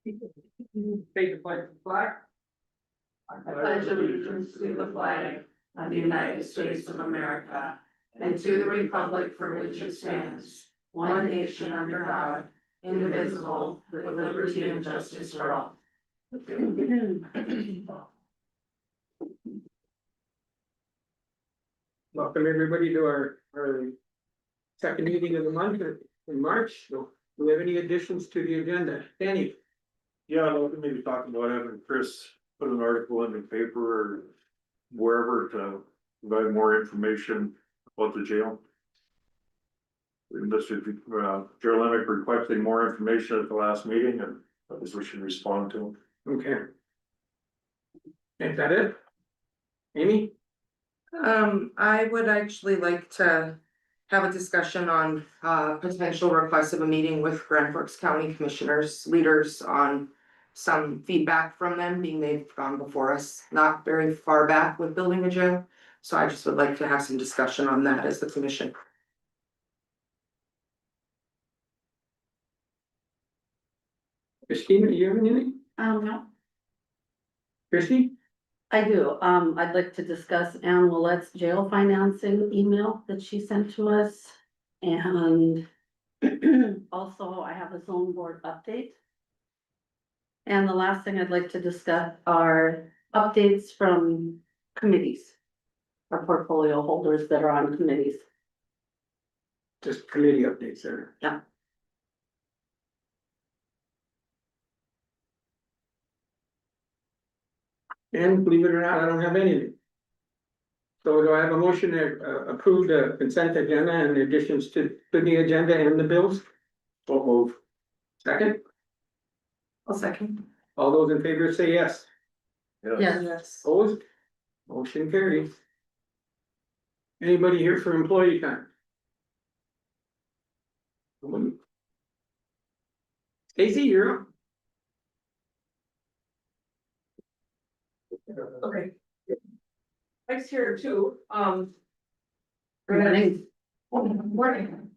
Take the flag. I pledge allegiance to the flag of the United States of America and to the republic for which it stands, one nation under God, indivisible, with liberty and justice for all. Welcome everybody to our second meeting of the month in March. So, do we have any additions to the agenda? Danny? Yeah, I'd like to maybe talk about having Chris put an article in the paper or wherever to provide more information about the jail. We listed, Gerald Emick requesting more information at the last meeting, and I guess we should respond to him. Okay. Is that it? Amy? I would actually like to have a discussion on potential requests of a meeting with Grand Forks County Commissioners, leaders on some feedback from them, being they've gone before us, not very far back with building a jail. So I just would like to have some discussion on that as the commission. Christina, do you have anything? No, Christy? I do. I'd like to discuss Ann Willette's jail financing email that she sent to us. And also I have a zone board update. And the last thing I'd like to discuss are updates from committees. Our portfolio holders that are on committees. Just committee updates there. Yeah. And believe it or not, I don't have anything. So do I have a motion to approve the consent agenda and the additions to the agenda and the bills? Don't move. Second, I'll second. all those in favor say yes. Yes. Opposed? Motion carries. Anybody here for employee time? Stacy, you're up. Okay. Mike's here too, Morning. Morning.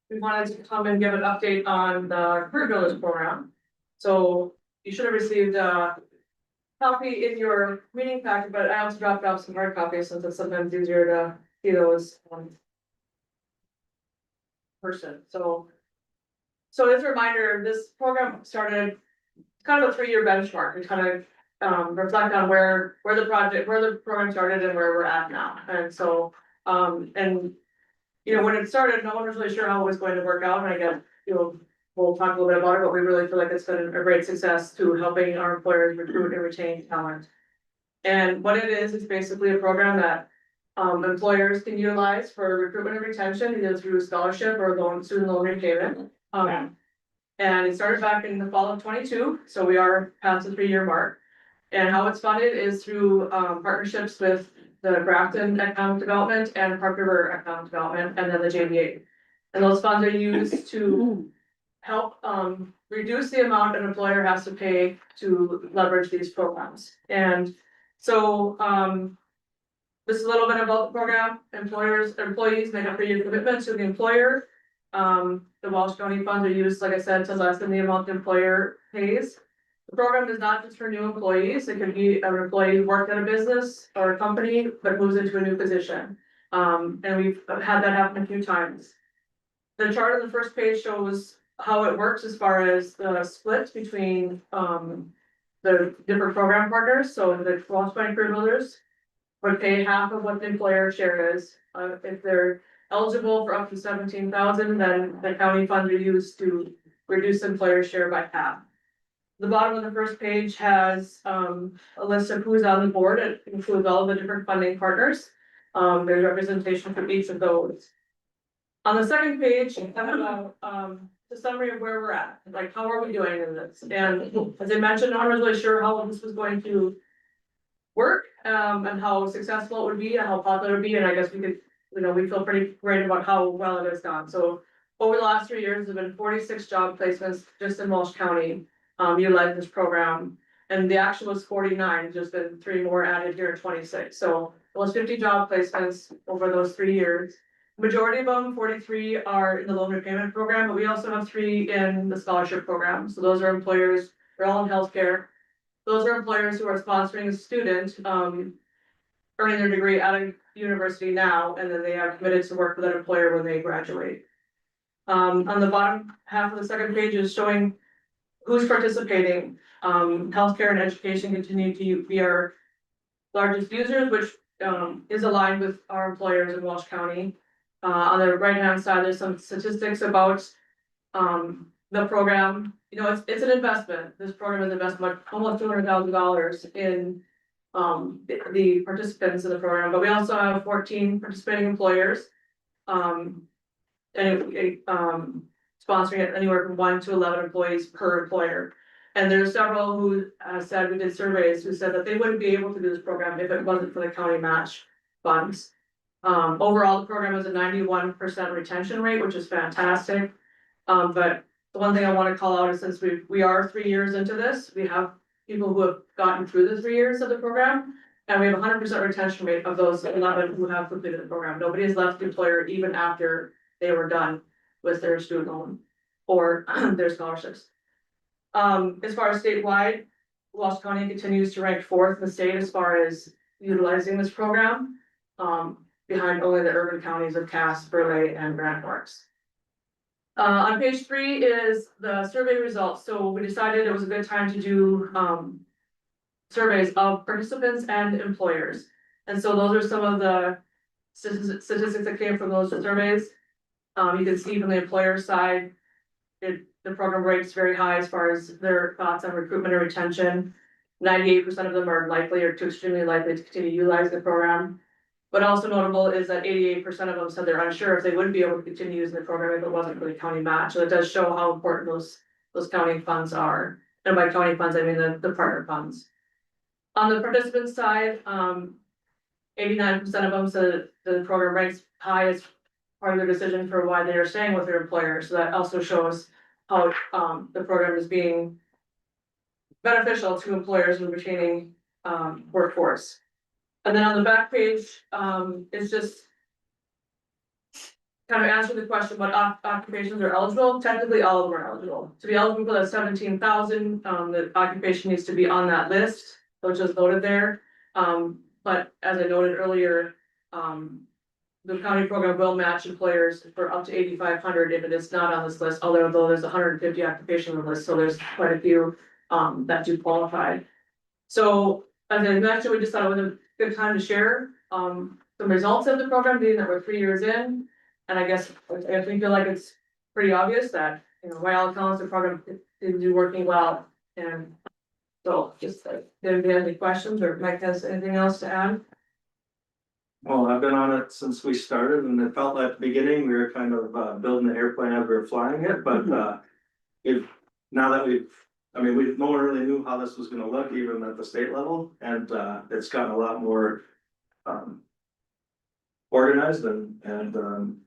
We wanted to come and give an update on the Career Builders program. So you should have received a copy in your meeting packet, but I also dropped off some hard copies since it's sometimes easier to see those person, so as a reminder, this program started kind of a 3-year benchmark and kind of reflect on where the program started and where we're at now. And so, and you know, when it started, no one was really sure how it was going to work out. And I guess, you know, we'll talk a little bit about it, but we really feel like it's been a great success to helping our employers recruit and retain talent. And what it is, it's basically a program that employers can utilize for recruitment and retention, either through scholarship or student loan repayment. And it started back in the fall of 22, so we are past the 3-year mark. And how it's funded is through partnerships with the Grafton Economic Development and Park River Economic Development, and then the JVA. And those funds are used to help reduce the amount an employer has to pay to leverage these programs. And so this is a little bit about the program. Employees make a 3-year commitment to the employer. The Walsh County funds are used, like I said, to lessen the amount the employer pays. The program is not just for new employees. It could be an employee who worked at a business or a company, but moves into a new position. And we've had that happen a few times. The chart on the first page shows how it works as far as the split between the different program partners. So the Walsh County Career Builders would pay half of what the employer share is. If they're eligible for up to 17,000, then the county funds are used to reduce the employer share by half. The bottom of the first page has a list of who's on the board. It includes all of the different funding partners. There's representation from each of those. On the second page, I have the summary of where we're at, like how are we doing in this? And as I mentioned, no one was really sure how this was going to work, and how successful it would be and how popular it would be. And I guess we could, you know, we feel pretty great about how well it has gone. So over the last 3 years, there's been 46 job placements just in Walsh County. Utilized this program, and the actual was 49, just been 3 more added here in 26. So it was 50 job placements over those 3 years. majority of them, 43, are in the loan repayment program, but we also have 3 in the scholarship program. So those are employers, they're all in healthcare. Those are employers who are sponsoring a student, earning their degree at a university now, and then they have committed to work with that employer when they graduate. On the bottom half of the second page is showing who's participating. Healthcare and education continue to be our largest users, which is aligned with our employers in Walsh County. On the right-hand side, there's some statistics about the program. You know, it's an investment. This program is investment almost $200,000 in the participants in the program, but we also have 14 participating employers. Sponsoring it anywhere from 1 to 11 employees per employer. And there's several who said, we did surveys, who said that they wouldn't be able to do this program if it wasn't for the county match funds. Overall, the program is a 91% retention rate, which is fantastic. But the one thing I want to call out is since we are 3 years into this, we have people who have gotten through the 3 years of the program. And we have 100% retention rate of those 11 who have completed the program. Nobody has left the employer even after they were done with their student loan or their scholarships. As far as statewide, Walsh County continues to rank 4th in the state as far as utilizing this program. Behind only the urban counties of Cass, Burleigh, and Grand Forks. On page 3 is the survey results. So we decided it was a good time to do surveys of participants and employers. And so those are some of the statistics that came from those surveys. You can see from the employer side, the program rates very high as far as their thoughts on recruitment and retention. 98% of them are likely or to extremely likely to continue to utilize the program. But also notable is that 88% of them said they're unsure if they would be able to continue using the program if it wasn't for the county match. So it does show how important those county funds are. And by county funds, I mean the partner funds. On the participant side, 89% of them said the program ranks high as part of their decision for why they are staying with their employer. So that also shows how the program is being beneficial to employers in retaining workforce. And then on the back page, it's just kind of answer the question what occupations are eligible. Technically, all of them are eligible. To be eligible for that 17,000, the occupation needs to be on that list, which is noted there. But as I noted earlier, the county program will match employers for up to 8,500 if it is not on this list, although there's 150 occupations on the list, so there's quite a few that do qualify. So as I mentioned, we just thought it was a good time to share some results of the program, being that we're 3 years in. And I guess I feel like it's pretty obvious that, you know, by all accounts, the program is working well. And so just did anybody have any questions, or Mike has anything else to add? Well, I've been on it since we started, and it felt like at the beginning, we were kind of building the airplane as we were flying it, but now that no one really knew how this was gonna look, even at the state level, and it's gotten a lot more organized and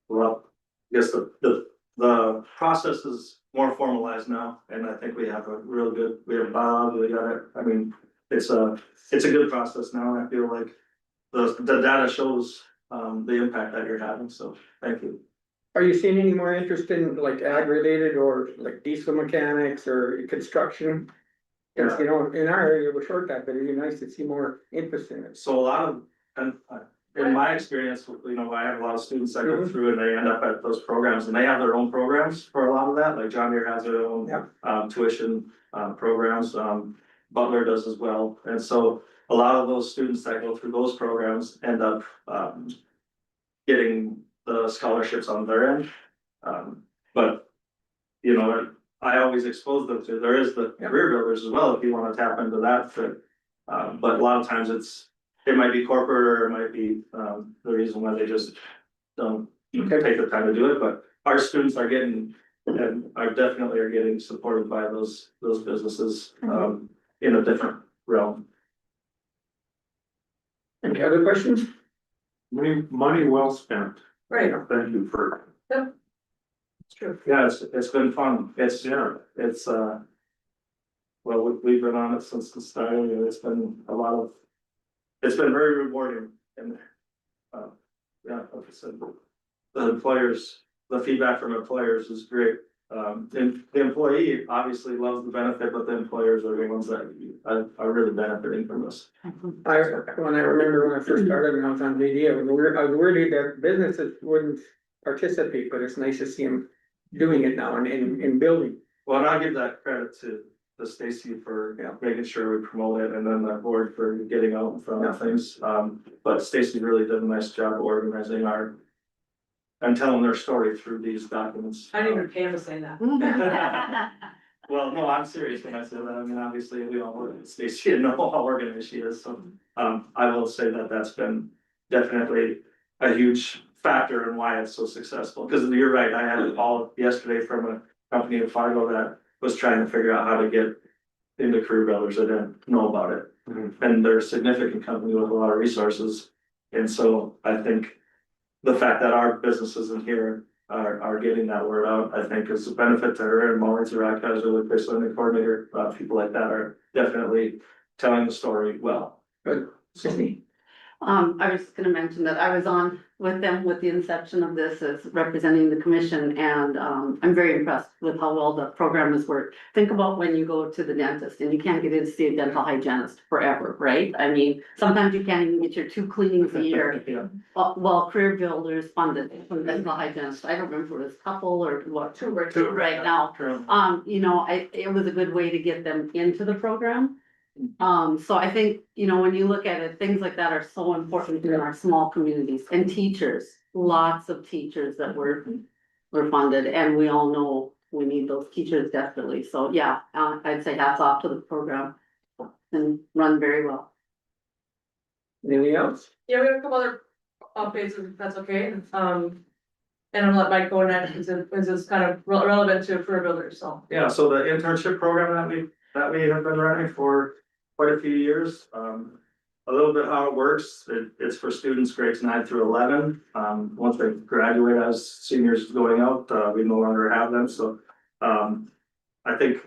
well, I guess the process is more formalized now, and I think we have bylaws, we got it. I mean, it's a good process now, and I feel like the data shows the impact that you're having, so thank you. Are you seeing any more interest in like ag related or like diesel mechanics or construction? Cause you know, in our area, we're short that, but it'd be nice to see more interest in it. So a lot of, and in my experience, you know, I have a lot of students that go through and they end up at those programs and they have their own programs for a lot of that, like John Deere has their own tuition programs, Butler does as well, and so a lot of those students that go through those programs end up getting the scholarships on their end. But, you know, I always expose them to, there is the career builders as well, if you wanna tap into that for, but a lot of times it might be corporate or it might be the reason why they just don't take the time to do it, but our students are getting, and are definitely are getting supported by those businesses in a different realm. Any other questions? Money well spent. Right, Thank you for. it's true. Yeah, it's been fun, it's well, we've been on it since the start, and it's been very rewarding, and yeah, like I said, the employers, the feedback from employers is great. And the employee obviously loves the benefit, but the employers are the ones that are really benefiting from this. When I remember when I first started and I was on BD, I was worried that businesses wouldn't participate, but it's nice to see them doing it now and in building. Well, and I'll give that credit to Stacy for making sure we promote it, and then the board for getting out in front of things. But Stacy really did a nice job of organizing our and telling their story through these documents. I didn't even pay him to say that. Well, no, I'm serious when I say that. I mean, obviously, we all work with Stacy and know how organized she is, so, I will say that that's been definitely a huge factor in why it's so successful, because you're right, I had a call yesterday from a company in Fargo that was trying to figure out how to get into career builders that didn't know about it. And they're a significant company with a lot of resources, and so I think the fact that our businesses in here are getting that word out, I think is a benefit to her, and Molly Zaraka is a really great learning coordinator, people like that are definitely telling the story well. Good. Sydney? I was just gonna mention that I was on with them with the inception of this as representing the commission, and I'm very impressed with how well the program has worked. Think about when you go to the dentist and you can't get in to see a dental hygienist forever, right? I mean, sometimes you can't even get your 2 cleanings a year. Yeah. Well, Career Builders funded from dental hygienist, I don't remember if it was a couple or what, Two right Two. right now. Currently. You know, it was a good way to get them into the program. So I think, you know, when you look at it, things like that are so important in our small communities, and teachers, lots of teachers that were funded, and we all know we need those teachers desperately, so yeah, I'd say hats off to the program and run very well. Anything else? Yeah, we have a couple other updates, if that's okay, and I'll let Mike go next, because it's kind of relevant to career builders, so. Yeah, so the internship program that we have been running for quite a few years, a little bit how it works, it's for students grades 9 through 11. Once they graduate as seniors going out, we no longer have them, so, I think,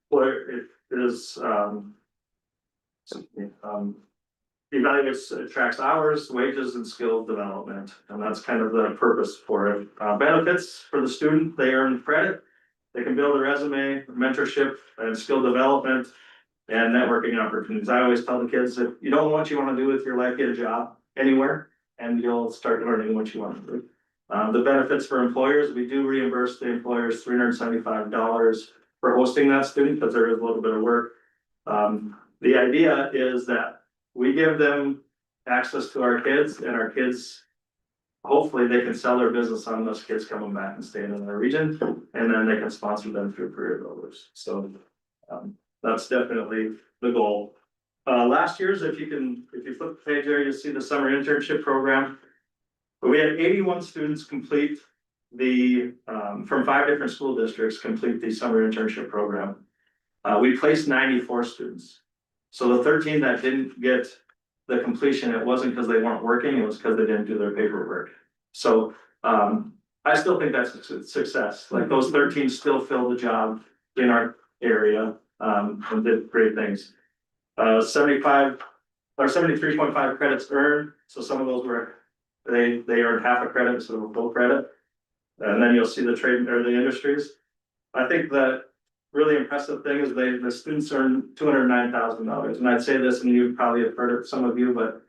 what it is, evaluates, tracks hours, wages, and skill development, and that's kind of the purpose for it. Benefits for the student, they earn credit, they can build a resume, mentorship, and skill development, and networking opportunities. I always tell the kids, if you don't know what you wanna do with your life, get a job anywhere, and you'll start learning what you wanna do. The benefits for employers, we do reimburse the employers $375 for hosting that student, because there is a little bit of work. The idea is that we give them access to our kids, and our kids, hopefully they can sell their business on those kids coming back and staying in their region, and then they can sponsor them through career builders. So, that's definitely the goal. Last year's, if you flip the page there, you'll see the summer internship program. We had 81 students complete the, from 5 different school districts, complete the summer internship program. We placed 94 students. So the 13 that didn't get the completion, it wasn't because they weren't working, it was because they didn't do their paperwork. So, I still think that's a success, like those 13 still filled the job in our area, and did great things. 75 or 73.5 credits earned, so some of those were, they earned half a credit, so full credit. And then you'll see the trade or the industries. I think that really impressive thing is the students earn $209,000, and I'd say this, and you probably have heard it, some of you, but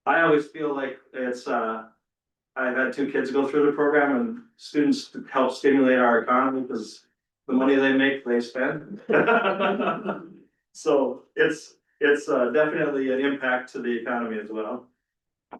I always feel like it's, I've had 2 kids go through the program, and students help stimulate our economy, because the money they make, they spend. So it's definitely an impact to the economy as well.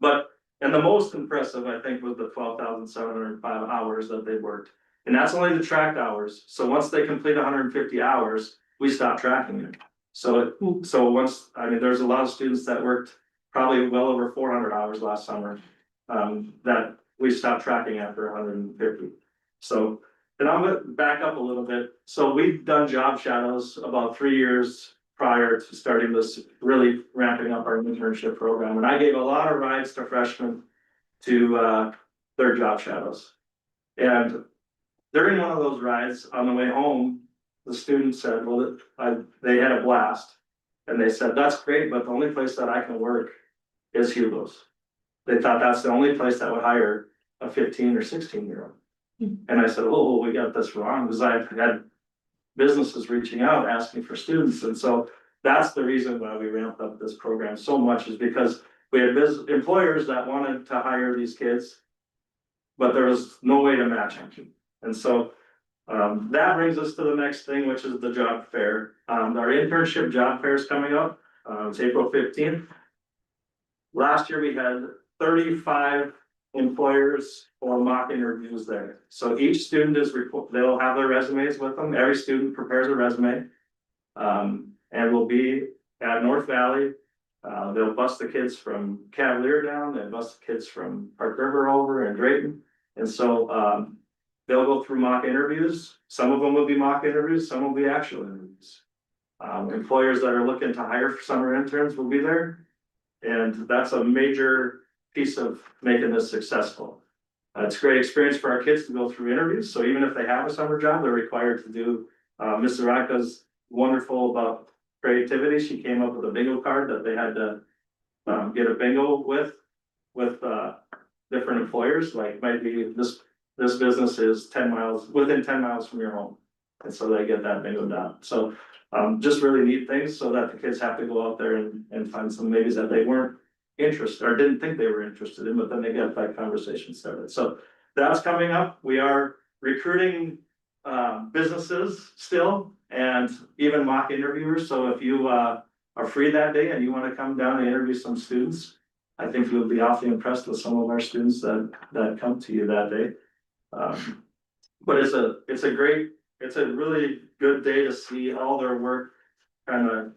But, and the most impressive, I think, was the 12,705 hours that they worked. And that's only the tracked hours. So once they complete 150 hours, we stop tracking it. So once, I mean, there's a lot of students that worked probably well over 400 hours last summer, that we stopped tracking after 150. So, and I'm gonna back up a little bit. So we've done job shadows about 3 years prior to starting this, really ramping up our internship program. And I gave a lot of rides to freshmen to their job shadows. And during one of those rides on the way home, the student said, well, they had a blast. And they said, that's great, but the only place that I can work is Hugo's. they thought that's the only place that would hire a 15 or 16-year-old. And I said, oh, we got this wrong, because I've had businesses reaching out, asking for students, and so that's the reason why we ramped up this program so much, is because we had employers that wanted to hire these kids, but there was no way to match them. And so that brings us to the next thing, which is the job fair. Our internship job fair is coming up. It's April 15th. Last year we had 35 employers for mock interviews there. So each student they'll have their resumes with them. Every student prepares a resume. And we'll be at North Valley. They'll bus the kids from Cavalier down, they'll bus the kids from Park River over and Drayton. And so they'll go through mock interviews. Some of them will be mock interviews, some will be actual interviews. Employers that are looking to hire summer interns will be there. And that's a major piece of making this successful. It's a great experience for our kids to go through interviews. So even if they have a summer job, they're required to do, Ms. Zaraka's wonderful about creativity. She came up with a bingo card that they had to get a bingo with different employers, like might be this business is 10 miles, within 10 miles from your home. And so they get that bingo down. So just really neat things so that the kids have to go out there and find some maybe that they weren't interested or didn't think they were interested in, but then they get that conversation started. So that's coming up. We are recruiting businesses still, and even mock interviewers. So if you are free that day and you want to come down and interview some students, I think you'll be awfully impressed with some of our students that come to you that day. But it's a really good day to see all their work, kind of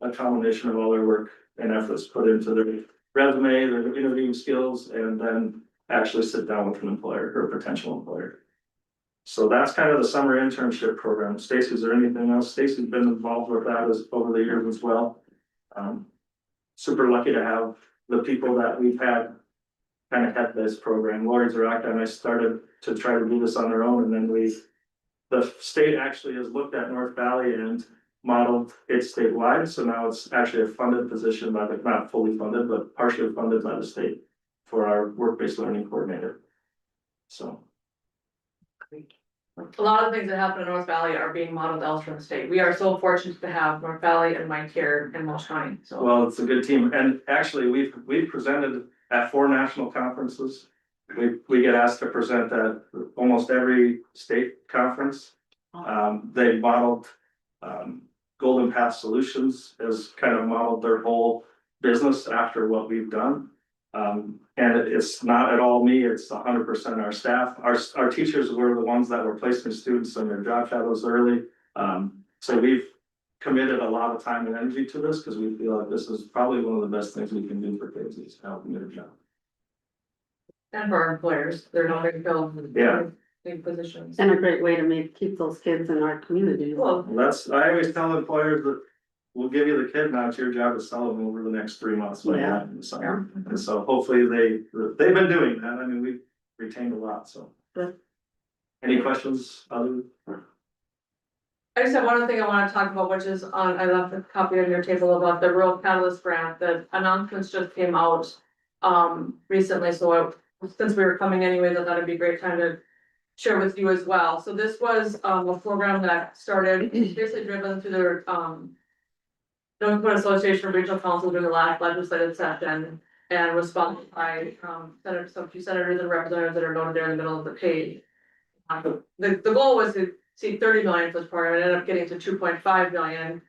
a combination of all their work and efforts put into their resume, their interviewing skills, and then actually sit down with an employer or a potential employer. So that's kind of the summer internship program. Stacy, is there anything else? Stacy's been involved with that over the years as well. Super lucky to have the people that we've had kind of head this program. Lori Zaraka and I started to try to do this on our own, and then the state actually has looked at North Valley and modeled it statewide. So now it's actually a funded position by not fully funded, but partially funded by the state for our work-based learning coordinator. So. A lot of things that happen in North Valley are being modeled elsewhere in the state. We are so fortunate to have North Valley and Mike here in Walsh County, so. Well, it's a good team, and actually, we've presented at 4 national conferences. We get asked to present at almost every state conference. They modeled, Golden Path Solutions has kind of modeled their whole business after what we've done. And it's not at all me, it's 100% our staff. Our teachers were the ones that were placing students in their job shadows early. So we've committed a lot of time and energy to this because we feel like this is probably one of the best things we can do for kids is help them get a job. And for our employers, they're not going to fill Yeah. big positions. And a great way to keep those kids in our community. Well, I always tell employers that we'll give you the kid, now it's your job to sell them over the next 3 months. Like Yeah. that in the summer. And so hopefully they've been doing that. I mean, we've retained a lot, so. Good. Any questions, other? I just have one other thing I wanna talk about, which is I left a copy on your table about the Rural Catalyst Grant. The announcements just came out recently, so since we were coming anyways, I thought it'd be a great time to share with you as well. So this was a program that started basically driven through their North Dakota Association of Regional Councils during the last legislative session and was sponsored by some few senators and representatives that are noted there in the middle of the page. The goal was to see 30 million for this program. It ended up getting to 2.5 million.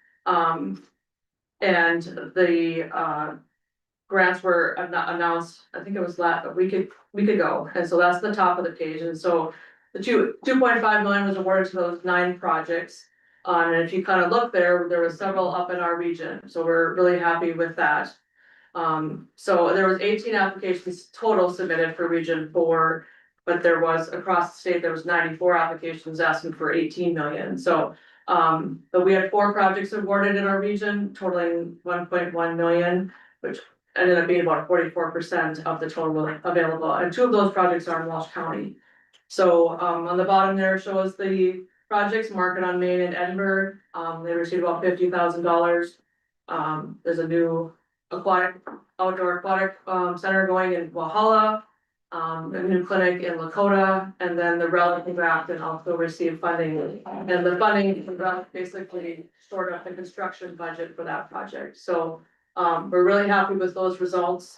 And the grants were announced, I think it was a week ago, and so that's the top of the page. And so the 2.5 million was awarded to those 9 projects. And if you kind of look there was several up in our region, so we're really happy with that. So there was 18 applications total submitted for Region 4, but there was across the state, there was 94 applications asking for 18 million. So, but we had 4 projects awarded in our region totaling 1.1 million, which ended up being about 44% of the total available. And 2 of those projects are in Walsh County. So, on the bottom there shows the projects, Market on Main in Edinburgh. They received about $50,000. There's a new outdoor aquatic, center going in Walhalla. A new clinic in Lakota, and then the Relic in Grafton also received funding. And the funding from Relic basically stored up the construction budget for that project, so, we're really happy with those results.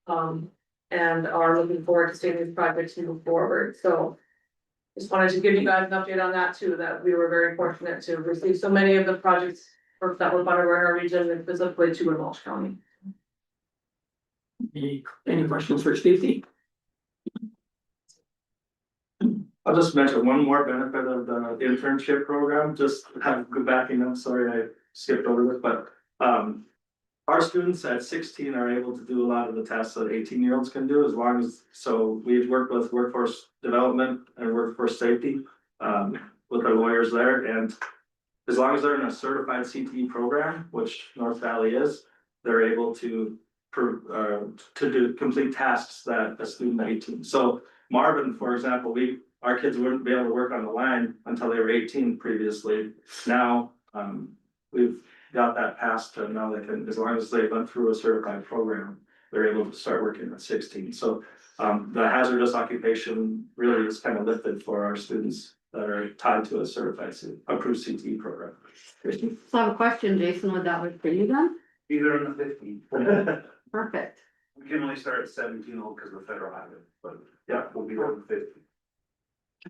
And are looking forward to seeing these projects move forward, so. Just wanted to give you guys an update on that too, that we were very fortunate to receive so many of the projects that were funded in our region and specifically to in Walsh County. Any questions for Stacy? I'll just mention one more benefit of the internship program, just have good backing up, sorry I skipped over this, but, our students at 16 are able to do a lot of the tasks that 18-year-olds can do as long as, so we've worked with workforce development and workforce safety, with our lawyers there, and as long as they're in a certified CTE program, which North Valley is, they're able to complete tasks that a student at 18. So Marvin, for example, our kids wouldn't be able to work on the line until they were 18 previously. Now, we've got that passed to now they can, as long as they went through a certified program, they're able to start working at 16. So the hazardous occupation really is kind of lifted for our students that are tied to a certified approved CTE program. Christie? So I have a question, Jason, would that work for you then? Either in the 15. Perfect. We can only start at 17 old because of the federal highway, but yeah, we'll be there in 50.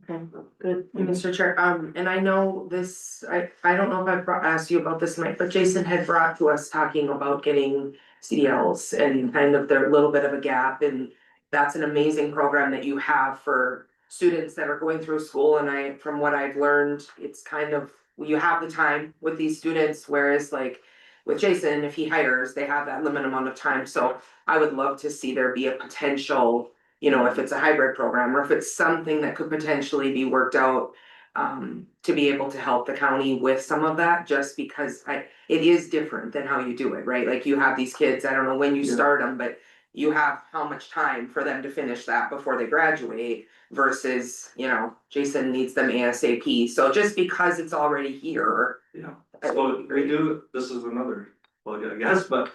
Okay, good, Mr. Chair, and I know this, I don't know if I've asked you about this, Mike, but Jason had brought to us talking about getting CDLs and kind of their little bit of a gap, and that's an amazing program that you have for students that are going through school, and from what I've learned, it's kind of, you have the time with these students, whereas like with Jason, if he hires, they have that limited amount of time, so I would love to see there be a potential, you know, if it's a hybrid program or if it's something that could potentially be worked out. To be able to help the county with some of that, just because it is different than how you do it, right? Like you have these kids, I don't know when you Yeah. start them, but you have how much time for them to finish that before they graduate versus, you know, Jason needs them ASAP. So just because it's already here. Yeah, so we do, this is another plug, I guess, but,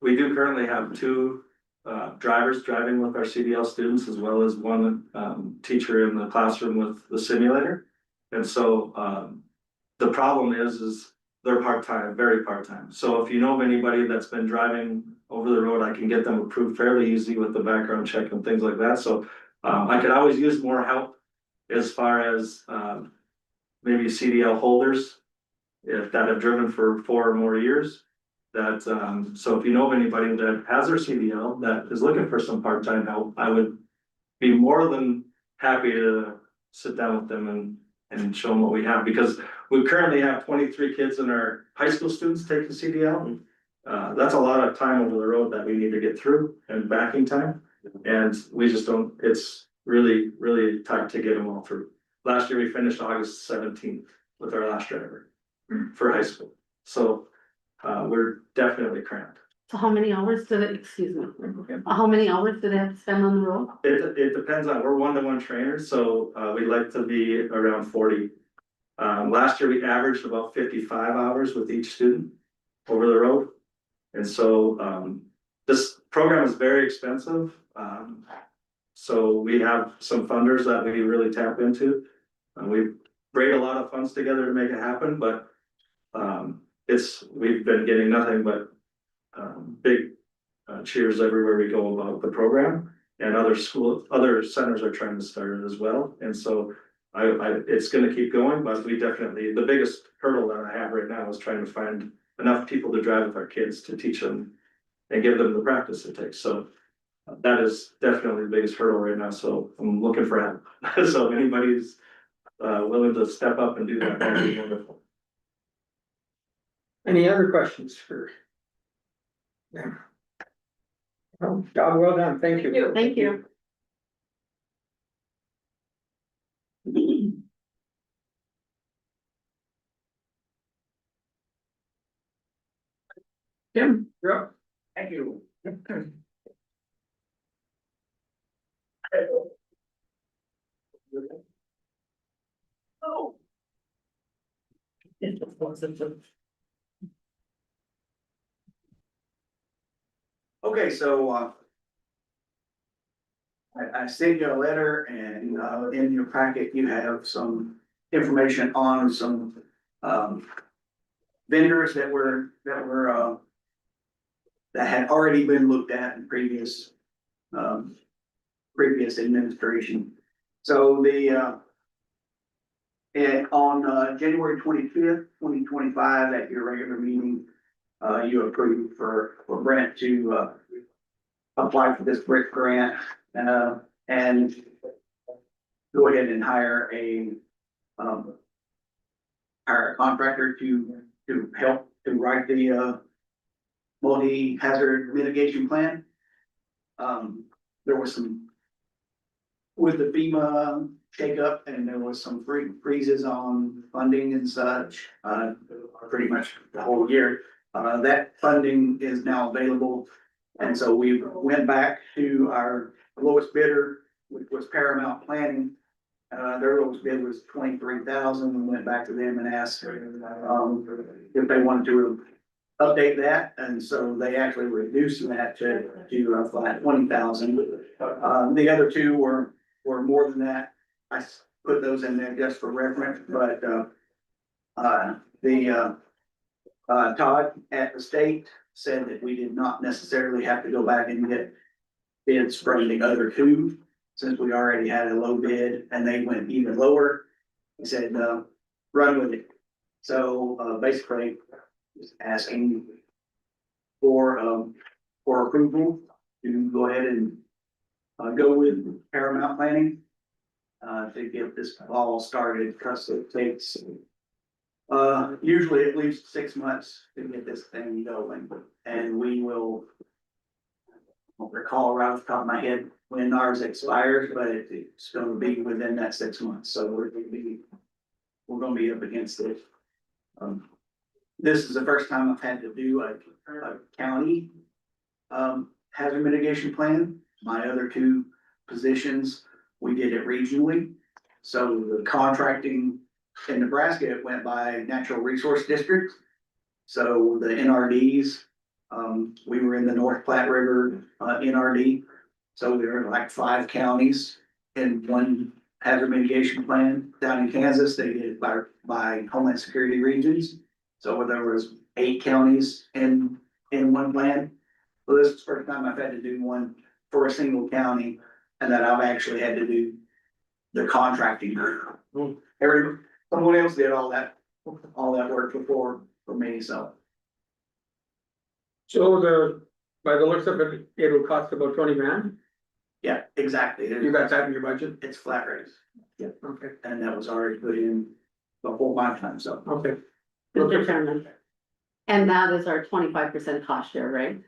we do currently have two drivers driving with our CDL students, as well as one, teacher in the classroom with the simulator. And so, the problem is they're part-time, very part-time. So if you know of anybody that's been driving over the road, I can get them approved fairly easy with the background check and things like that. So, I could always use more help as far as, maybe CDL holders, if that have driven for 4 or more years. That, so if you know of anybody that has their CDL that is looking for some part-time help, I would be more than happy to sit down with them and show them what we have, because we currently have 23 kids in our high school students taking CDL. That's a lot of time over the road that we need to get through and backing time, and we just don't, it's really, really tight to get them all through. Last year, we finished August 17th with our last driver for high school, so we're definitely cramped. So how many hours did it, excuse me, how many hours did they have to spend on the road? It depends on, we're one-to-one trainers, so we'd like to be around 40. Last year, we averaged about 55 hours with each student over the road. And so this program is very expensive. So we have some funders that we really tap into. We braid a lot of funds together to make it happen, but we've been getting nothing but big cheers everywhere we go about the program, and other centers are trying to start it as well. And so it's gonna keep going, but we definitely, the biggest hurdle that I have right now is trying to find enough people to drive with our kids to teach them and give them the practice it takes. So that is definitely the biggest hurdle right now, so I'm looking for help. So if anybody's willing to step up and do that, that'd be wonderful. Any other questions for them? Oh, job well done, thank you. Thank you. Tim, you're up. Thank you. Oh. Okay, so, I sent you a letter and, in your packet, you have some information on some, vendors that had already been looked at in previous, previous administration. So and on, January 25th, 2025, at your regular meeting, you approved for Brent to, apply for this BRIC grant, and go ahead and hire a contractor to help to write the, multi-hazard mitigation plan. There was some, with the FEMA shakeup, and there was some freezes on funding and such, pretty much the whole year. That funding is now available. And so we went back to our lowest bidder, which was Paramount Planning. Their lowest bid was 23,000. We went back to them and asked, if they wanted to update that. And so they actually reduced that to flat 20,000. The other two were more than that. I put those in there just for reference, but, Todd at the state said that we did not necessarily have to go back and get bids from the other two, since we already had a low bid and they went even lower. He said, run with it. So, basically, just asking for approval to go ahead and go with Paramount Planning to get this all started, because it takes usually at least 6 months to get this thing going. And we will, I don't recall right off the top of my head when ours expires, but it's gonna be within that 6 months, so we're gonna be up against it. This is the first time I've had to do a county hazard mitigation plan. My other two positions, we did it regionally. So the contracting in Nebraska, it went by natural resource district. So the NRDs, we were in the North Platte River NRD. So there were like 5 counties in one hazard mitigation plan. Down in Kansas, they did it by Homeland Security regions. So there was 8 counties in one plan. Well, this is the first time I've had to do one for a single county, and that I've actually had to do the contracting. Someone else did all that work before for me, so. So by the looks of it, it will cost about 20 grand. Yeah, exactly. You got that in your budget? It's flat rates. Yeah, Okay, and that was already put in before my time, so. okay. Good determined. And that is our 25% cost share, right?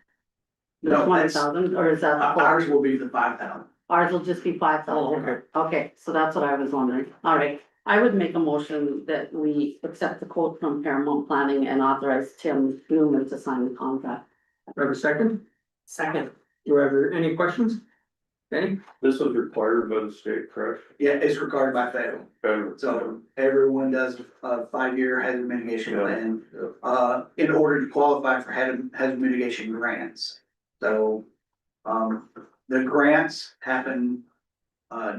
The No, 20,000, or is that? the whole- Ours will be the 5,000. Ours will just be 5,000. Oh, okay. Okay, so that's what I was wondering. All right, I would make a motion that we accept the quote from Paramount Planning and authorize Tim Newman to sign the contract. Do I have a second? Second. Do I have any questions? Any? This is required by the state, correct? Yeah, it's required by federal. So everyone does a 5-year hazard mitigation Yeah. plan, in order to qualify for hazard mitigation grants. So, the grants happen,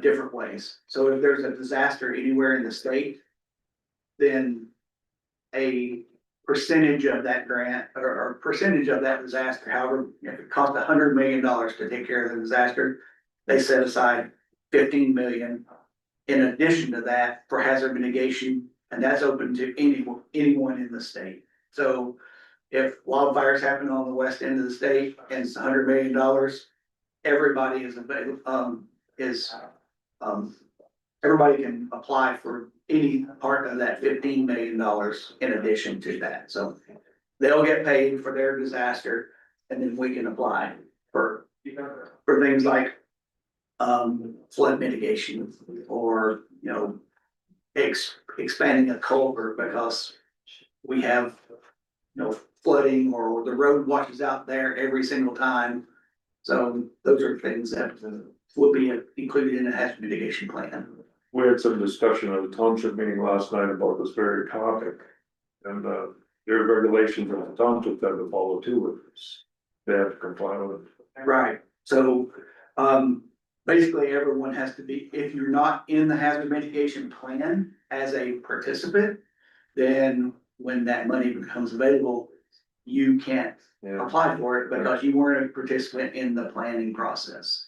different ways. So if there's a disaster anywhere in the state, then a percentage of that grant or percentage of that disaster, however, if it costs $100 million to take care of the disaster, they set aside 15 million in addition to that for hazard mitigation, and that's open to anyone in the state. So if wildfires happen on the west end of the state and it's $100 million, everybody is available, everybody can apply for any part of that $15 million in addition to that. So they'll get paid for their disaster, and then we can apply for things like flood mitigation, or, expanding a culvert because we have, flooding, or the road washes out there every single time. So those are things that will be included in a hazard mitigation plan. We had some discussion at the township meeting last night about this very topic. And there are regulations that the township have to follow too. They have to comply with. Right, so, basically everyone has to be, if you're not in the hazard mitigation plan as a participant, then when that money becomes available, you can't Yeah. apply for it because you weren't a participant in the planning process.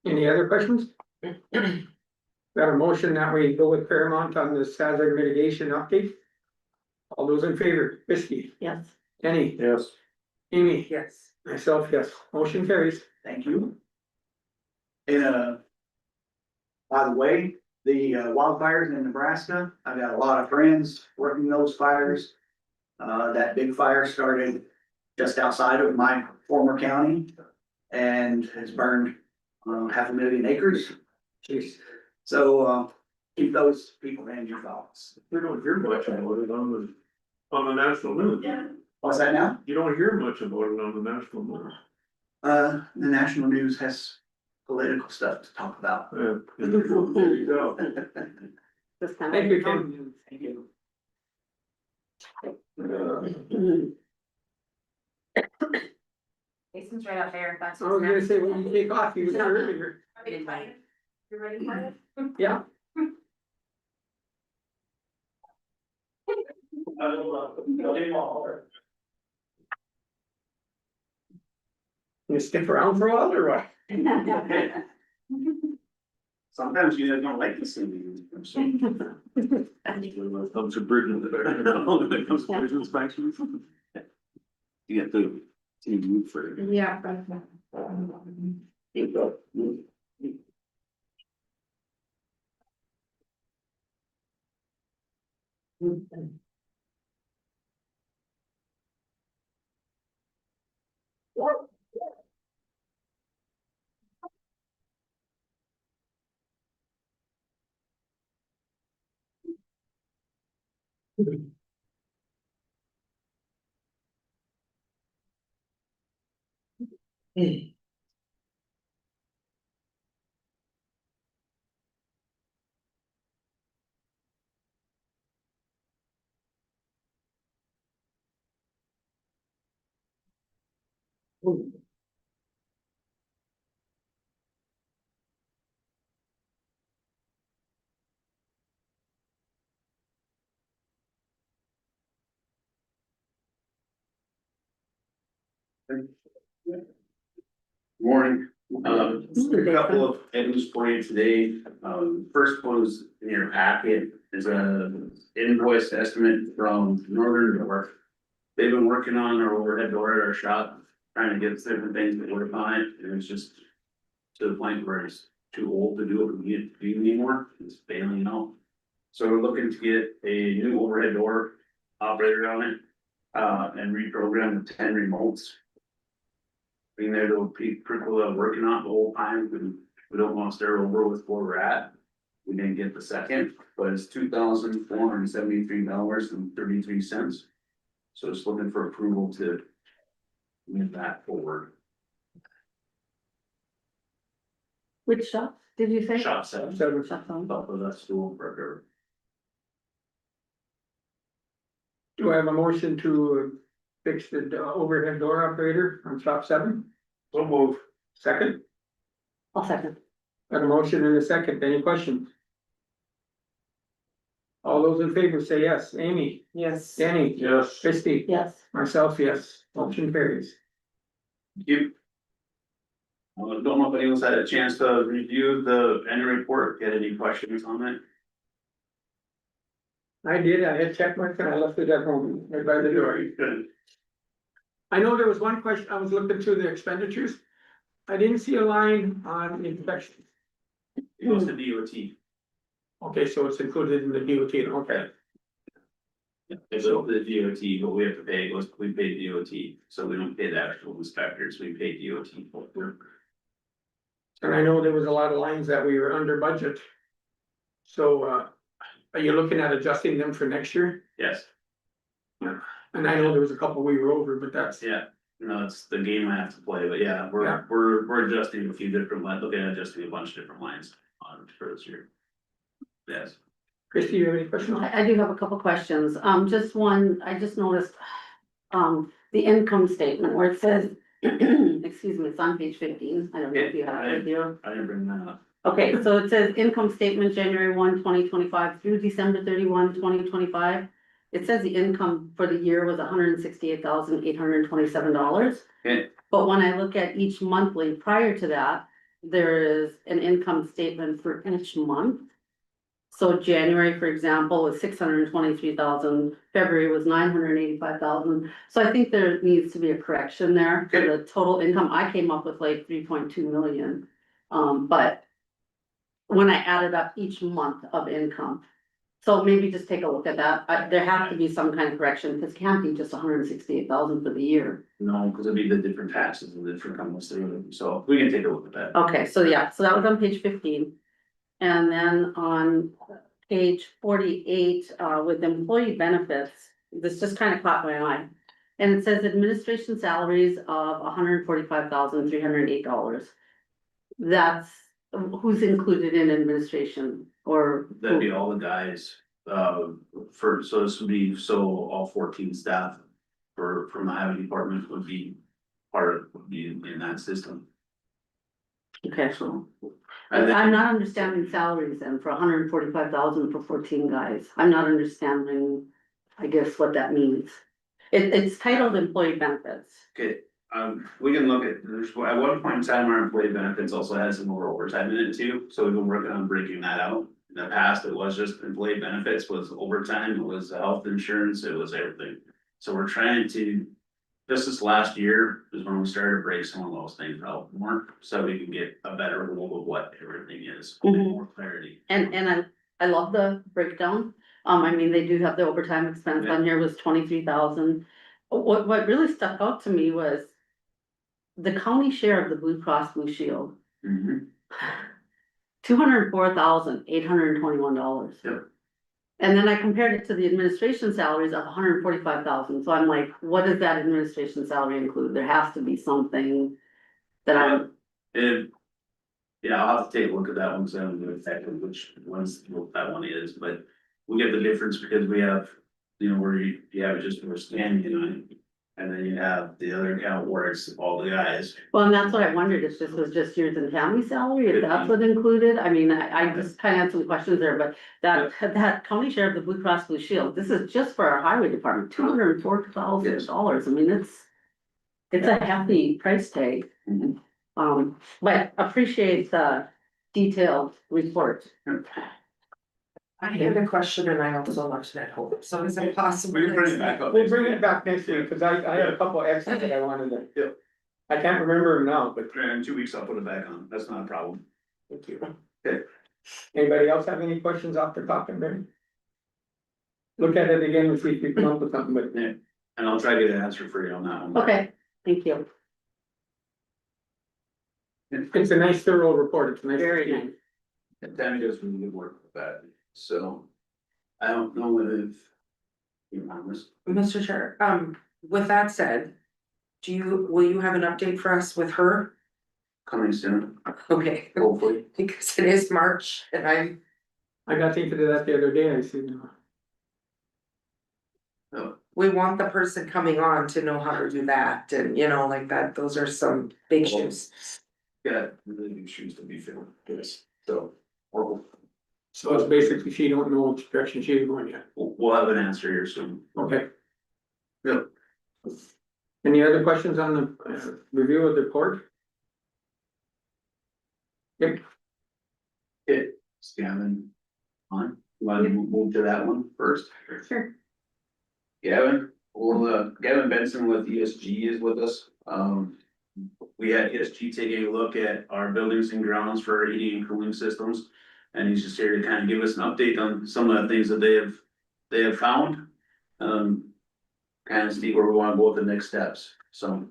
Any other questions? Got a motion that we go with Fairmont on this hazard mitigation update? All those in favor, Christie, Yes, Kenny, Yes. Amy, Yes. myself, yes, motion carries. Thank you. And, by the way, the wildfires in Nebraska, I've got a lot of friends working those fires. That big fire started just outside of my former county and has burned, 500,000 acres. Jeez. So, keep those people in your thoughts. We don't hear much about it on the national news. What's that now? You don't hear much about it on the national news. The national news has political stuff to talk about. Yeah. There you go. this kind of. Thank you, Ken. Thank you. Jason's right out there, that's. I was gonna say, when you take off, you were earlier, You ready for it? yeah. You stick around for a while or what? Sometimes you don't like to see me. Comes to Britain. When it comes to prison inspections. You get the TV for. Yeah. Morning, just a couple of items for you today. First one was in your packet is a invoice estimate from Northern Door. They've been working on our overhead door at our shop, trying to get different things to work on it, and it's just to the point where it's too old to do what we need to do anymore, it's failing out. So we're looking to get a new overhead door operator on it, and reprogram the 10 remotes. Being there to be people that are working on it the whole time, we don't want to start over with where we're at. We didn't get the second, but it's $2,473.33. So just looking for approval to move that forward. Which shop did you say? Shop 7, Shop on. top of that school burger. Do I have a motion to fix the overhead door operator on shop 7? So move. Second, I'll second. got a motion and a second, any questions? All those in favor say yes, Amy, Yes. Danny, Yes. Christie, Yes, myself, yes, motion carries. You. Don't know if anyone's had a chance to review the annual report, get any questions on it? I did, I had checked marks and I left it at home, right by the door. Good. I know there was one question, I was looking through the expenditures. I didn't see a line on inspection. It goes to DOT. Okay, so it's included in the DOT, okay. It goes to the DOT, but we have to pay, we pay DOT, so we don't pay the actual inspectors, we pay DOT for it. And I know there was a lot of lines that we were under budget. So, are you looking at adjusting them for next year? Yes, And I know there was a couple we were over, but that's, yeah, no, it's the game I have to play, but yeah, Yeah. we're adjusting a few different lines, looking at adjusting a bunch of different lines on for this year. Yes, Christie, you have any questions? I do have a couple questions. Just one, I just noticed, the income statement where it says, excuse me, it's on page 15. I don't know if you have it with you. I didn't bring that up. Okay, so it says income statement January 1, 2025 through December 31, 2025. It says the income for the year was $168,827. Okay. But when I look at each monthly prior to that, there is an income statement for each month. So January, for example, was 623,000, February was 985,000. So I think there needs to be a correction there for the total income. I came up with like 3.2 million. But when I added up each month of income. So maybe just take a look at that. There has to be some kind of correction, because it can't be just 168,000 for the year. No, because it'd be the different taxes and the different companies through them, so we can take a look at that. Okay, so yeah, so that was on page 15. And then on page 48, with employee benefits, this just kind of caught my eye. And it says administration salaries of $145,308. That's who's included in administration, or? That'd be all the guys, so this would be, so all 14 staff from the highway department would be would be in that system, Okay, so. And then, I'm not understanding salaries then for 145,000 for 14 guys. I'm not understanding, I guess, what that means. It's titled employee benefits. okay, we can look at, at one point in time, our employee benefits also has some more overtime in it too, so we've been working on breaking that out. In the past, it was just employee benefits, was overtime, it was health insurance, it was everything. So we're trying to, just this last year is when we started to break some of those things out more, so we can get a better hold of what everything is, and Mhm. more clarity. And I love the breakdown. I mean, they do have the overtime expense on here was 23,000. What really stuck out to me was the county share of the Blue Cross Blue Shield, Mhm. $204,821. Yep. And then I compared it to the administration salaries of 145,000. So I'm like, what does that administration salary include? There has to be something that I'm, Yeah, I'll have to take a look at that one, because I don't know exactly which ones, what that one is, but we get the difference because we have, where you have it just for scanning, and then you have the other account where it's all the guys. well, and that's what I wondered, if this was just yours and Tammy's salary, if that's what included. I mean, I just kind of had some questions there, but that county share of the Blue Cross Blue Shield, this is just for our highway department, $204,000. I mean, it's a hefty price tag. Mhm. But appreciate the detailed report. I had a question and I also left it at home, so is it possible? We can bring it back up. We'll bring it back next week, cause I had a couple extras that I wanted to. Yep. I can't remember them now, but In 2 weeks, I'll put it back on, that's not a problem. thank you. Okay. Anybody else have any questions off the top of their? Look at it again and see if you come up with something, but Yeah, and I'll try to get an answer for you on that one. Okay, thank you. it's a nice thorough report, it's nice. to Very see. nice. And Tammy does really good work with that, so. I don't know if. You honest, Mr. Chair, with that said, will you have an update for us with her? coming soon, Okay, hopefully. because it is March and I got thinking of that the other day, I see. we want the person coming on to know how to do that and, like that, those are some big shoes. Yeah, really big shoes to be filled, yes, so. We'll So it's basically she don't know which direction she's going yet. we'll have an answer here soon. Okay. Yep. Any other questions on the review of the report? Yep. Gavin. On, you wanna move to that one first? Sure. Gavin, Gavin Benson with ESG is with us. We had ESG taking a look at our buildings and grounds for our heating and cooling systems. And he's just here to kind of give us an update on some of the things that they have found. Kind of see where we want to go with the next steps, so.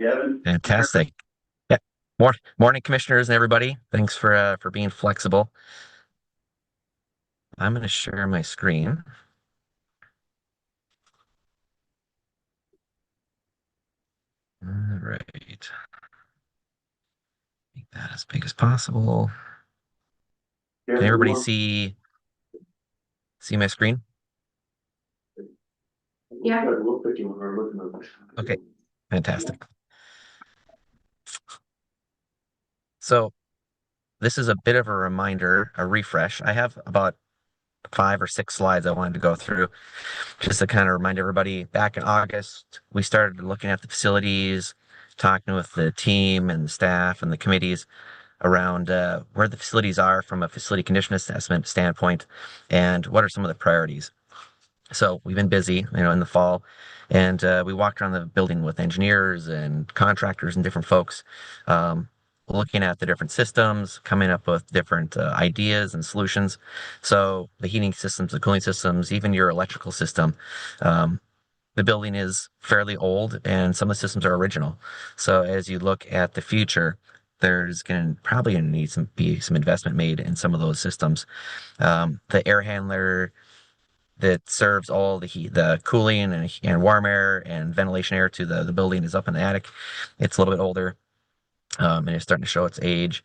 Gavin? Fantastic. Yeah. Morning, commissioners and everybody. Thanks for being flexible. I'm going to share my screen. All right. Make that as big as possible. Can everybody see my screen? Yeah. We'll pick you when we're looking at this. Okay. Fantastic. So this is a bit of a reminder, a refresh. I have about 5 or 6 slides I wanted to go through just to kind of remind everybody. Back in August, we started looking at the facilities, talking with the team and the staff and the committees around where the facilities are from a facility condition assessment standpoint and what are some of the priorities. So we've been busy, in the fall, and we walked around the building with engineers and contractors and different folks, looking at the different systems, coming up with different ideas and solutions. So the heating systems, the cooling systems, even your electrical system. The building is fairly old and some of the systems are original. So as you look at the future, there's probably going to need be some investment made in some of those systems. The air handler that serves all the heat, the cooling and warm air and ventilation air to the building is up in the attic. It's a little bit older, and it's starting to show its age.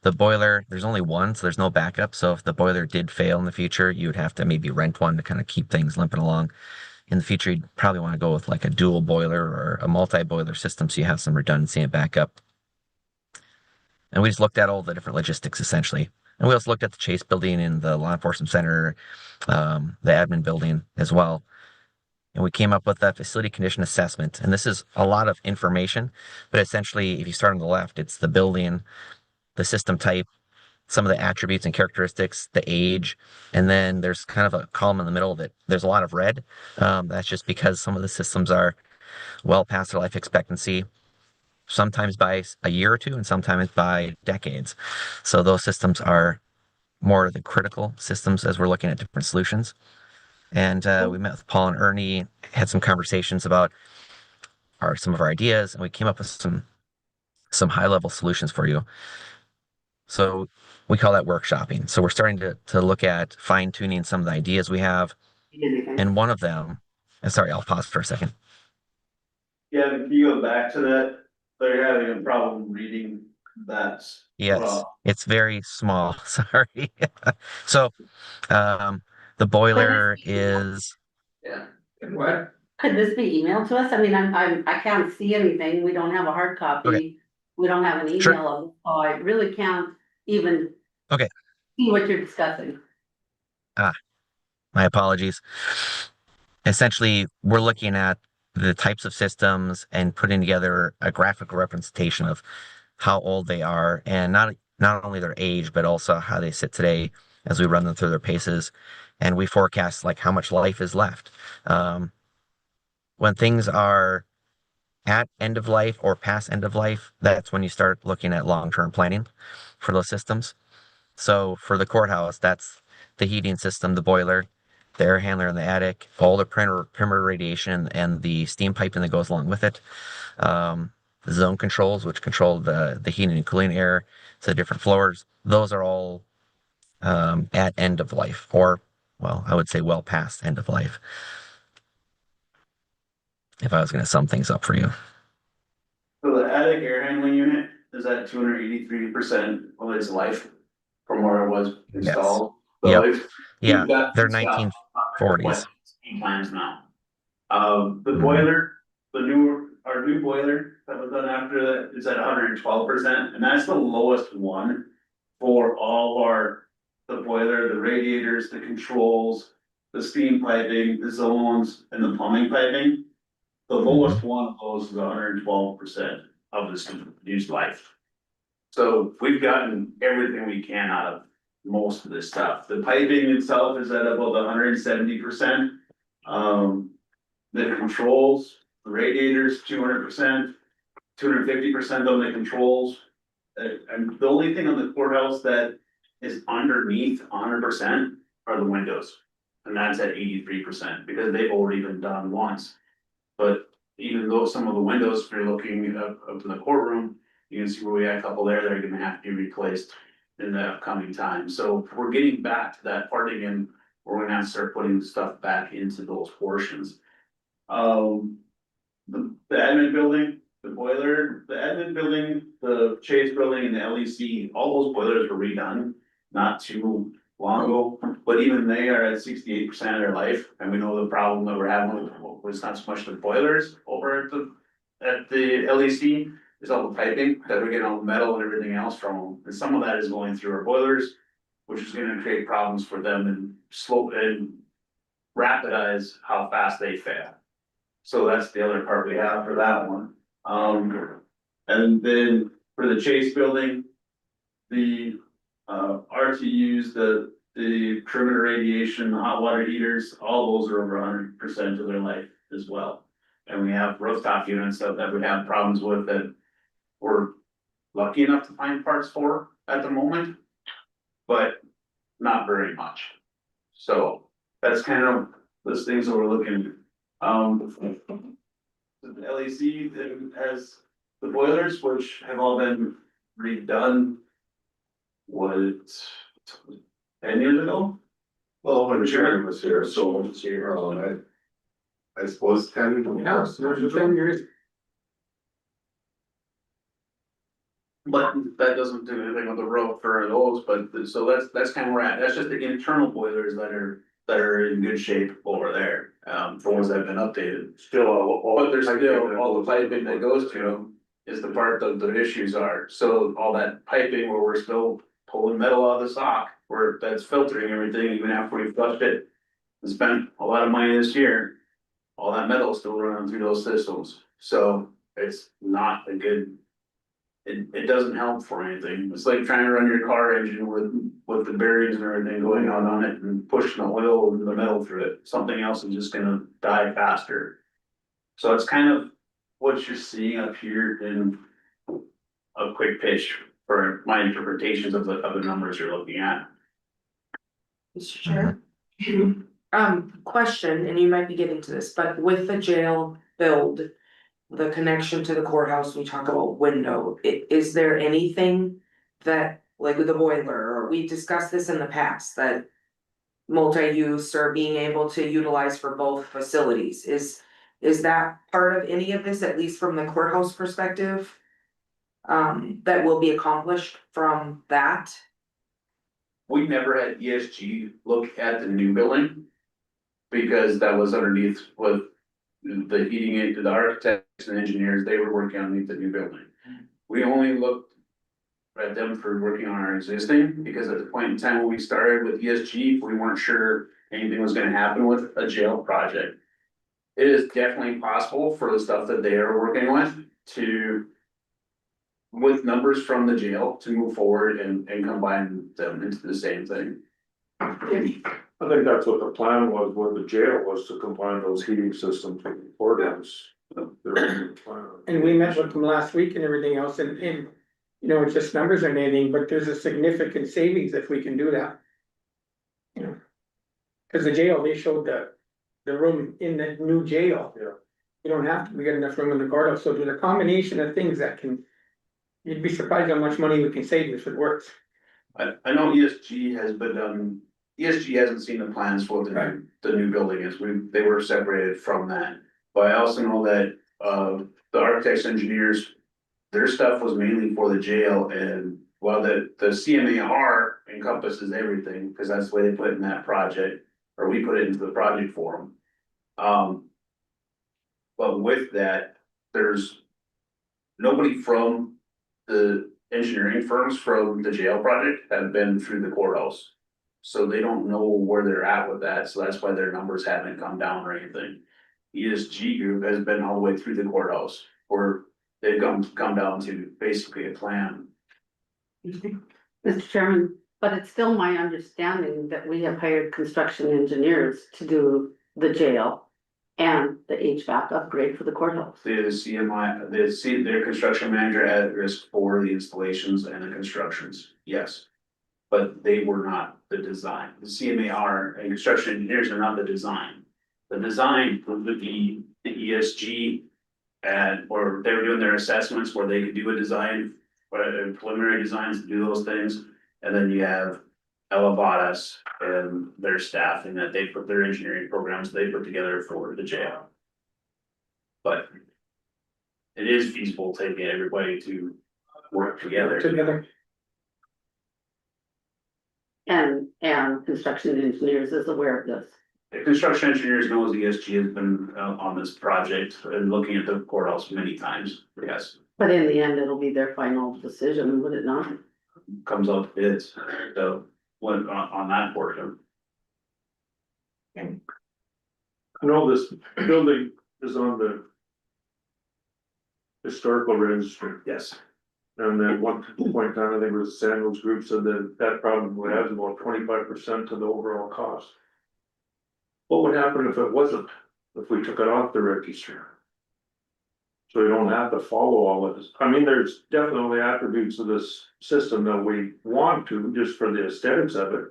The boiler, there's only one, so there's no backup. So if the boiler did fail in the future, you would have to maybe rent one to kind of keep things limping along. In the future, you'd probably want to go with like a dual boiler or a multi-boiler system so you have some redundancy and backup. And we just looked at all the different logistics essentially. And we also looked at the Chase building and the law enforcement center, the admin building as well. And we came up with a facility condition assessment. And this is a lot of information, but essentially, if you start on the left, it's the building, the system type, some of the attributes and characteristics, the age, and then there's kind of a column in the middle that there's a lot of red. That's just because some of the systems are well past their life expectancy, sometimes by a year or two, and sometimes by decades. So those systems are more the critical systems as we're looking at different solutions. And we met with Paul and Ernie, had some conversations about some of our ideas, and we came up with some high-level solutions for you. So we call that workshopping. So we're starting to look at fine-tuning some of the ideas we have. And one of them, and sorry, I'll pause for a second. Yeah, if you go back to that, they're having a problem reading that. Yes, it's very small. Sorry. So the boiler is. Yeah. What? Could this be emailed to us? I mean, I can't see anything. We don't have a hard copy. Okay. We don't have an Sure. email of it, so I really can't even. Okay. See what you're discussing. My apologies. Essentially, we're looking at the types of systems and putting together a graphical representation of how old they are and not only their age, but also how they sit today as we run them through their paces. And we forecast like how much life is left. When things are at end of life or past end of life, that's when you start looking at long-term planning for those systems. So for the courthouse, that's the heating system, the boiler, the air handler in the attic, all the perimeter radiation and the steam piping that goes along with it. The zone controls, which control the heating and cooling air to the different floors. Those are all at end of life, or, well, I would say well past end of life, if I was going to sum things up for you. So the attic air handling unit is at 283% of its life from where it was installed. So Yep. it's- Yeah, we've got they're some stuff 1940s. Plans now. The Mhm. boiler, our new boiler that was done after that is at 112%, and that's the lowest one for all of the boiler, the radiators, the controls, the steam piping, the zones, and the plumbing piping. The lowest one of those is 112% of the used life. So we've gotten everything we can out of most of this stuff. The piping itself is at about 170%. The controls, the radiators, 200%, 250% on the controls. And the only thing on the courthouse that is underneath 100% are the windows. And that's at 83% because they've already been done once. But even though some of the windows, if you're looking up to the courtroom, you can see where we had a couple there that are gonna have to be replaced in the upcoming time. So we're getting back to that part again, we're gonna have to start putting stuff back into those portions. The admin building, the boiler, the admin building, the Chase building and the LEC, all those boilers were redone not too long ago, but even they are at 68% of their life, and we know the problem that we're having with, was not so much the boilers over at the LEC, is all the piping, that we're getting all the metal and everything else from them, and some of that is going through our boilers, which is gonna create problems for them and slow and rapidize how fast they fail. So that's the other part we have for that one. And then for the Chase building, the RTUs, the perimeter radiation, the hot water heaters, all those are over 100% of their life as well. And we have rooftop units that we have problems with that we're lucky enough to find parts for at the moment, but not very much. So that's kind of those things that we're looking. The LEC that has the boilers, which have all been redone. What, 10 years ago? Well, when Sharon was here, so it's here, I suppose 10. Yeah, there's 10 years. But that doesn't do anything with the roof for those, but so that's kind of where we're at, that's just the internal boilers that are in good shape over there, for ones that have been updated. Still, But there's still, all the piping that goes to them is the part that the issues are, so all that piping where we're still pulling metal out of the sock, where that's filtering everything, even after we flushed it. We spent a lot of money this year, all that metal is still running through those systems, so it's not a good. It doesn't help for anything, it's like trying to run your car engine with the bearings and everything going on it and pushing the oil and the metal through it, something else is just gonna die faster. So it's kind of what you're seeing up here in a quick pitch for my interpretations of the numbers you're looking at. Mr. Chair? Question, and you might be getting to this, but with the jail build, the connection to the courthouse, we talk about window, is there anything that, like with the boiler, or we discussed this in the past, that multi-use or being able to utilize for both facilities, is that part of any of this, at least from the courthouse perspective? That will be accomplished from that? We never had ESG look at the new building. Because that was underneath with the heating, the architects and engineers, they were working underneath the new building. We only looked at them for working on our existing, because at the point in time when we started with ESG, we weren't sure anything was gonna happen with a jail project. It is definitely possible for the stuff that they are working with numbers from the jail to move forward and combine them into the same thing. I think that's what the plan was with the jail, was to combine those heating systems with the courthouse. And we met with them last week and everything else, and you know, it's just numbers and anything, but there's a significant savings if we can do that. You know, cause the jail, they showed the room in the new jail. Yeah. You don't have to, we got enough room in the courthouse, so there's a combination of things that can. You'd be surprised how much money we can save if it works. I know ESG has been ESG hasn't seen the plans for the new building is, they were separated from that. But I also know that, the architects, engineers, their stuff was mainly for the jail, and while the CMAR encompasses everything, because that's the way they put it in that project, or we put it into the project for them. But with that, there's nobody from the engineering firms from the jail project have been through the courthouse. So they don't know where they're at with that, so that's why their numbers haven't come down or anything. ESG group has been all the way through the courthouse, or they've come down to basically a plan. Mr. Chairman, but it's still my understanding that we have hired construction engineers to do the jail and the HVAC upgrade for the courthouse. The CMI, their construction manager at risk for the installations and the constructions, yes. But they were not the design, the CMAR and construction engineers are not the design. The design would be the ESG or they were doing their assessments where they could do a design, preliminary designs to do those things. And then you have Elevadas and their staff, and that they put their engineering programs they put together for the jail. But it is feasible taking everybody to work together. And construction engineers is aware of this. The construction engineers knows ESG has been on this project and looking at the courthouse many times, yes. But in the end, it'll be their final decision, would it not? Comes out to bids, so when on that portion. I know this building is on the historical register. Yes. And then one point in time, I think it was Samuel's group said that that probably adds about 25% to the overall cost. What would happen if it wasn't, if we took it off the register? So we don't have to follow all of this. I mean, there's definitely attributes of this system that we want to, just for the aesthetics of it.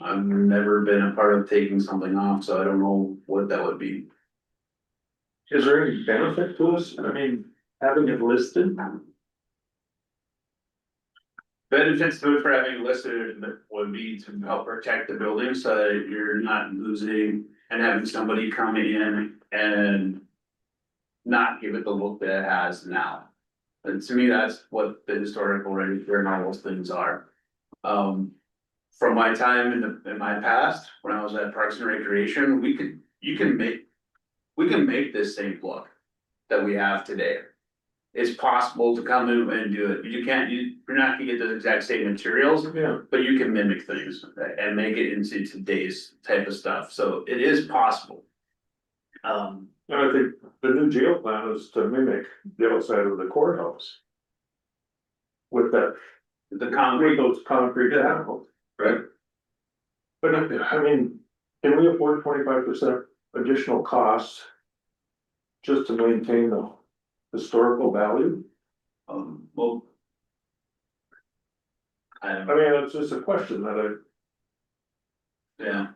I've never been a part of taking something off, so I don't know what that would be. Is there any benefit to us? I mean, having it listed? Benefits to it for having listed would be to help protect the building so that you're not losing and having somebody come in and not give it the look that it has now. And to me, that's what the historical register and all those things are. From my time in my past, when I was at Parks and Recreation, we can make this same look that we have today. It's possible to come in and do it, you're not gonna get the exact same materials, Yeah. but you can mimic things and make it into today's type of stuff, so it is possible. And I think the new jail plan is to mimic the outside of the courthouse. With that, The with concrete, those concrete panels. right? But I mean, can we afford 25% additional costs? Just to maintain the historical value? Well. I mean, it's just a question that Yeah,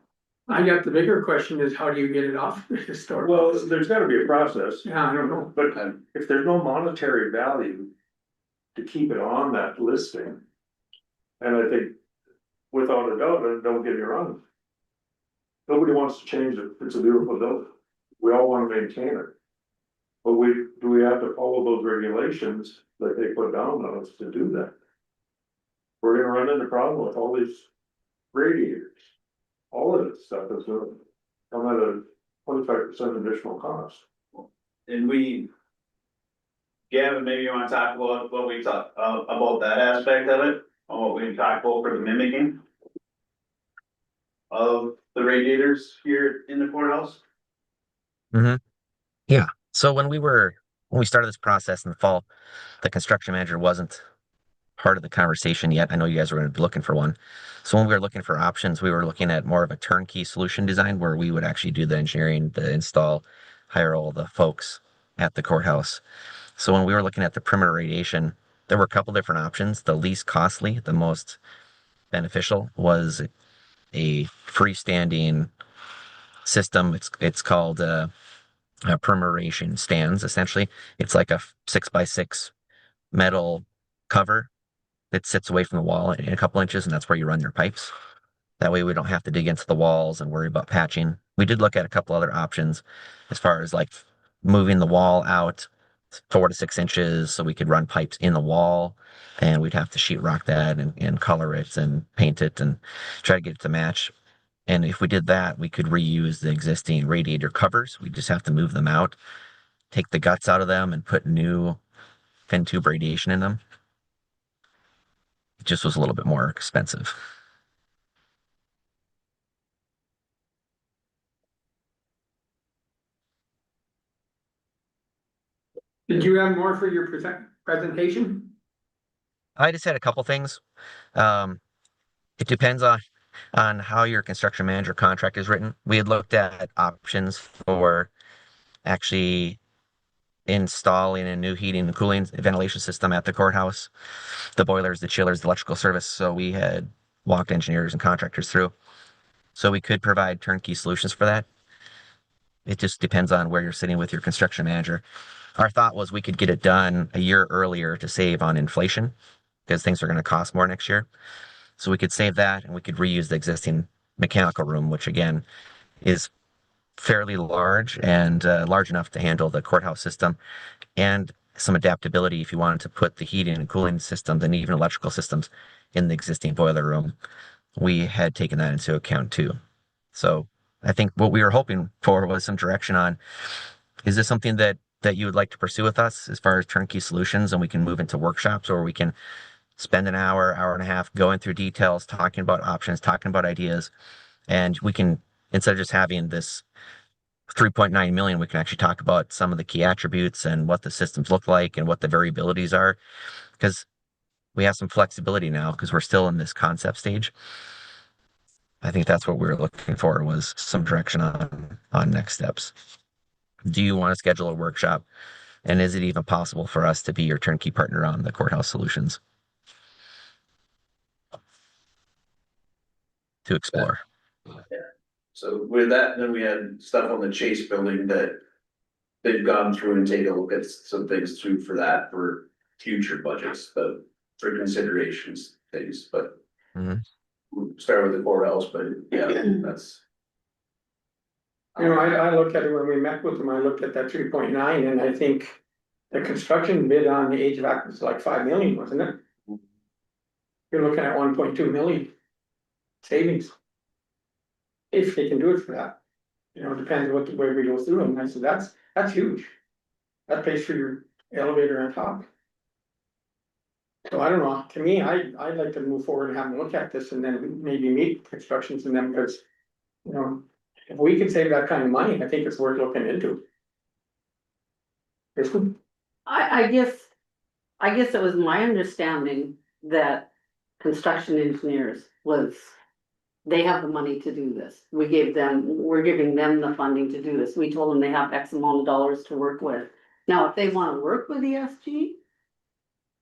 I got the bigger question is how do you get it off the historic? well, there's gotta be a process, Yeah, I don't know. but if there's no monetary value. To keep it on that listing. And I think, without a doubt, and don't get me wrong. Nobody wants to change it, it's a beautiful building, we all wanna maintain it. But do we have to follow those regulations that they put down on us to do that? We're gonna run into problem with all these radiators. All of this stuff is gonna come at a 25% additional cost. and Gavin, maybe you wanna talk about what we talked about that aspect of it, or what we talked about for the mimicking. Of the radiators here in the courthouse? So when we started this process in the fall, the construction manager wasn't part of the conversation yet. I know you guys were going to be looking for one. So when we were looking for options, we were looking at more of a turnkey solution design where we would actually do the engineering, the install, hire all the folks at the courthouse. So when we were looking at the perimeter radiation, there were a couple different options. The least costly, the most beneficial was a freestanding system. It's called permeation stands. Essentially, it's like a 6x6 metal cover that sits away from the wall in a couple inches, and that's where you run your pipes. That way we don't have to dig into the walls and worry about patching. We did look at a couple other options as far as like moving the wall out 4 to 6 inches so we could run pipes in the wall, and we'd have to sheetrock that and color it and paint it and try to get it to match. And if we did that, we could reuse the existing radiator covers. We just have to move them out, take the guts out of them, and put new fin tube radiation in them. It just was a little bit more expensive. Did you have more for your presentation? I just had a couple things. It depends on how your construction manager contract is written. We had looked at options for actually installing a new heating and cooling ventilation system at the courthouse, the boilers, the chillers, the electrical service. So we had walked engineers and contractors through. So we could provide turnkey solutions for that. It just depends on where you're sitting with your construction manager. Our thought was we could get it done a year earlier to save on inflation because things are going to cost more next year. So we could save that and we could reuse the existing mechanical room, which again is fairly large and large enough to handle the courthouse system and some adaptability if you wanted to put the heating and cooling systems and even electrical systems in the existing boiler room. We had taken that into account too. So I think what we were hoping for was some direction on, is this something that you would like to pursue with us as far as turnkey solutions, and we can move into workshops, or we can spend an hour, hour and a half going through details, talking about options, talking about ideas, and we can, instead of just having this 3.9 million, we can actually talk about some of the key attributes and what the systems look like and what the variabilities are, because we have some flexibility now because we're still in this concept stage. I think that's what we were looking for, was some direction on next steps. Do you want to schedule a workshop? And is it even possible for us to be your turnkey partner on the courthouse solutions? To explore. So with that, then we had stuff on the Chase building that they've gone through and taken a look at some things through for that for future budgets, but for considerations, things, but. Mhm. We'll start with the courthouse, but yeah, that's. You know, I look at it, when we met with them, I looked at that 3.9, and I think the construction bid on the HVAC was like 5 million, wasn't it? You're looking at 1.2 million savings. If they can do it for that, you know, it depends what the way we go through, and I said, that's huge. That pays for your elevator on top. So I don't know, to me, I'd like to move forward and have a look at this, and then maybe meet constructions and them, because, you know, if we can save that kind of money, I think it's worth looking into. Kristen? I guess it was my understanding that construction engineers they have the money to do this. We're giving them the funding to do this. We told them they have X amount of dollars to work with. Now, if they wanna work with ESG,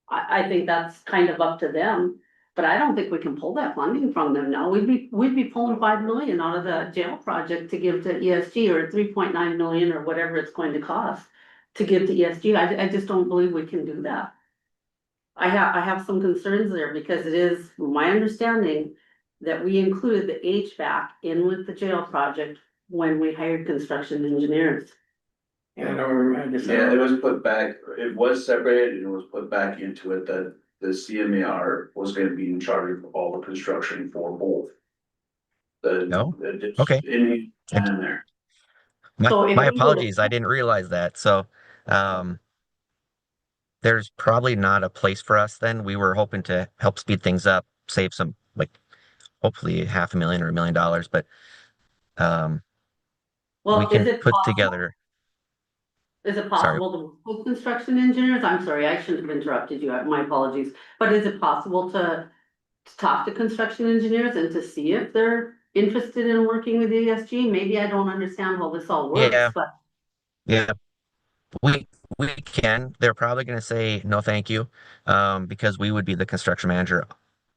I think that's kind of up to them, but I don't think we can pull that funding from them now. We'd be pulling 5 million out of the jail project to give to ESG, or 3.9 million, or whatever it's going to cost to give to ESG. I just don't believe we can do that. I have some concerns there, because it is my understanding that we included the HVAC in with the jail project when we hired construction engineers. Yeah, I guess. Yeah, it was put back, it was separated and it was put back into it that the CMAR was gonna be in charge of all the construction for both. No? It's Okay. in there. So if My we go to- apologies, I didn't realize that. So there's probably not a place for us then. We were hoping to help speed things up, save some, like, hopefully $500,000 or $1 million, but we Well, can is it put possible? together. Is it Sorry. possible to work with construction engineers? I'm sorry, I shouldn't have interrupted you, my apologies. But is it possible to talk to construction engineers and to see if they're interested in working with ESG? Maybe I don't understand how this all works, Yeah. but Yeah, we can. They're probably going to say no, thank you, because we would be the construction manager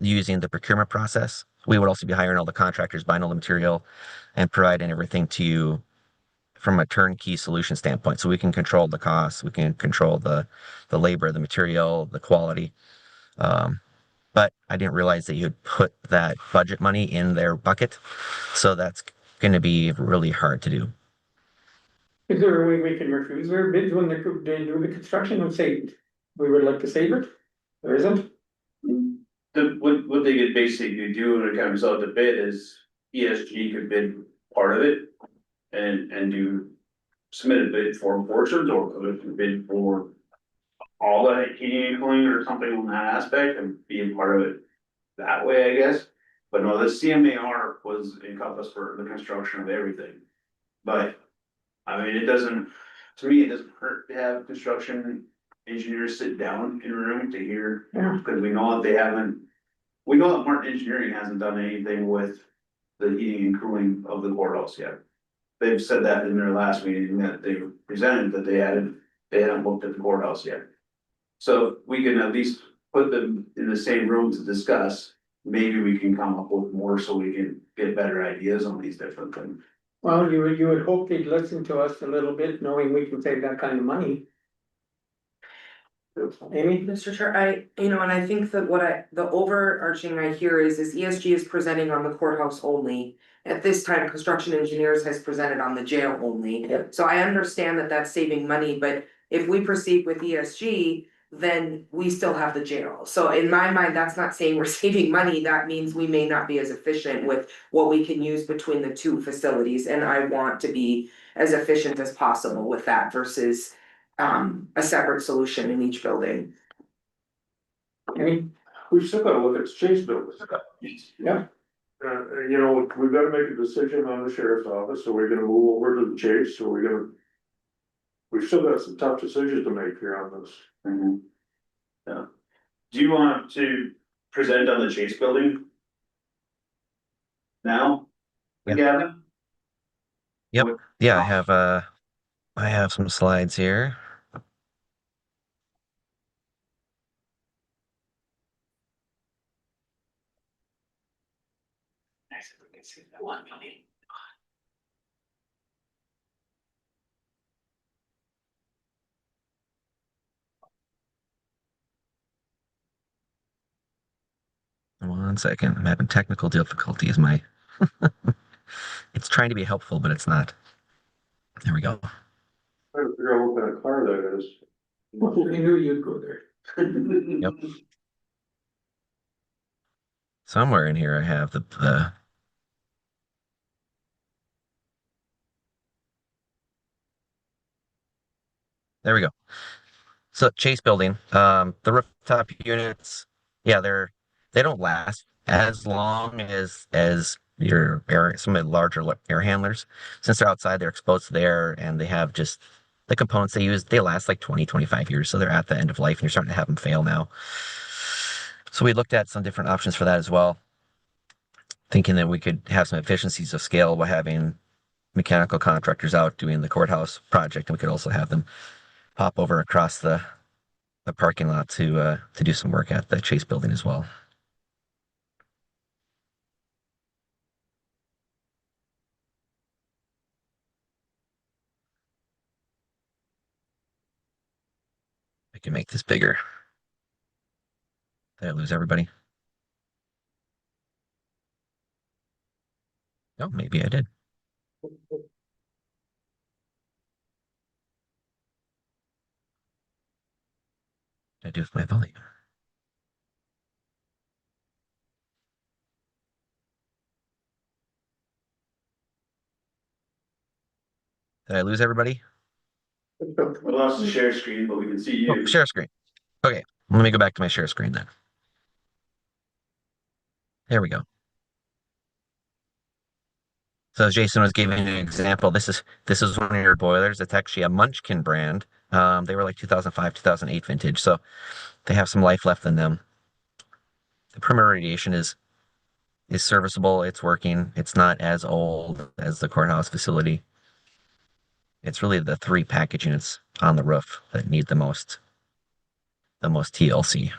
using the procurement process. We would also be hiring all the contractors, buying all the material, and providing everything to you from a turnkey solution standpoint. So we can control the costs, we can control the labor, the material, the quality. But I didn't realize that you'd put that budget money in their bucket. So that's going to be really hard to do. Is there a way we can refuse their bids when they do the construction and say, we would like to save it? There isn't? What they could basically do when it comes out to bid is ESG could bid part of it. And submit a bid for portions, or could bid for all the heating and cooling or something on that aspect and being part of it that way, I guess. But no, the CMAR was encompassed for the construction of everything. But, I mean, to me, it doesn't hurt to have construction engineers sit down in a room to hear, Yeah. because we know that we know that Martin Engineering hasn't done anything with the heating and cooling of the courthouse yet. They've said that in their last meeting that they presented, that they hadn't looked at the courthouse yet. So we can at least put them in the same room to discuss, maybe we can come up with more so we can get better ideas on these different things. Well, you would hope they'd listen to us a little bit, knowing we can save that kind of money. Amy? Mr. Chair, and I think that the overarching I hear is ESG is presenting on the courthouse only. At this time, construction engineers has presented on the jail only. Yep. So I understand that that's saving money, but If we proceed with ESG, then we still have the jail. So in my mind, that's not saying we're saving money, that means we may not be as efficient with what we can use between the two facilities, and I want to be as efficient as possible with that versus a separate solution in each building. We've still gotta look at Chase building. Yeah. You know, we've gotta make a decision on the sheriff's office, so we're gonna move over to the Chase, so we're gonna. We've still got some tough decisions to make here on this. Yeah. Do you want to present on the Chase building? Now? Yeah. Gavin? Yeah, I have some slides here. Nice if we can see that 1 million. One second, I'm having technical difficulties. My it's trying to be helpful, but it's not. There we go. Trying to figure out what kind of car that is. We knew you'd go there. Yep. Somewhere in here I have the there we go. So Chase building, the rooftop units, yeah, they don't last as long as your air, some of the larger air handlers. Since they're outside, they're exposed to the air and they have just the components they use, they last like 20, 25 years. So they're at the end of life and you're starting to have them fail now. So we looked at some different options for that as well, thinking that we could have some efficiencies of scale by having mechanical contractors out doing the courthouse project, and we could also have them pop over across the parking lot to do some work at the Chase building as well. I can make this bigger. Did I lose everybody? No, maybe I did. What did I do with my volume? Did I lose everybody? We lost the share screen, but we can see Oh, you. share screen. Okay, let me go back to my share screen then. There we go. So as Jason was giving an example, this is one of your boilers. It's actually a Munchkin brand. They were like 2005, 2008 vintage, so they have some life left in them. The perimeter radiation is serviceable. It's working. It's not as old as the courthouse facility. It's really the 3 package units on the roof that need the most TLC.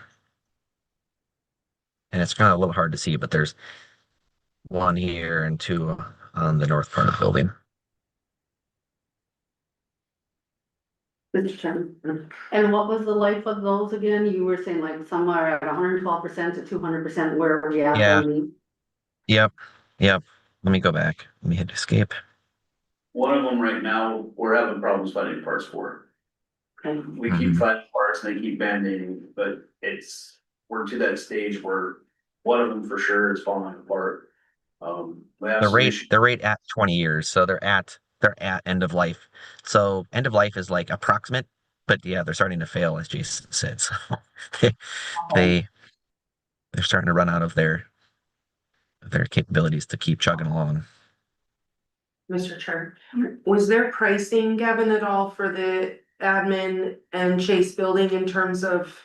And it's kind of a little hard to see, but there's 1 here and 2 on the north part of the building. Mr. Chairman. And what was the life of those again? You were saying like somewhere at 112% to 200%, where are we at? Yeah. Yep. Let me go back. Let me hit escape. One of them right now, we're having problems finding parts for. Okay. We keep finding parts and they keep band-aiding, but we're to that stage where one of them for sure is falling apart. We have some issues. The rate at 20 years, so they're at end of life. So end of life is like approximate, but yeah, they're starting to fail, as Jason said. So they're starting to run out of their capabilities to keep chugging along. Mr. Chair, was there pricing, Gavin, at all for the admin and Chase building in terms of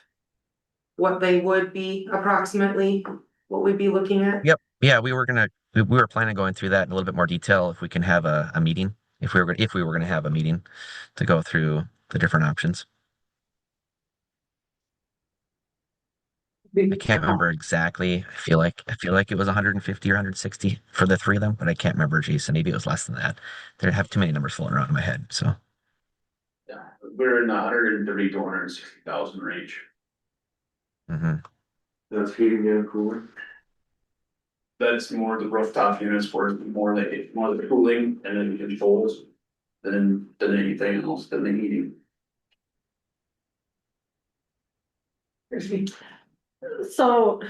what they would be approximately, what we'd be looking at? Yep. Yeah, we were planning on going through that in a little bit more detail if we can have a meeting, if we were gonna have a meeting to go through the different options. I can't remember exactly. I feel like it was 150 or 160 for the 3 of them, but I can't remember, Jason. Maybe it was less than that. They have too many numbers floating around in my head. So Yeah, we're in the 130 to 160,000 range. That's heating and cooling. That's more the rooftop units for more the cooling and then controls than anything else, than the heating. Christie? So.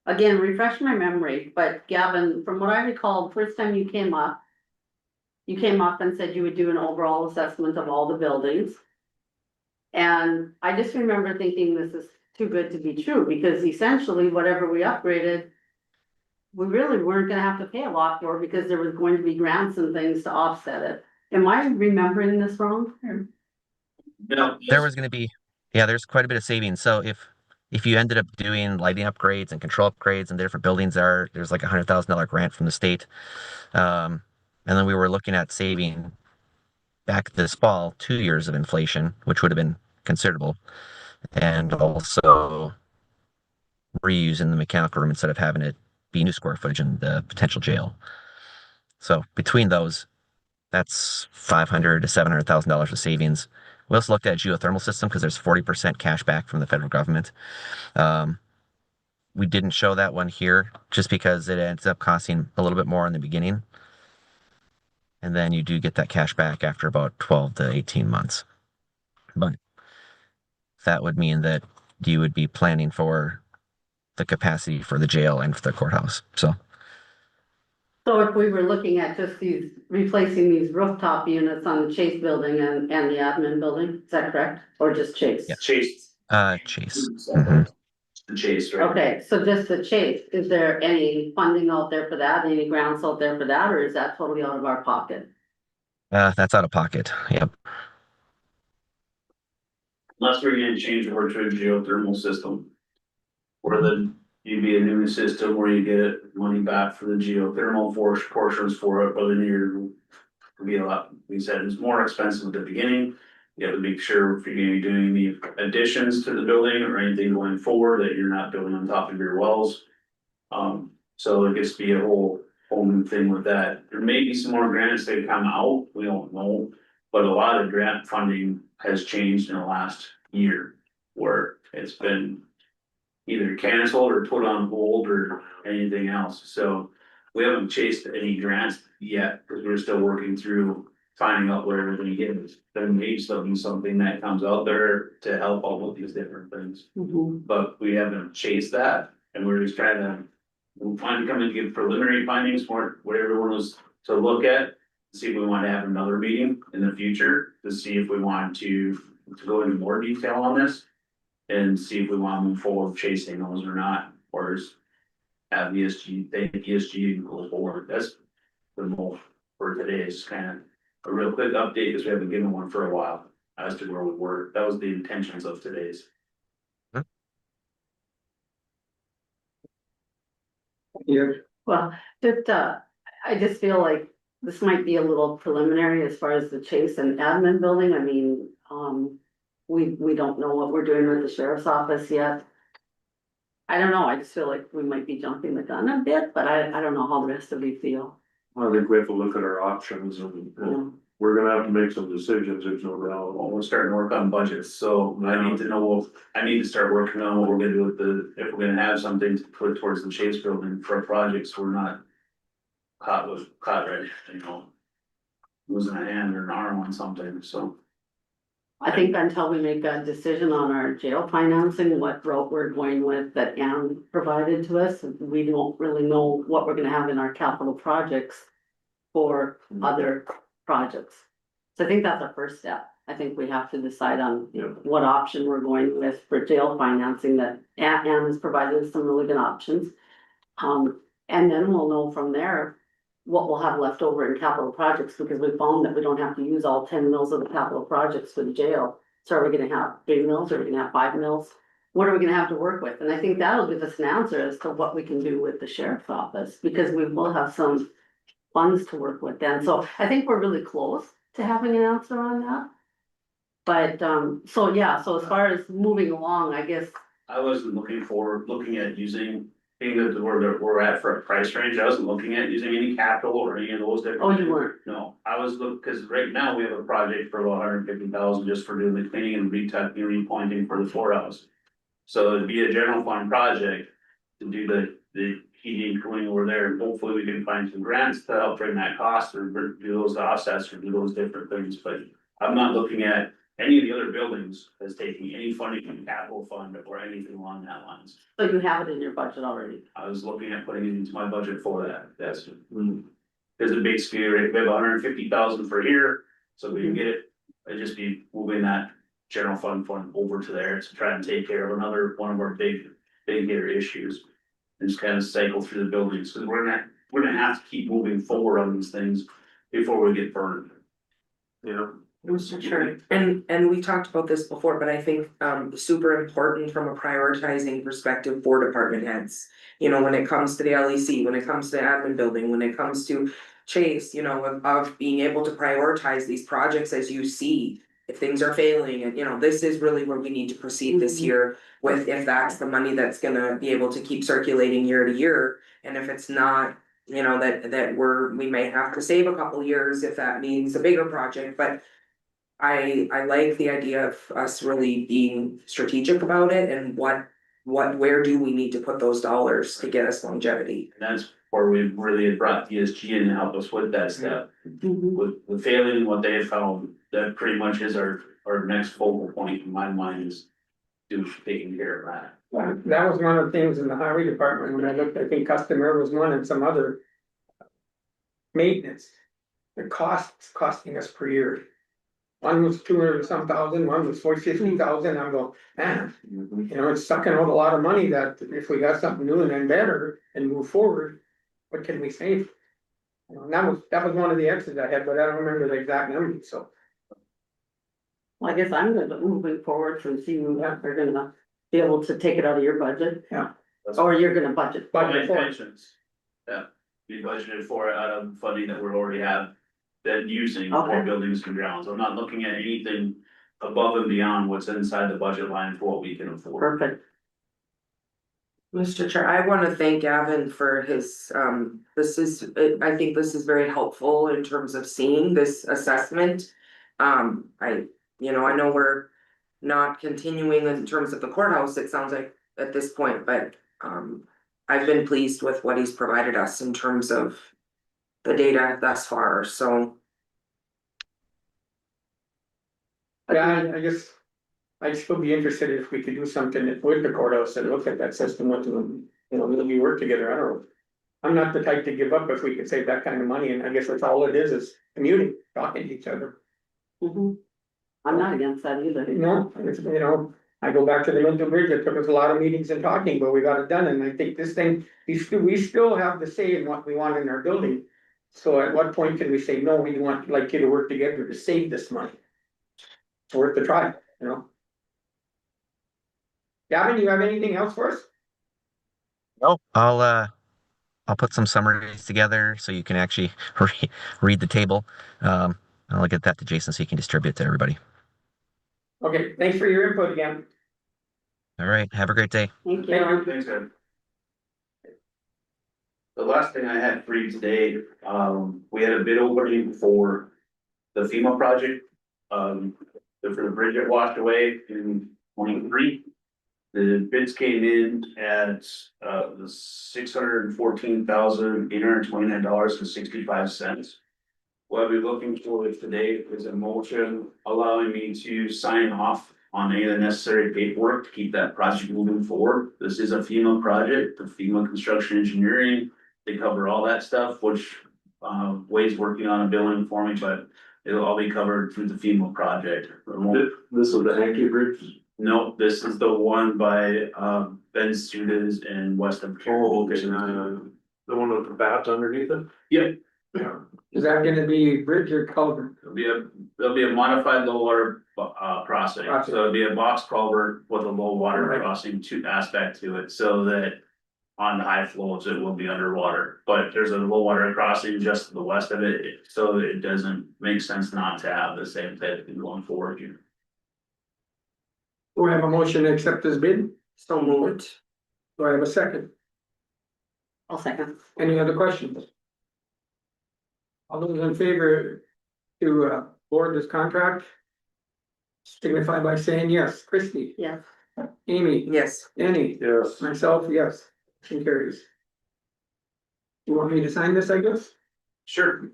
Again, refresh my memory, but Gavin, from what I recall, first time you came up. You came up and said you would do an overall assessment of all the buildings. And I just remember thinking this is too good to be true, because essentially whatever we upgraded. We really weren't gonna have to pay a lot for, because there was going to be grants and things to offset it. Am I remembering this wrong? No, There was gonna be, yeah, there's quite a bit of savings. So if you ended up doing lighting upgrades and control upgrades and the different buildings there's like $100,000 grant from the state. And then we were looking at saving back this fall 2 years of inflation, which would have been considerable, and also reusing the mechanical room instead of having it be new square footage in the potential jail. So between those, that's $500,000 to $700,000 of savings. We also looked at a geothermal system because there's 40% cash back from the federal government. We didn't show that one here just because it ends up costing a little bit more in the beginning. And then you do get that cash back after about 12 to 18 months. But that would mean that you would be planning for the capacity for the jail and for the courthouse. So So if we were looking at just these, replacing these rooftop units on the Chase building and the admin building, is that correct? Or just Chase? Yeah. Chase. Chase. The Chase, right? Okay, so just the Chase, is there any funding out there for that, any grants out there for that, or is that totally out of our pocket? That's out of pocket. Yep. Unless we're gonna change over to a geothermal system. Or then you'd be a new system where you get money back for the geothermal portions for it, but then you're. Be a lot, we said it's more expensive at the beginning. You have to make sure if you're gonna be doing the additions to the building or anything going forward, that you're not building on top of your wells. So it gets to be a whole new thing with that. There may be some more grants that come out, we don't know. But a lot of grant funding has changed in the last year, where it's been either canceled or put on hold or anything else, so. We haven't chased any grants yet, because we're still working through finding out where everything is. There may still be something that comes out there to help all of these different things, but we haven't chased that, and we're just trying to. We'll finally come and give preliminary findings for what everyone was to look at. See if we want to have another meeting in the future to see if we want to go into more detail on this. And see if we want to move forward chasing those or not, or is. Have ESG, take ESG go forward, that's the most for today, is kind of a real quick update, because we haven't given one for a while. As to where we were, that was the intentions of today's. Yeah, Well, just, I just feel like this might be a little preliminary as far as the Chase and admin building, I mean, we don't know what we're doing with the sheriff's office yet. I don't know, I just feel like we might be jumping the gun a bit, but I don't know how the rest of you feel. I think we have to look at our options and we're gonna have to make some decisions, there's no doubt. Well, we're starting to work on budgets, so I need to know, I need to start working on what we're gonna do with if we're gonna have something to put towards the Chase building for projects, we're not. Caught right, losing a hand or an arm on something, so. I think until we make a decision on our jail financing, what route we're going with that Ann provided to us, we don't really know what we're gonna have in our capital projects for other projects. So I think that's our first step. I think we have to decide on what option we're going with for jail financing, that Ann has provided us some really good options. And then we'll know from there what we'll have left over in capital projects, because we found that we don't have to use all 10 mils of the capital projects for the jail. So are we gonna have 3 mils, are we gonna have 5 mils? What are we gonna have to work with? And I think that'll give us an answer as to what we can do with the sheriff's office, because we will have some funds to work with then. So I think we're really close to having an answer on that. But, so yeah, so as far as moving along, I guess. I wasn't looking at using, being that we're at for a price range, I wasn't looking at using any capital or any of those different. Oh, you weren't? No, I was cause right now we have a project for about 150,000 just for doing the cleaning and retucking and repointing for the courthouse. So it'd be a general fund project to do the heating and cooling over there, and hopefully we can find some grants to help bring that cost or do those offsets or do those different things, but I'm not looking at any of the other buildings has taken any funding from capital fund or anything along that lines. So you have it in your budget already. I was looking at putting it into my budget for that, that's. Cause it basically, we have 150,000 for here, so we can get it, I'd just be moving that general fund over to there to try and take care of another one of our big hitter issues. And just kind of cycle through the buildings, cause we're gonna have to keep moving forward on these things before we get burned. Yeah. Mr. Chair, and we talked about this before, but I think super important from a prioritizing perspective for department heads. You know, when it comes to the LEC, when it comes to admin building, when it comes to Chase, you know, of being able to prioritize these projects as you see. If things are failing and, you know, this is really where we need to proceed this year with, if that's the money that's gonna be able to keep circulating year to year. And if it's not, you know, that we may have to save a couple years if that means a bigger project, but. I like the idea of us really being strategic about it and where do we need to put those dollars to get us longevity? And that's where we really brought ESG in to help us with that step. With failing what they have found, that pretty much is our next focal point in my mind is taking care of that. That was one of the things in the highway department, when I looked, I think customer was one and some other. Maintenance, the costs costing us per year. One was 200 and some thousand, one was 450,000, I'm going, man, you know, it's sucking out a lot of money that if we got something new and then better and move forward, what can we save? You know, and that was one of the exits I had, but I don't remember the exact number, so. Well, I guess I'm gonna moving forward from seeing that we're gonna be able to take it out of your budget. Yeah. Or you're gonna budget. My Budget for it. intentions. Yeah, we budgeted for it out of funding that we already have, that using Okay. for buildings and grounds. I'm not looking at anything above and beyond what's inside the budget line for what we can afford. Perfect. Mr. Chair, I wanna thank Gavin for his, I think this is very helpful in terms of seeing this assessment. I know we're not continuing in terms of the courthouse, it sounds like at this point, but, I've been pleased with what he's provided us in terms of the data thus far, so. Yeah, I guess. I'd still be interested if we could do something with the courthouse and look at that system with them, you know, maybe work together, I don't know. I'm not the type to give up if we could save that kind of money, and I guess that's all it is commuting, talking to each other. I'm not against that either. No, it's, you know, I go back to the Minto Bridge, it took us a lot of meetings and talking, but we got it done, and I think this thing, we still have the say in what we want in our building. So at what point can we say, no, we want like you to work together to save this money? It's worth the try, you know? Gavin, you have anything else for us? No, I'll put some summaries together so you can actually read the table. I'll get that to Jason so he can distribute it to everybody. Okay, thanks for your input again. All right, have a great day. Thank Thank you. Thanks, Ed. The last thing I had for you today, we had a bid opening for the FEMA project. For the bridge that washed away in 23. The bids came in at, the $614,829.65. What I'll be looking for today is a motion allowing me to sign off on any of the necessary paperwork to keep that project moving forward. This is a FEMA project, the FEMA Construction Engineering. They cover all that stuff, which Wade's working on a billing for me, but it'll all be covered through the FEMA project. This is the Hankey Bridge? No, this is the one by Ben Sudas and Weston. Oh, okay, the one with the bats underneath it? Yep, Yeah. Is that gonna be bridge or culvert? there'll be a modified low water crossing, so it'll be a box culvert with a low water Right. crossing aspect to it, so that. On the high flows, it will be underwater, but there's a low water crossing just to the west of it, so it doesn't make sense not to have the same type of thing going forward here. Do I have a motion to accept this bid? So moved. Do I have a second? I'll second. Any other questions? All those in favor to board this contract? Signify by saying yes. Christie, Yes. Amy, Yes, Annie, Yes. myself, yes. Motion carries. You want me to sign this, I guess? Sure.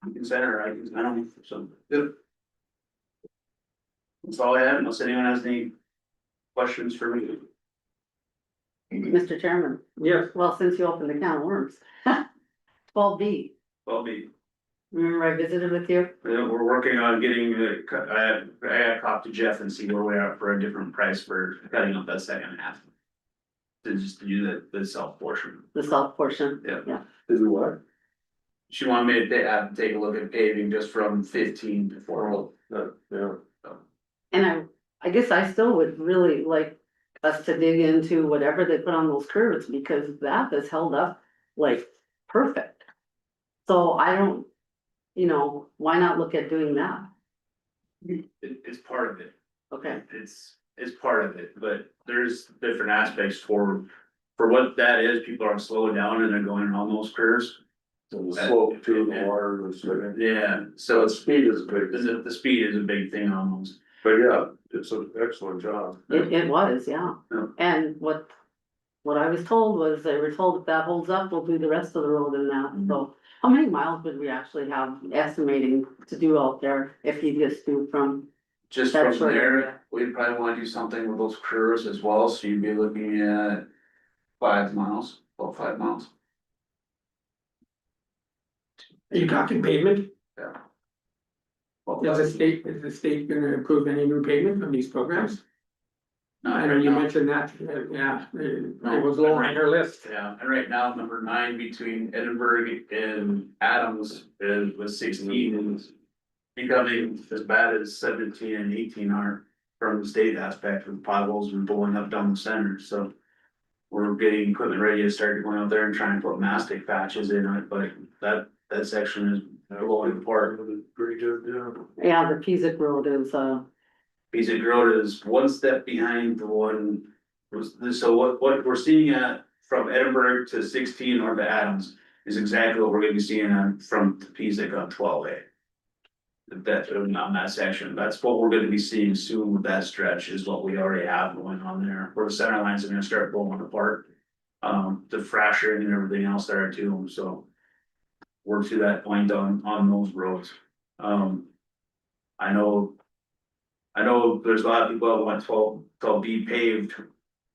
You can send her, I don't, so. That's all I have, unless anyone has any questions for me. Mr. Chairman, Yes, well, since you opened the can of worms. 12B, Well, be, remember I visited with you? we're working on getting, I had talked to Jeff and see where we are for a different price for cutting up that second half. To just do the self portion. The south portion? Yeah. Yeah, Is it what? She wanted me to take a look at paving just from 15 to 4. Yeah. and I guess I still would really like us to dig into whatever they put on those curves, because that has held up like perfect. So I don't, why not look at doing that? It's part of it. Okay, It's part of it, but there's different aspects for what that is. People are slowing down and they're going around those curves. So the slope to the water, the swimming. Yeah, so it's, Speed is big, the speed is a big thing on those. but yeah, it's an excellent job. it was, yeah. Yeah. And what I was told was, they were told if that holds up, we'll do the rest of the road in that, so. How many miles would we actually have estimating to do out there if you just do from? Just That's from right, there, yeah. we'd probably wanna do something with those curves as well, so you'd be looking at 5 miles, about 5 miles. are you talking pavement? Yeah. Is the state gonna approve any new pavement from these programs? No, I know right you now- mentioned that, yeah, it was low on your list. Yeah, and right now, number 9 between Edinburgh and Adams was 16 and becoming as bad as 17 and 18 are from the state aspect with potholes and blowing up down the center, so. We're getting equipment ready to start going out there and trying to put mastic patches in it, but that section is blowing apart. Pretty good, yeah. Yeah, the Pizik Road is, Piece Road is one step behind the one, so what we're seeing from Edinburgh to 16 or to Adams is exactly what we're gonna be seeing from Pizik on 12A. That, on that section, that's what we're gonna be seeing soon with that stretch, is what we already have going on there, where the center lines are gonna start blowing apart. The fracturing and everything else there too, so. We're to that point on those roads. I know there's a lot of people that want 12B paved,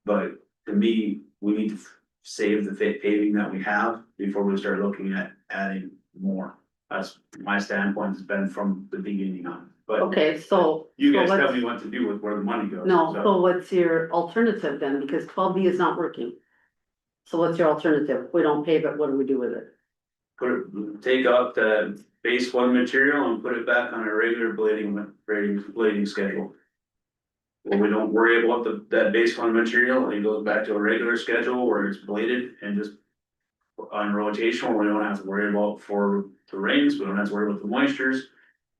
but to me, we need to save the paving that we have before we start looking at adding more. That's my standpoint has been from the beginning on, but okay, so. you so guys tell what's- me what to do with where the money goes. No, so. so what's your alternative then, because 12B is not working? So what's your alternative? If we don't pave it, what do we do with it? Take out the base 1 material and put it back on a regular blading schedule. Well, we don't worry about that base 1 material, it goes back to a regular schedule where it's bladed and just. On rotation, we don't have to worry about for the rains, we don't have to worry about the moistures,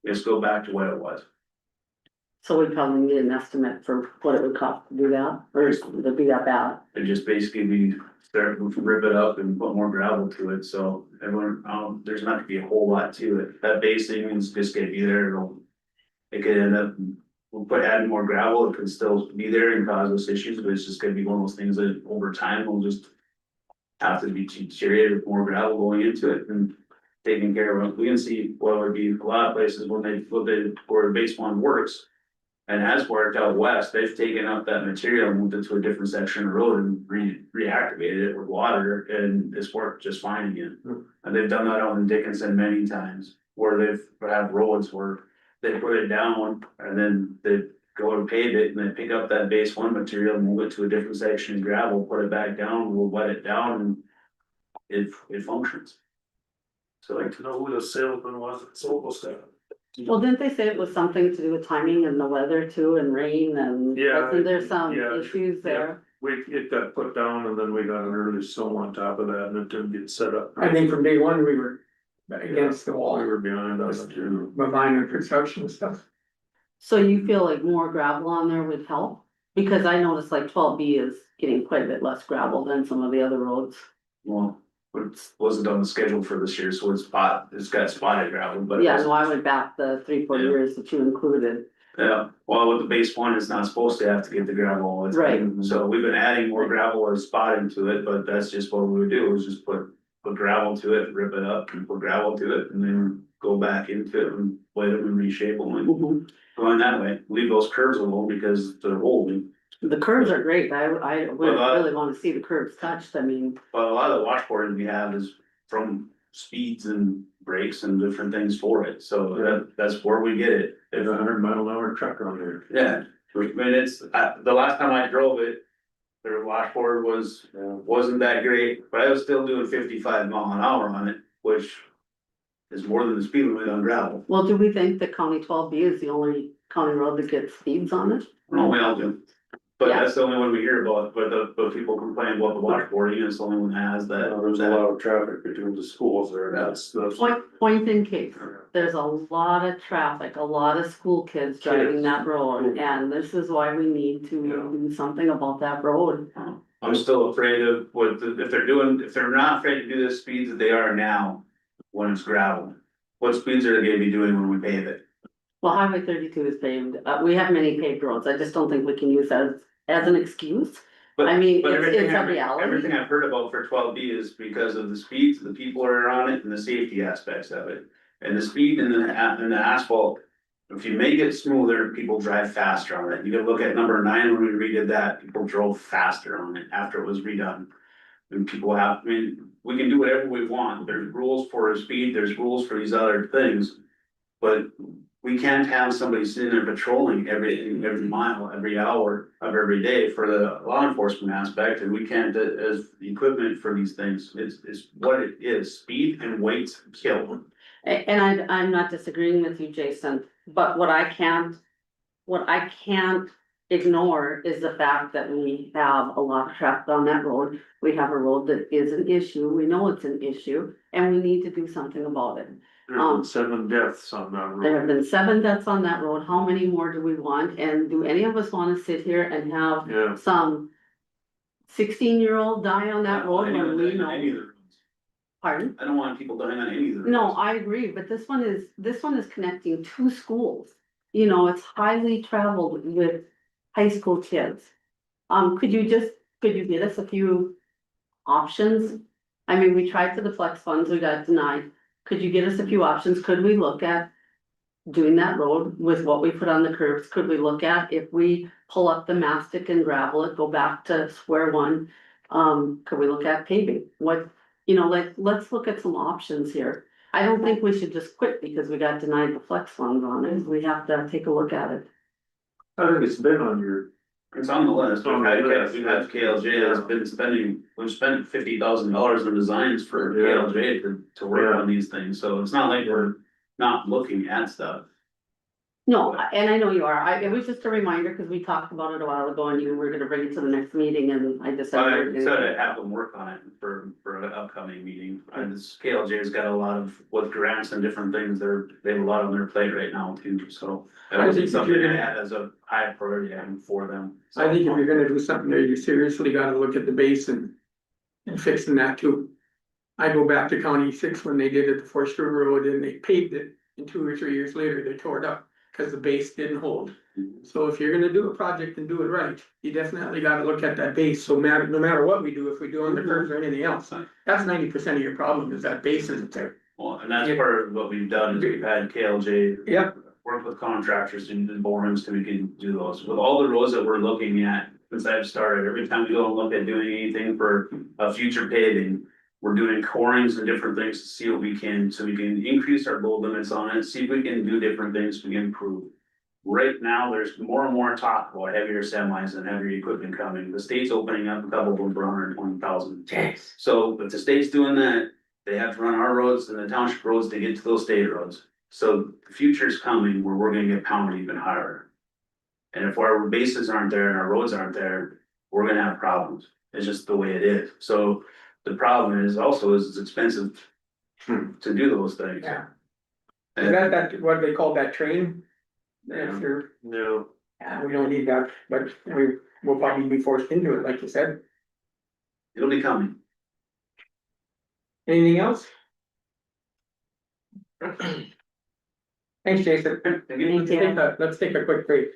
just go back to what it was. So we probably need an estimate for what it would cost to do that, or would it be that bad? It just basically be start to rip it up and put more gravel to it, so everyone, there's not gonna be a whole lot to it, that basing is just gonna be there, it could end up, we'll put adding more gravel, it could still be there and cause us issues, but it's just gonna be one of those things that over time will just. Have to be deteriorated with more gravel going into it and taking care of it, we can see what would be a lot of places when they flip it where base 1 works. And has worked out west, they've taken up that material and moved it to a different section of road and reactivated it with water and it's worked just fine again. And they've done that out in Dickinson many times, where they've have roads where they put it down and then they go and pave it and then pick up that base 1 material, move it to a different section of gravel, put it back down, we'll wet it down and it functions. So I'd like to know who the salesman was at Solstice. Well, didn't they say it was something to do with timing and the weather too, and rain, and Yeah, wasn't there some yeah, issues there? It got put down and then we got an early snow on top of that and it didn't get set up. I think from day one, we were against the We wall, were behind on it too. behind the construction stuff. So you feel like more gravel on there would help? Because I noticed like 12B is getting quite a bit less gravel than some of the other roads. well, it wasn't on the schedule for this year, so it's got spotted gravel, but. it Yeah, wasn't- no, I went back the 3-4 Yeah. years that you included. Yeah, well, with the base 1, it's not supposed to have to get the gravel all the time, Right. so we've been adding more gravel or spotting to it, but that's just what we would do, is just put gravel to it, rip it up and put gravel to it, and then go back into it and play them and reshape them and Mhm. going that way, leave those curves alone because they're old. The curves are great, I would Well, really wanna see the curves touched, I mean, But a lot of the washboarding we have is from speeds and brakes and different things for it, so that's where we get it. There's a 100-mile-an-hour truck on there. Yeah, I mean, it's, the last time I drove it, their washboard wasn't that great, but I was still doing 55 mph on it, which is more than the speed limit on gravel. well, do we think that County 12B is the only county road that gets speeds on it? No, we all do. But Yeah. that's the only one we hear about, but people complain about the washboarding, it's the only one that has that. There's a lot of traffic between the schools there, that's the. Point in case, there's a lot of traffic, a lot of school kids driving that road, and this is why we need to do something about that road. I'm still afraid of if they're not afraid to do the speeds that they are now, when it's gravel. What speeds are they gonna be doing when we pave it? Well, Highway 32 is paved, we have many paved roads, I just don't think we can use that as an excuse. But- I mean, but it's everything a I've- reality. Everything I've heard about for 12B is because of the speeds, the people are on it and the safety aspects of it. And the speed and the asphalt, if you make it smoother, people drive faster on it. You gotta look at number 9 when we redid that, people drove faster on it after it was redone. And I mean, we can do whatever we want, there's rules for speed, there's rules for these other things. But we can't have somebody sitting there patrolling every mile, every hour of every day for the law enforcement aspect, and we can't, as equipment for these things, it's what it is, speed and weight kill. And I'm not disagreeing with you, Jason, but what I can't ignore is the fact that we have a lot of traffic on that road. We have a road that is an issue, we know it's an issue, and we need to do something about it. There's been 7 deaths on that There have road. been 7 deaths on that road, how many more do we want, and do any of us wanna sit here and have Yeah, some 16-year-old die on that road when we Any of know, the roads. pardon? I don't want people dying on any of the roads. No, I agree, but this one is connecting 2 schools. You know, it's highly traveled with high school kids. Could you get us a few options? I mean, we tried for the flex funds, we got denied. Could you get us a few options? Could we look at doing that road with what we put on the curbs? Could we look at if we pull up the mastic and gravel it, go back to square one? Could we look at paving? Let's look at some options here. I don't think we should just quit because we got denied the flex funds on it. We have to take a look at it. I think it's been on your. It's on the list, On the list, we've had KLJ has been we've spent $50,000 in designs for Yeah. KLJ to work Yeah. on these things, so it's not like we're not looking at stuff. No, and I know you are. It was just a reminder because we talked about it a while ago and you were gonna bring it to the next meeting and I just. But I said I'd have them work on it for an upcoming meeting, KLJ's got a lot of, with grants and different things, they have a lot on their plate right now too, so. That I would think be if something you're I gonna- had as a high priority item for them. I think if you're gonna do something there, you seriously gotta look at the basin and fixing that too. I go back to County 6 when they did it, the Forest River Road, and they paved it, and 2 or 3 years later, they tore it up, cause the base didn't hold. So if you're gonna do a project and do it right, you definitely gotta look at that base, so no matter what we do, if we do on the curves or anything else, that's 90% of your problem, is that base isn't there. Well, and that's part of what we've done, is we've had KLJ Yep, work with contractors and borings so we can do those. With all the roads that we're looking at, since I've started, every time we go and look at doing anything for future paving, we're doing corings and different things to see what we can, so we can increase our load limits on it, see if we can do different things, we can improve. Right now, there's more and more talk about heavier semis and heavier equipment coming. The state's opening up a couple of them for 120,000. So if the state's doing that, they have to run our roads and the township roads to get to those state roads. So the future's coming where we're gonna get pounded even harder. And if our bases aren't there and our roads aren't there, we're gonna have problems. It's just the way it is. So the problem is also is it's expensive to do those things. yeah. Is that what they call that train? Yeah. If you're, No, we don't need that, but we'll probably be forced into it, like you said. It'll be coming. Anything else? Thanks, Jason. Thank you. Let's take a quick break.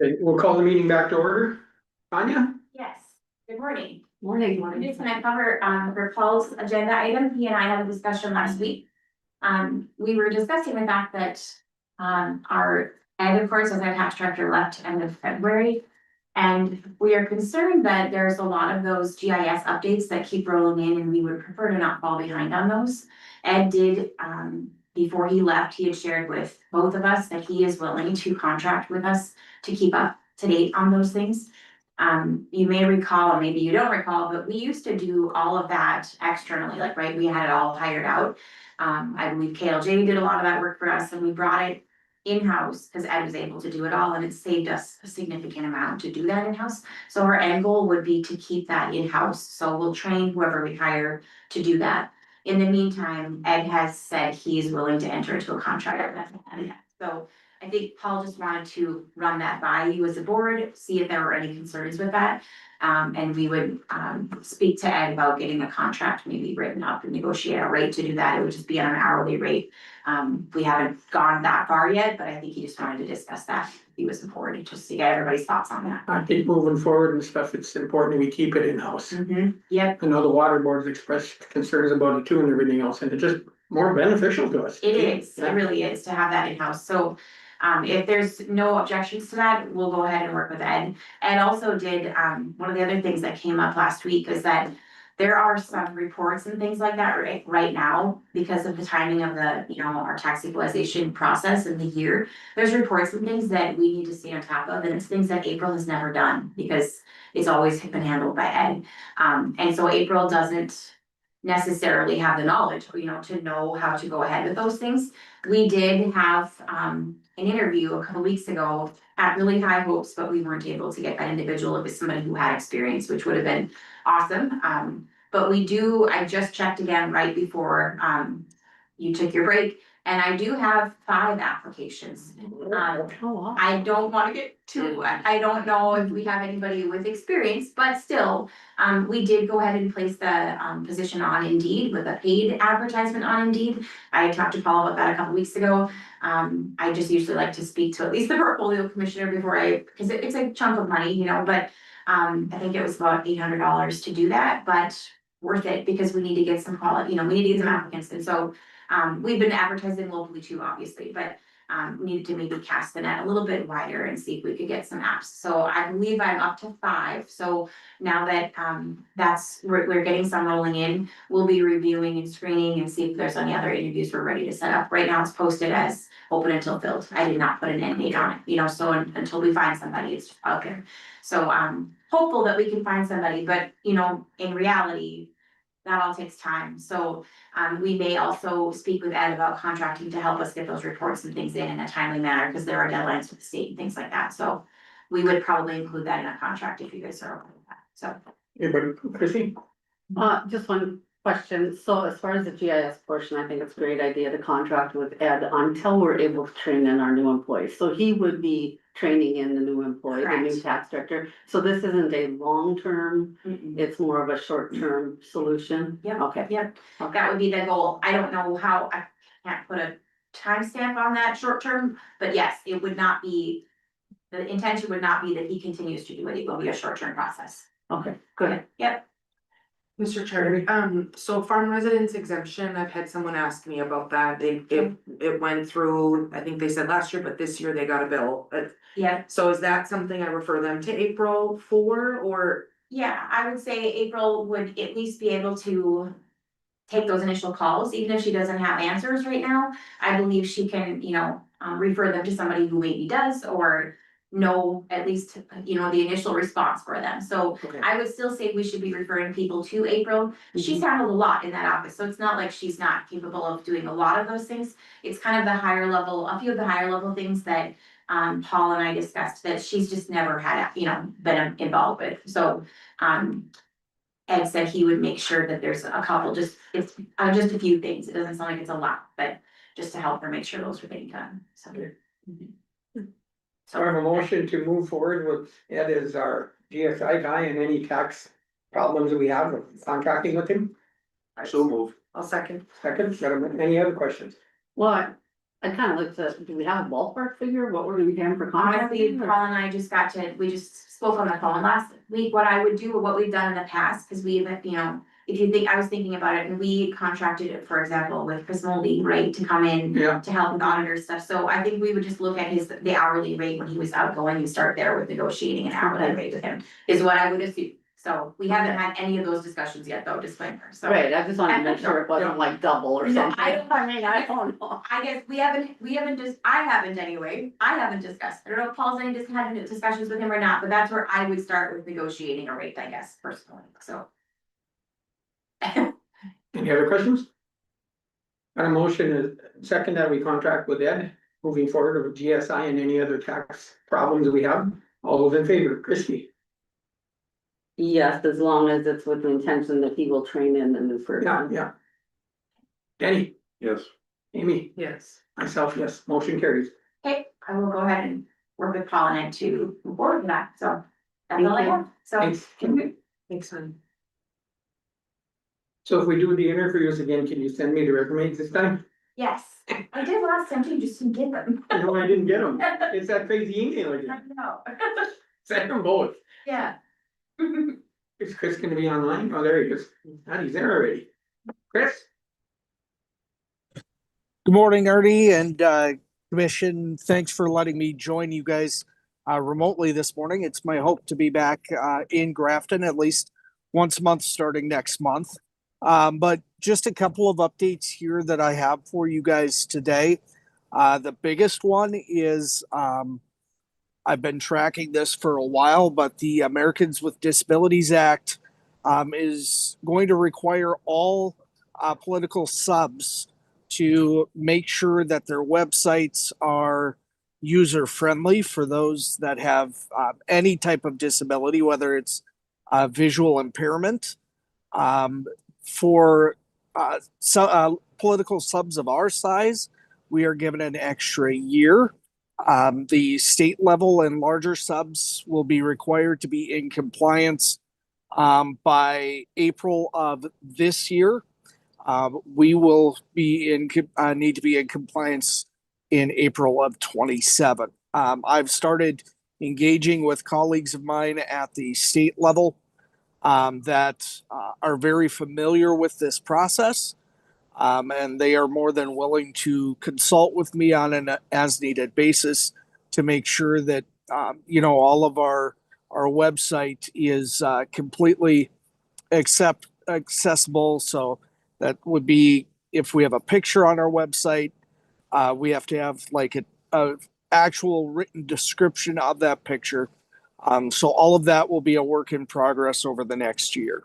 Okay, we'll call the meeting back to order. Tanya? Yes, good morning. Morning. I'm just gonna cover, for Paul's agenda item. He and I had a discussion last week. We were discussing the fact that, our ag, of course, as our tax director left end of February. And we are concerned that there's a lot of those GIS updates that keep rolling in, and we would prefer to not fall behind on those. Ed did, before he left, he had shared with both of us that he is willing to contract with us to keep up to date on those things. You may recall, or maybe you don't recall, but we used to do all of that externally, like, right, we had it all hired out. I believe KLJ did a lot of that work for us, and we brought it in-house, because Ed was able to do it all, and it saved us a significant amount to do that in-house. So our end goal would be to keep that in-house, so we'll train whoever we hire to do that. In the meantime, Ed has said he is willing to enter into a contract with us. So I think Paul just wanted to run that by you as a board, see if there were any concerns with that. And we would, speak to Ed about getting a contract maybe written up and negotiate a rate to do that. It would just be on an hourly rate. We haven't gone that far yet, but I think he just wanted to discuss that. He was important, just to get everybody's thoughts on that. I think moving forward and stuff, it's important we keep it in-house. Yep, I know the water board's expressed concerns about it too and everything else, and it's just more beneficial to us. it is, Yeah. it really is to have that in-house, so. If there's no objections to that, we'll go ahead and work with Ed. Ed also did, one of the other things that came up last week is that there are some reports and things like that right now, because of the timing of the, our tax equalization process in the year. There's reports and things that we need to stay on top of, and it's things that April has never done, because it's always been handled by Ed. And so April doesn't necessarily have the knowledge, to know how to go ahead with those things. We did have, an interview a couple weeks ago at really high hopes, but we weren't able to get that individual. It was somebody who had experience, which would have been awesome. But I just checked again right before, you took your break, and I do have 5 applications. Oh, wow. I don't wanna get too, I don't know if we have anybody with experience, but still, we did go ahead and place the, position on Indeed with a paid advertisement on Indeed. I talked to Paul about that a couple weeks ago. I just usually like to speak to at least the portfolio commissioner before because it's a chunk of money, but, I think it was about $800 to do that, but worth it, because we need to get some quality, we need to get some applicants, and so. We've been advertising locally too, obviously, but we needed to maybe cast the net a little bit wider and see if we could get some apps. So I believe I'm up to 5. So now that we're getting some rolling in, we'll be reviewing and screening and see if there's any other interviews we're ready to set up. Right now it's posted as open until filled. I did not put an end date on it, so until we find somebody, it's out there. So I'm hopeful that we can find somebody, but in reality, that all takes time. So we may also speak with Ed about contracting to help us get those reports and things in a timely manner, because there are deadlines with the state and things like that. So we would probably include that in a contract if you guys are okay with that. So. Anybody, Chrissy? Just one question. So as far as the GIS portion, I think it's a great idea to contract with Ed until we're able to train in our new employees. So he would be training in the new employee, the new Correct. tax director. So this isn't a long-term, Mm-mm. it's more of a short-term solution? Yep. Okay. Yep, Okay. that would be the goal. I don't know how, I can't put a timestamp on that short term, but yes, it would not be. The intention would not be that he continues to do it. It will be a short-term process. Okay, good. Yep, Mr. Chair, so farm residence exemption, I've had someone ask me about that. It went through, I think they said last year, but this year they got a bill. yeah, So is that something I refer them to April for, or? yeah, I would say April would at least be able to take those initial calls, even if she doesn't have answers right now. I believe she can, refer them to somebody who maybe does, or know at least, the initial response for them. So Okay. I would still say we should be referring people to April. She's handled a lot in that office, so it's not like she's not capable of doing a lot of those things. It's kind of the higher level, a few of the higher level things that Paul and I discussed that she's just never had, been involved with. So Ed said he would make sure that there's a couple, just a few things. It doesn't sound like it's a lot, but just to help her make sure those were getting done, so. Okay. Mhm. So I have a motion to move forward with Ed as our GSI guy, and any tax problems that we have with contracting with him. So move. I'll second. Second, any other questions? Well, I'd kind of like to, do we have a ballpark figure, what we're gonna pay him for Honestly, contracting? Paul and I we just spoke on the phone last week, what I would do, what we've done in the past, cause we've, you know. If you think, I was thinking about it, and we contracted it, for example, with Chris Moldy, right, to come in. Yeah. To help with auditor stuff, so I think we would just look at the hourly rate when he was outgoing, and start there with negotiating an hourly rate with him, is what I would assume. So we haven't had any of those discussions yet, though, disclaimer, so. Right, I just wanted to make sure it wasn't like double or No, something. I don't know. I guess we haven't I haven't anyway, I haven't discussed, I don't know if Paul's just had any discussions with him or not, but that's where I would start with negotiating a rate, I guess, personally, so. Any other questions? Got a motion, second that we contract with Ed, moving forward with GSI and any other tax problems we have. All those in favor, Christie? Yes, as long as it's with the intention that he will train in the new person. Yeah. Danny, Yes. Amy, Yes. myself, yes, motion carries. Okay, I will go ahead and work with Paul and Ed to move forward with that, so. That's all I have, so. Thanks. Thanks, man. So if we do the interviews again, can you send me the resumes this time? Yes, I did last time too, just didn't get them. No, I didn't get them. It's that crazy email I again. know. Send them both. Yeah. Is Chris gonna be online? Oh, there he is. God, he's there already. Chris? Good morning, Artie and Commission. Thanks for letting me join you guys remotely this morning. It's my hope to be back in Grafton at least once a month starting next month. But just a couple of updates here that I have for you guys today. The biggest one is I've been tracking this for a while, but the Americans with Disabilities Act is going to require all political subs to make sure that their websites are user-friendly for those that have any type of disability, whether it's visual impairment. For political subs of our size, we are given an extra year. The state level and larger subs will be required to be in compliance by April of this year. We will be need to be in compliance in April of 27. I've started engaging with colleagues of mine at the state level that are very familiar with this process. And they are more than willing to consult with me on an as needed basis to make sure that, all of our website is completely accessible. So that would be if we have a picture on our website, we have to have like a actual written description of that picture. So all of that will be a work in progress over the next year.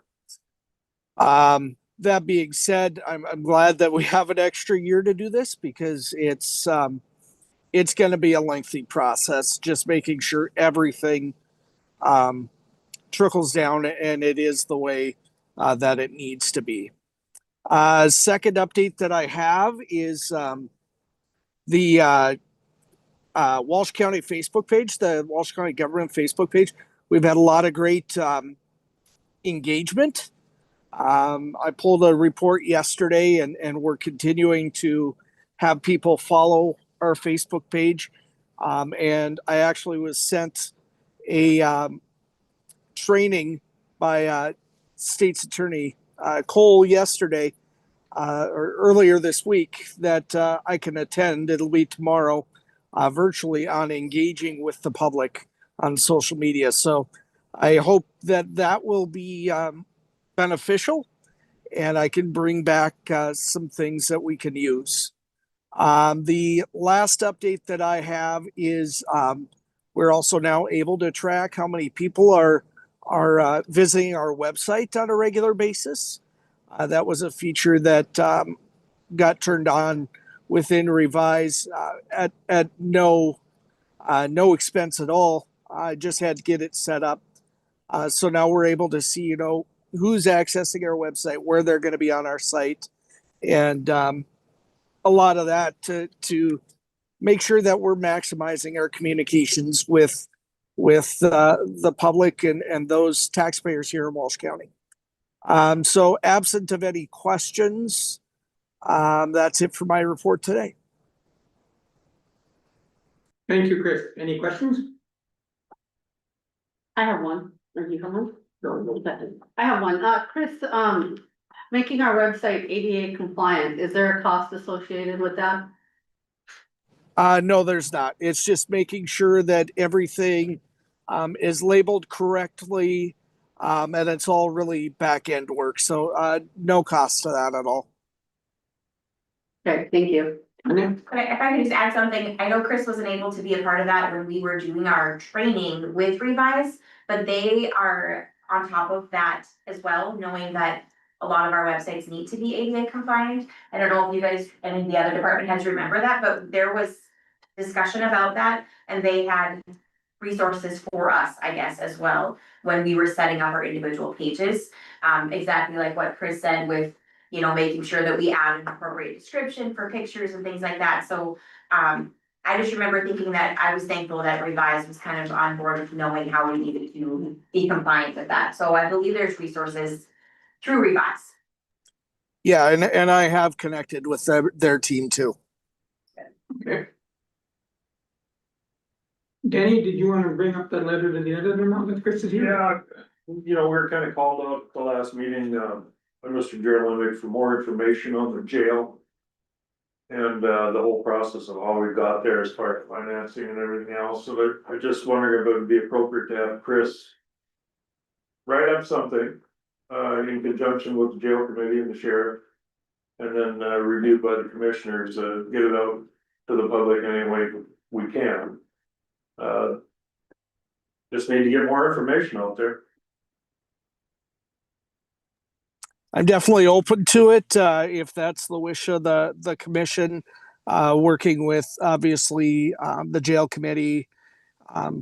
That being said, I'm glad that we have an extra year to do this because it's going to be a lengthy process, just making sure everything trickles down and it is the way that it needs to be. Second update that I have is the Walsh County Facebook page, the Walsh County Government Facebook page. We've had a lot of great engagement. I pulled a report yesterday and we're continuing to have people follow our Facebook page. And I actually was sent a training by State's Attorney Cole yesterday or earlier this week that I can attend. It'll be tomorrow virtually on engaging with the public on social media. So I hope that will be beneficial and I can bring back some things that we can use. The last update that I have is we're also now able to track how many people are visiting our website on a regular basis. That was a feature that got turned on within Revise at no expense at all. I just had to get it set up. So now we're able to see, who's accessing our website, where they're going to be on our site, and a lot of that to make sure that we're maximizing our communications with the public and those taxpayers here in Walsh County. So absent of any questions, that's it for my report today. Thank you, Chris. Any questions? I have one, or do you have one? No. I have one, Chris, making our website ADA compliant, is there a cost associated with that? No, there's not. It's just making sure that everything is labeled correctly. And it's all really back end work. So no cost to that at all. Okay, thank you. Anya? If I could just add something, I know Chris wasn't able to be a part of that when we were doing our training with Revise, but they are on top of that as well, knowing that a lot of our websites need to be ADA compliant. I don't know if you guys, any of the other department heads remember that, but there was discussion about that, and they had resources for us, I guess, as well, when we were setting up our individual pages. Exactly like what Chris said with, you know, making sure that we add an appropriate description for pictures and things like that. So I just remember thinking that I was thankful that Revise was kind of on board with knowing how we needed to be compliant with that. So I believe there's resources through Revise. Yeah, and I have connected with their team too. Okay. Danny, did you wanna bring up the letter to the editor now that Chris is here? Yeah, you know, we were kind of called out at the last meeting, by Mr. Gerlund for more information on the jail. And, the whole process of how we got there as far as financing and everything else, so I just wondered if it would be appropriate to have Chris write up something, in conjunction with the jail committee and the sheriff. And then, reviewed by the commissioners, get it out to the public any way we can. Just need to get more information out there. I'm definitely open to it if that's the wish of the commission, working with obviously the jail committee,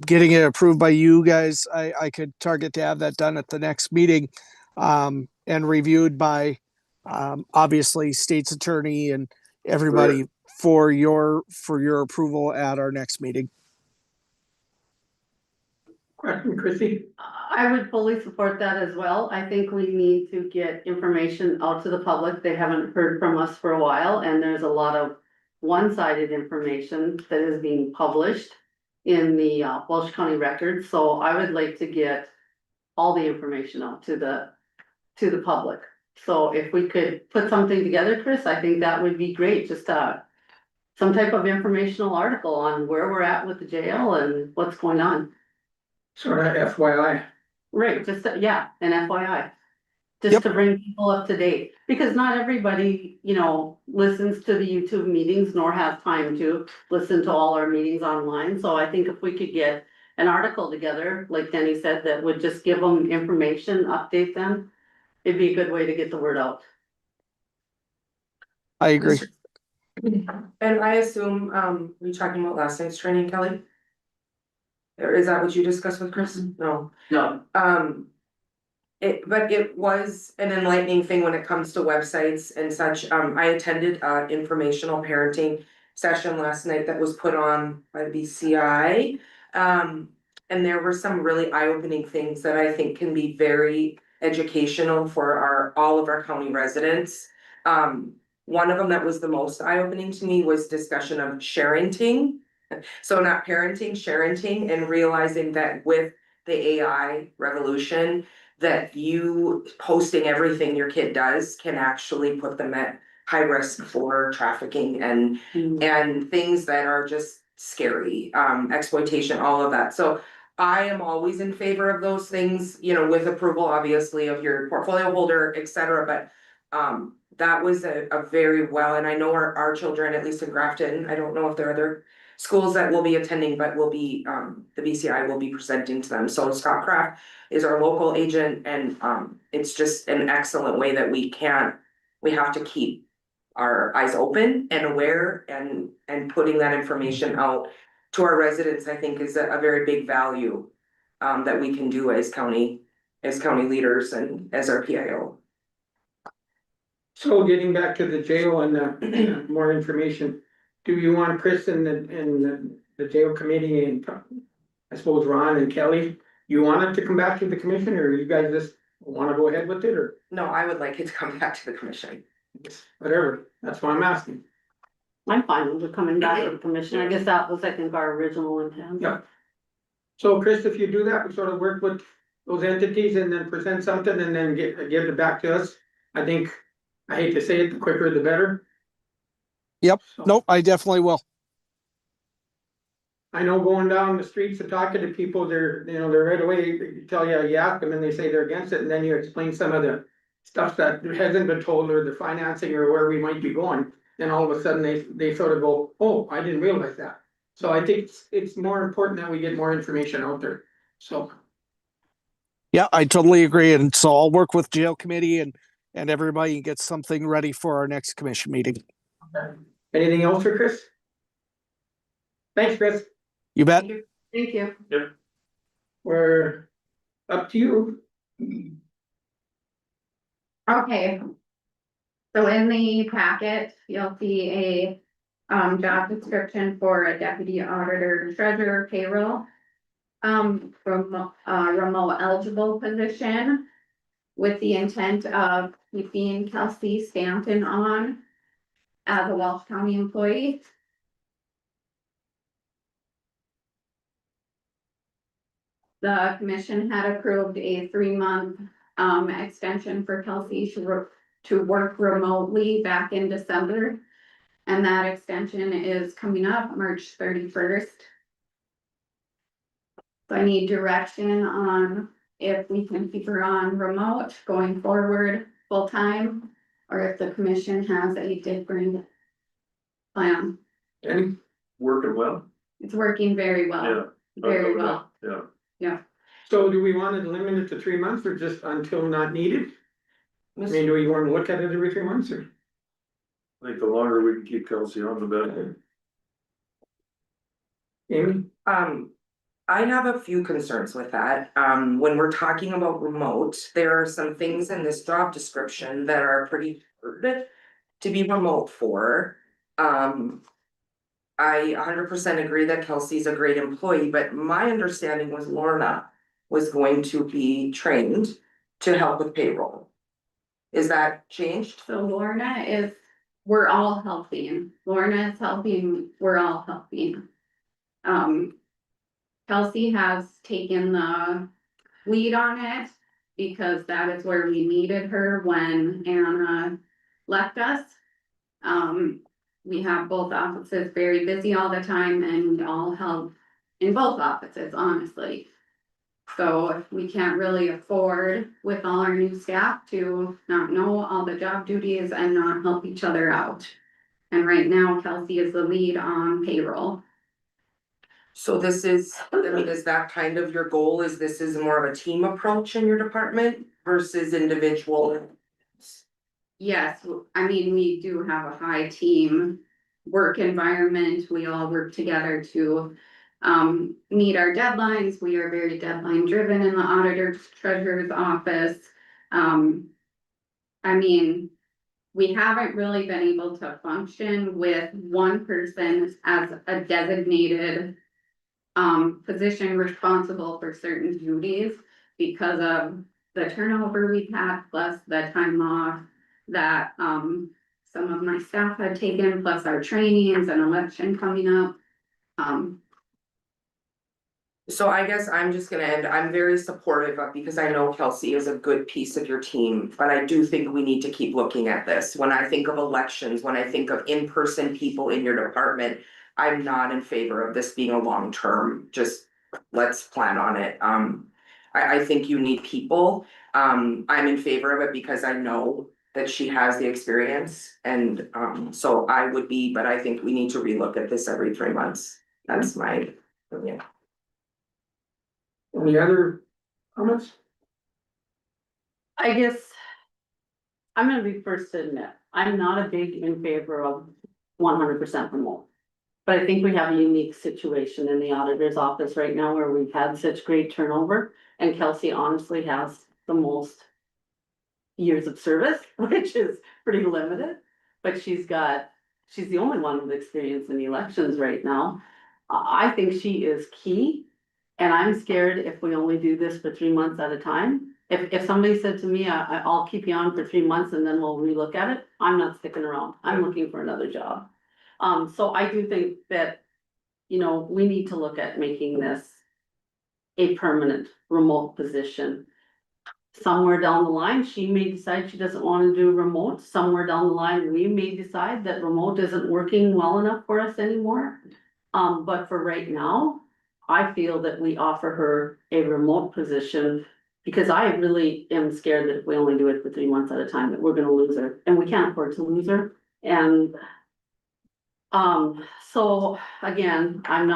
getting it approved by you guys. I could target to have that done at the next meeting and reviewed by obviously state's attorney and everybody for your approval at our next meeting. Question, Chrissy? I would fully support that as well. I think we need to get information out to the public. They haven't heard from us for a while, and there's a lot of one-sided information that is being published in the Walsh County Record. So I would like to get all the information out to the public. So if we could put something together, Chris, I think that would be great. Just some type of informational article on where we're at with the jail and what's going on. Sort of FYI. Right, just, yeah, an FYI. Just to bring people up to date, because not everybody, you know, listens to the YouTube meetings nor has time to listen to all our meetings online. So I think if we could get an article together, like Denny said, that would just give them information, update them, it'd be a good way to get the word out. I agree. And I assume, were you talking about last night's training, Kelly? Or is that what you discussed with Chris? No. No, But it was an enlightening thing when it comes to websites and such. I attended an informational parenting session last night that was put on by BCI. And there were some really eye-opening things that I think can be very educational for all of our county residents. One of them that was the most eye-opening to me was discussion of sharenting. So not parenting, sharenting, and realizing that with the AI revolution, that you posting everything your kid does can actually put them at high risk for trafficking and things that are just scary, exploitation, all of that. So I am always in favor of those things, you know, with approval, obviously, of your portfolio holder, et cetera, but that was a very well, and I know our children, at least in Grafton, I don't know if there are other schools that will be attending, but will be, the BCI will be presenting to them. So Scott Kraft is our local agent, and it's just an excellent way that we have to keep our eyes open and aware, and putting that information out to our residents, I think is a very big value that we can do as county leaders and as our PIO. So getting back to the jail and more information, do you want Chris and the jail committee and I suppose Ron and Kelly, you want it to come back to the commission, or you guys just wanna go ahead with it, or No, I would like it to come back to the commission. whatever? That's why I'm asking. I'm fine with it coming back to the commission. I guess that was, I think, our original intent. Yeah. So Chris, if you do that, we sort of work with those entities and then present something and then give it back to us. I think, I hate to say it, the quicker the better. Yep. So, Nope, I definitely will. I know going down the streets and talking to people, they're right away, they tell you ask them and they say they're against it, and then you explain some of the stuff that hasn't been told, or the financing, or where we might be going, then all of a sudden they sort of go, oh, I didn't realize that. So I think it's more important that we get more information out there, so. Yeah, I totally agree. And so I'll work with jail committee and everybody and get something ready for our next commission meeting. Anything else for Chris? Thanks, Chris. You bet. Thank you. We're up to you. Okay. So in the packet, you'll see a job description for a deputy auditor treasurer payroll. From a remote eligible position with the intent of keeping Kelsey Stanton on as a Welsh County employee. The commission had approved a 3-month extension for Kelsey to work remotely back in December. And that extension is coming up March 31st. So I need direction on if we can keep her on remote going forward full-time, or if the commission has a different plan. And Working well? It's working very Yeah. well, very well. Yeah. so do we want to limit it to 3 months or just until not needed? I mean, do we want to look at it every 3 months or? I think the longer we can keep Kelsey on, the better. Amy? I have a few concerns with that. When we're talking about remote, there are some things in this job description that are pretty hard to be remote for. I 100% agree that Kelsey's a great employee, but my understanding was Lorna was going to be trained to help with payroll. Is that changed? So Lorna is, we're all helping. Lorna is helping, we're all helping. Kelsey has taken the lead on it because that is where we needed her when Anna left us. We have both offices very busy all the time and we all help in both offices, honestly. So we can't really afford with all our new staff to not know all the job duties and not help each other out. And right now Kelsey is the lead on payroll. So this is, I mean, is that kind of your goal? Is this is more of a team approach in your department versus individual? Yes, I mean, we do have a high team work environment. We all work together to meet our deadlines. We are very deadline driven in the auditor's treasurer's office. I mean, we haven't really been able to function with one person as a designated position responsible for certain duties because of the turnover we've had, plus the time off that some of my staff had taken, plus our trainings and election coming up. So I guess I'm just gonna end, I'm very supportive of, because I know Kelsey is a good piece of your team, but I do think we need to keep looking at this. When I think of elections, when I think of in-person people in your department, I'm not in favor of this being a long-term, just let's plan on it. I think you need people. I'm in favor of it because I know that she has the experience and so I would be, but I think we need to relook at this every 3 months. That's my opinion. Any other comments? I guess I'm gonna be first to admit, I'm not a big in favor of 100% remote. But I think we have a unique situation in the auditor's office right now where we've had such great turnover. And Kelsey honestly has the most years of service, which is pretty limited. But she's the only one with experience in elections right now. I think she is key. And I'm scared if we only do this for 3 months at a time. If somebody said to me, I'll keep you on for 3 months and then we'll relook at it, I'm not sticking around. I'm looking for another job. So I do think that, you know, we need to look at making this a permanent remote position. Somewhere down the line, she may decide she doesn't wanna do remote. Somewhere down the line, we may decide that remote isn't working well enough for us anymore. But for right now, I feel that we offer her a remote position. Because I really am scared that if we only do it for 3 months at a time, that we're gonna lose her, and we can't afford to lose her. And so again, I'm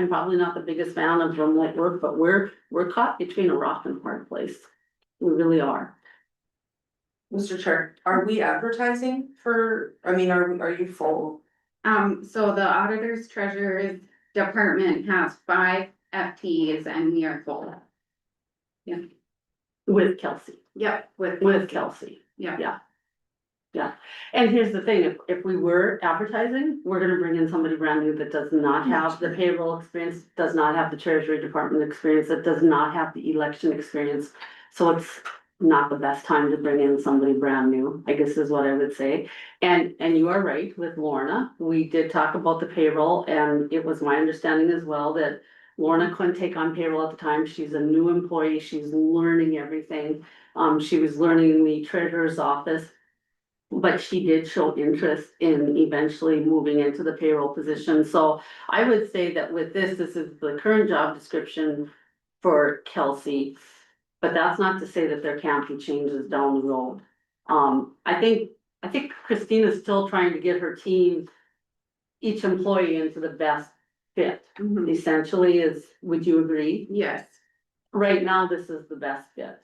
probably not the biggest fan of remote work, but we're caught between a rock and a hard place. We really are. Mr. Chair, are we advertising for, are you full? So the auditors treasurer's department has 5 FTEs and we are full. With Kelsey, Yep, with Kelsey. yeah. Yeah. Yeah, and here's the thing, if we were advertising, we're gonna bring in somebody brand new that does not have the payroll experience, does not have the treasury department experience, that does not have the election experience. So it's not the best time to bring in somebody brand new, I guess is what I would say. And you are right with Lorna, we did talk about the payroll, and it was my understanding as well that Lorna couldn't take on payroll at the time. She's a new employee, she's learning everything. She was learning the treasurer's office. But she did show interest in eventually moving into the payroll position. So I would say that with this is the current job description for Kelsey. But that's not to say that there can't be changes down the road. I think Christina's still trying to get her team, each employee into the best fit. Mhm. Essentially would you agree? Yes. Right now, this is the best fit.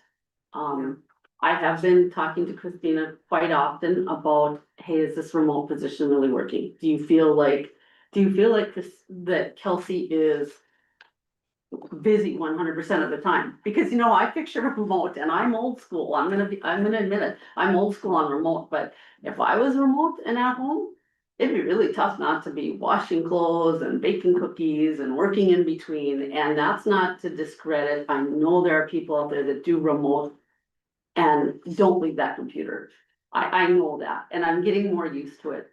I have been talking to Christina quite often about, hey, is this remote position really working? Do you feel like that Kelsey is busy 100% of the time? Because, you know, I picture remote and I'm old school. I'm gonna admit it. I'm old school on remote, but if I was remote and at home, it'd be really tough not to be washing clothes and baking cookies and working in between. And that's not to discredit. I know there are people out there that do remote and don't leave that computer. I know that, and I'm getting more used to it.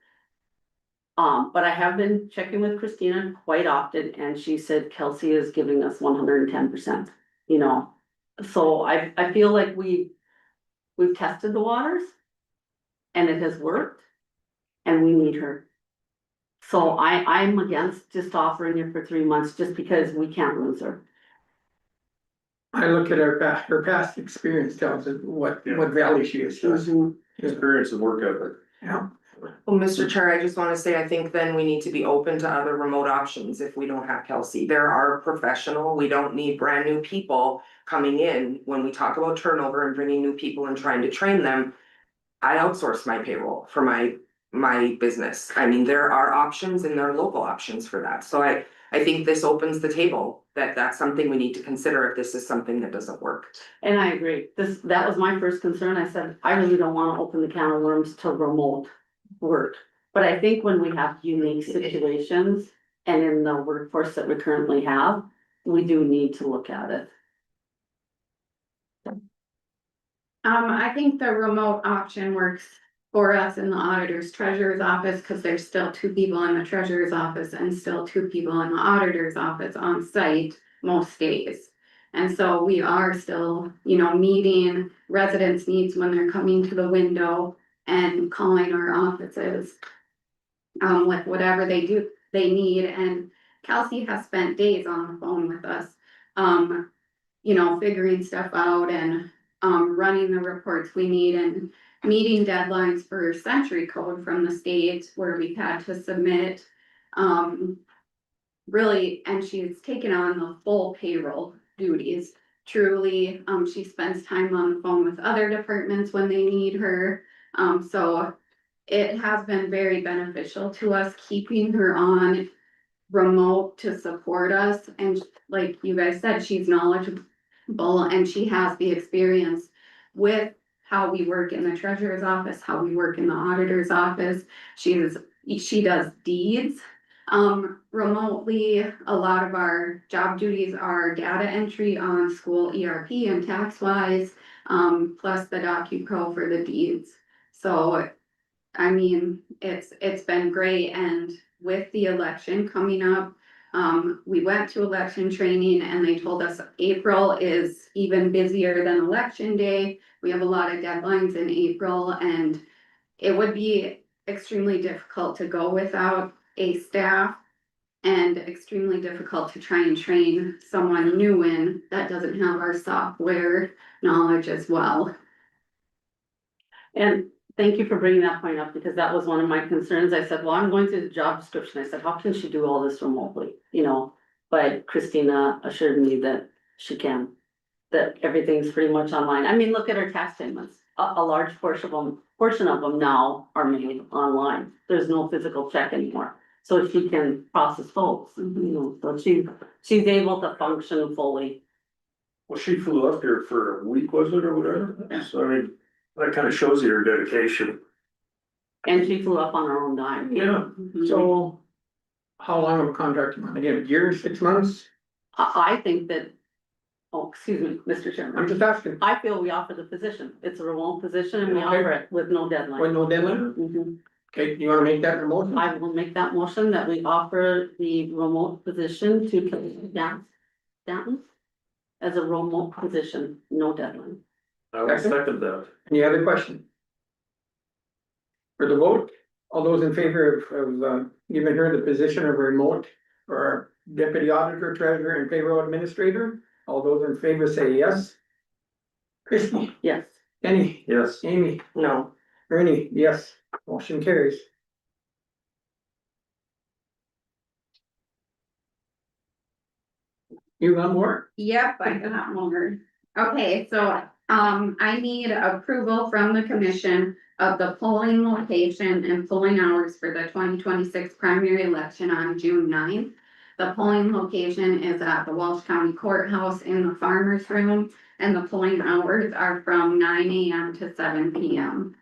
But I have been checking with Christina quite often, and she said Kelsey is giving us 110%, you know. So I feel like we've tested the waters and it has worked and we need her. So I'm against just offering her for 3 months just because we can't lose her. I look at her past experience tells us what value she is to us. Experience and work ethic. Yeah. Well, Mr. Chair, I just wanna say, I think then we need to be open to other remote options if we don't have Kelsey. There are professional, we don't need brand new people coming in. When we talk about turnover and bringing new people and trying to train them, I outsource my payroll for my business. I mean, there are options and there are local options for that. So I think this opens the table, that's something we need to consider if this is something that doesn't work. And I agree, that was my first concern. I said, I really don't wanna open the can of worms to remote work. But I think when we have unique situations and in the workforce that we currently have, we do need to look at it. I think the remote option works for us in the auditor's treasurer's office, cause there's still 2 people in the treasurer's office and still 2 people in the auditor's office on site most days. And so we are still, you know, meeting residents' needs when they're coming to the window and calling our offices. With whatever they need, and Kelsey has spent days on the phone with us. You know, figuring stuff out and running the reports we need and meeting deadlines for Century Code from the state where we've had to submit. Really, and she's taken on the full payroll duties. Truly, she spends time on the phone with other departments when they need her. So it has been very beneficial to us keeping her on remote to support us. And like you guys said, she's knowledgeable and she has the experience with how we work in the treasurer's office, how we work in the auditor's office. She does deeds remotely. A lot of our job duties are data entry on school ERP and TaxWise, plus the DocuPro for the deeds. So I mean, it's been great, and with the election coming up, we went to election training and they told us April is even busier than election day. We have a lot of deadlines in April, and it would be extremely difficult to go without a staff and extremely difficult to try and train someone new in that doesn't have our software knowledge as well. And thank you for bringing that point up, because that was one of my concerns. I said, well, I'm going through the job description. I said, how can she do all this remotely, you know? But Christina assured me that she can, that everything's pretty much online. I mean, look at her tax statements. A large portion of them now are made online. There's no physical check anymore. So she can process those, you know, so she's able to function fully. Well, she flew up here for a week, was it, or whatever? So I mean, that kind of shows you her dedication. And she flew up on her own dime. Yeah. Mhm. So how long of a contract you want to give? A year, 6 months? I think that, oh, excuse me, Mr. Chairman. I'm just asking. I feel we offer the position. It's a remote position and we Okay. offer it with no deadline. With no deadline? Mhm. Okay, you wanna make that in a motion? I will make that motion that we offer the remote position to Danton as a remote position, no deadline. I will second that. Any other question? For the vote, all those in favor of giving her the position of remote or deputy auditor, treasurer and payroll administrator, all those in favor say yes. Christie, Yes. Kenny, Yes. Amy, No. Ernie, yes, motion carries. You got more? Yep, I got more. Okay, so, I need approval from the commission of the polling location and polling hours for the 2026 primary election on June 9th. The polling location is at the Walsh County Courthouse in the Farmers Room, and the polling hours are from 9 AM to 7 PM.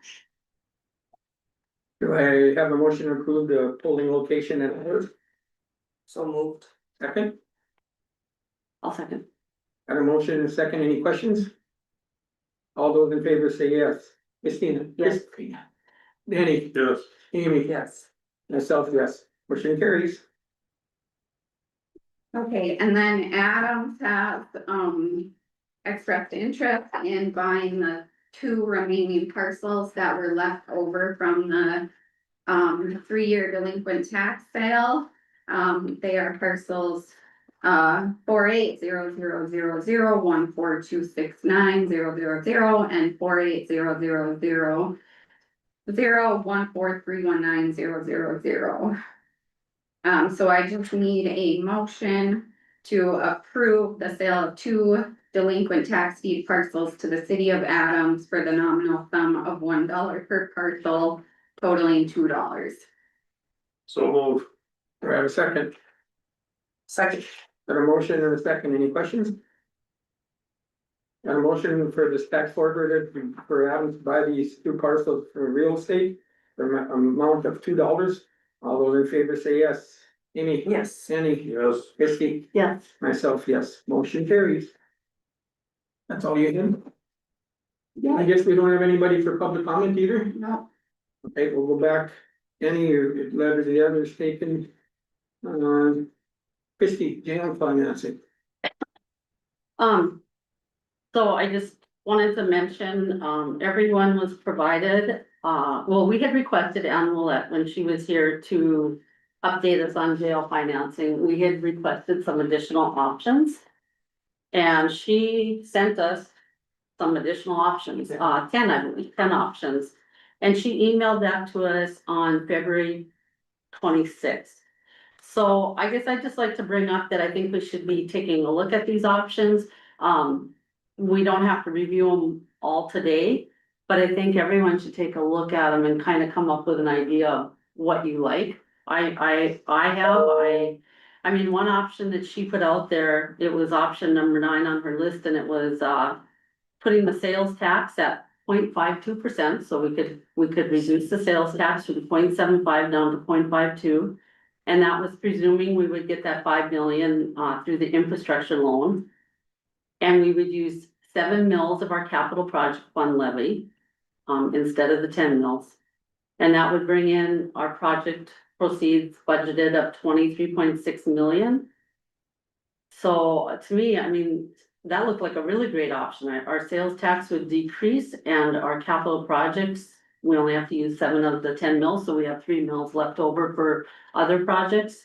Do I have a motion to approve the polling location and hours? So moved. Second, I'll second. got a motion and a second, any questions? All those in favor say yes. Christina? Yes. Christina. Danny? Yes. Amy? Yes. Myself, yes, motion carries. Okay, and then Adams has, expressed interest in buying the 2 remaining parcels that were left over from the 3-year delinquent tax sale. They are parcels 480000 14269 and 480000 14319 so I just need a motion to approve the sale of 2 delinquent tax deed parcels to the city of Adams for the nominal sum of $1 per parcel, totaling $2. So move. Do I have a second? Second. Got a motion and a second, any questions? Got a motion for the tax forward for Adams to buy these 2 parcels for real estate, for an amount of $2. All those in favor say yes. Amy? Yes. Danny? Yes. Christie? Yes. Myself, yes, motion carries. That's all you did? I Yeah, guess we don't have anybody for public comment either. no, Okay, we'll go back. Any letters, the others taken. Christie, jail financing. So I just wanted to mention, everyone was provided, well, we had requested Ann Willett when she was here to update us on jail financing. We had requested some additional options. And she sent us some additional options, 10, I believe, 10 options. And she emailed that to us on February 26th. So I guess I'd just like to bring up that I think we should be taking a look at these options. We don't have to review them all today, but I think everyone should take a look at them and kind of come up with an idea of what you like. I mean, one option that she put out there, it was option number 9 on her list, and it was, putting the sales tax at 0.52%, so we could reduce the sales tax from 0.75 down to 0.52. And that was presuming we would get that 5 million, through the infrastructure loan. And we would use 7 mils of our capital project fund levy, instead of the 10 mils. And that would bring in our project proceeds budgeted of 23.6 million. So to me, I mean, that looked like a really great option. Our sales tax would decrease and our capital projects, we only have to use 7 of the 10 mills, so we have 3 mills left over for other projects.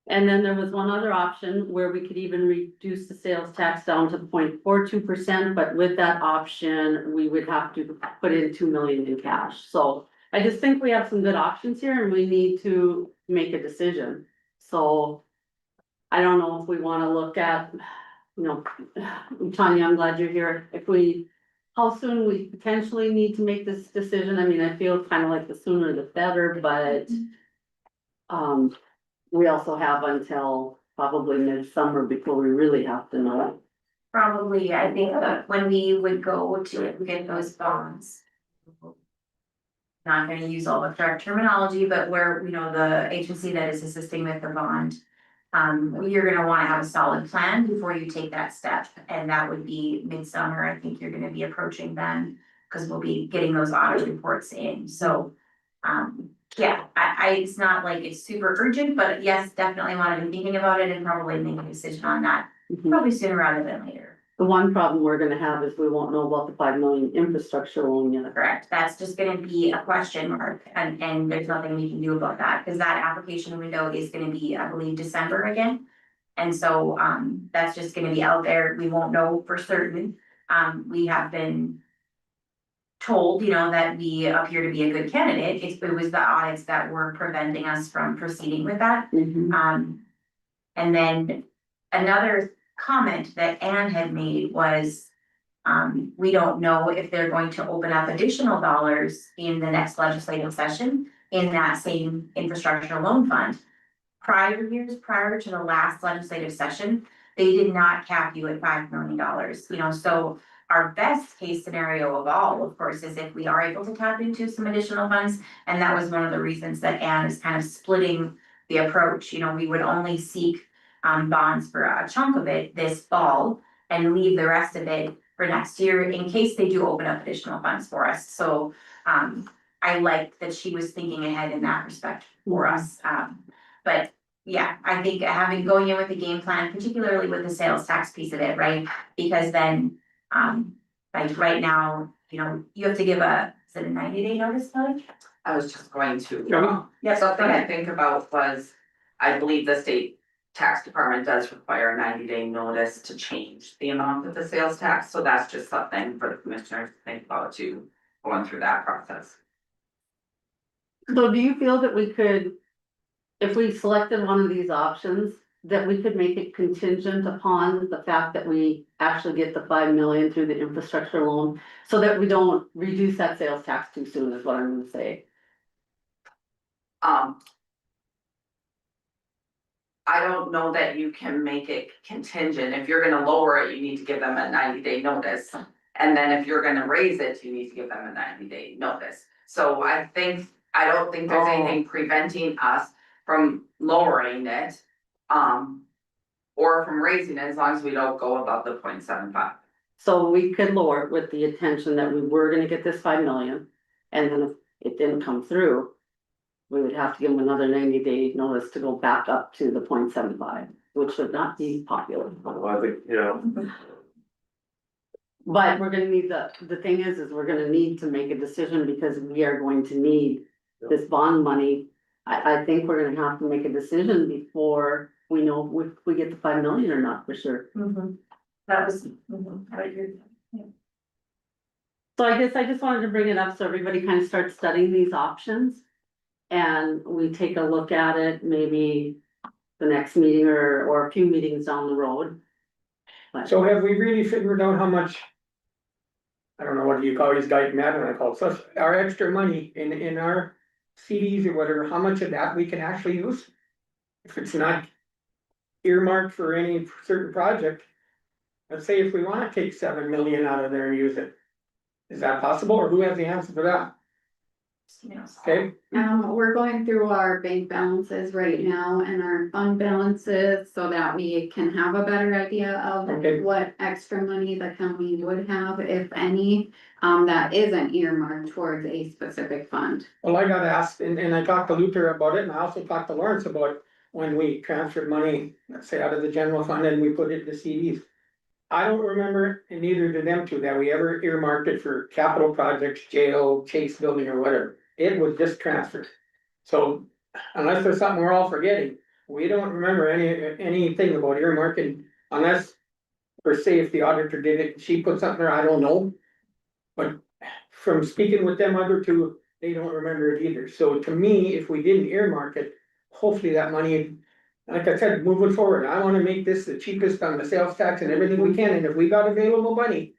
And then there was one other option where we could even reduce the sales tax down to 0.42%, but with that option, we would have to put in 2 million in cash. So I just think we have some good options here and we need to make a decision. So I don't know if we wanna look at, you know, Tanya, I'm glad you're here. How soon we potentially need to make this decision? I mean, I feel kind of like the sooner the better, but we also have until probably midsummer before we really have to know. Probably, I think that when we would go to get those bonds. Not gonna use all the correct terminology, but where, you know, the agency that is assisting with the bond. You're gonna wanna have a solid plan before you take that step, and that would be midsummer, I think you're gonna be approaching then. Cause we'll be getting those audit reports in, so, yeah, it's not like it's super urgent, but yes, definitely wanna be thinking about it and probably make a decision on that. Probably sooner rather than later. The one problem we're gonna have is we won't know about the 5 million infrastructure loan yet. Correct, that's just gonna be a question mark, and there's nothing we can do about that, cause that application window is gonna be, I believe, December again. And so, that's just gonna be out there, we won't know for certain, we have been. Told, you know, that we appear to be a good candidate, it was the audits that were preventing us from proceeding with that. And then another comment that Anne had made was. We don't know if they're going to open up additional dollars in the next legislative session in that same infrastructure loan fund. Prior years, prior to the last legislative session, they did not cap you at $5 million, you know, so. Our best case scenario of all, of course, is if we are able to tap into some additional funds, and that was one of the reasons that Anne is kind of splitting the approach, you know, we would only seek. Bonds for a chunk of it this fall and leave the rest of it for next year in case they do open up additional funds for us, so. I like that she was thinking ahead in that respect for us, but. Yeah, I think going in with a game plan, particularly with the sales tax piece of it, right, because then. Like right now, you know, you have to give is it a 90-day notice, Kelly? I was just going to. Yeah, Something I think about was, I believe the state tax department does require a 90-day notice to change the amount of the sales tax, so that's just something for the commissioners to think about too, going through that process. So do you feel that we could, if we selected one of these options, that we could make it contingent upon the fact that we actually get the 5 million through the infrastructure loan? So that we don't reduce that sales tax too soon is what I'm gonna say. I don't know that you can make it contingent. If you're gonna lower it, you need to give them a 90-day notice. And then if you're gonna raise it, you need to give them a 90-day notice. So I don't think there's anything preventing us from lowering it. Or from raising it, as long as we don't go above the 0.75. So we could lower it with the intention that we were gonna get this 5 million, and then if it didn't come through. We would have to give them another 90-day notice to go back up to the 0.75, which would not be popular. Well, I think, yeah, But we're gonna need the thing is we're gonna need to make a decision because we are going to need this bond money. I think we're gonna have to make a decision before we know if we get the 5 million or not for sure. That was, I agree. So I guess I just wanted to bring it up so everybody kind of starts studying these options. And we take a look at it, maybe the next meeting or a few meetings down the road. But So have we really figured out how much? I don't know what you call these guys, Matt, and I call it, so our extra money in our CDs or whatever, how much of that we can actually use? If it's not earmarked for any certain project. Let's say if we wanna take 7 million out of there and use it. Is that possible, or who has the answer for that? You know, so. Okay, We're going through our bank balances right now and our fund balances so that we can have a better idea of Okay. what extra money the county would have, if any, that isn't earmarked towards a specific fund. well, I got asked, and I talked to Luther about it, and I also talked to Lawrence about when we transferred money, let's say out of the general fund and we put it into CDs. I don't remember, and neither did them two, that we ever earmarked it for capital projects, jail, Chase building or whatever. It was just transferred. So unless there's something we're all forgetting, we don't remember anything about earmarking unless. Per se, if the auditor did it, she put something there, I don't know. But from speaking with them other two, they don't remember it either. So to me, if we didn't earmark it, hopefully that money. Like I said, moving forward, I wanna make this the cheapest on the sales tax and everything we can, and if we got available money.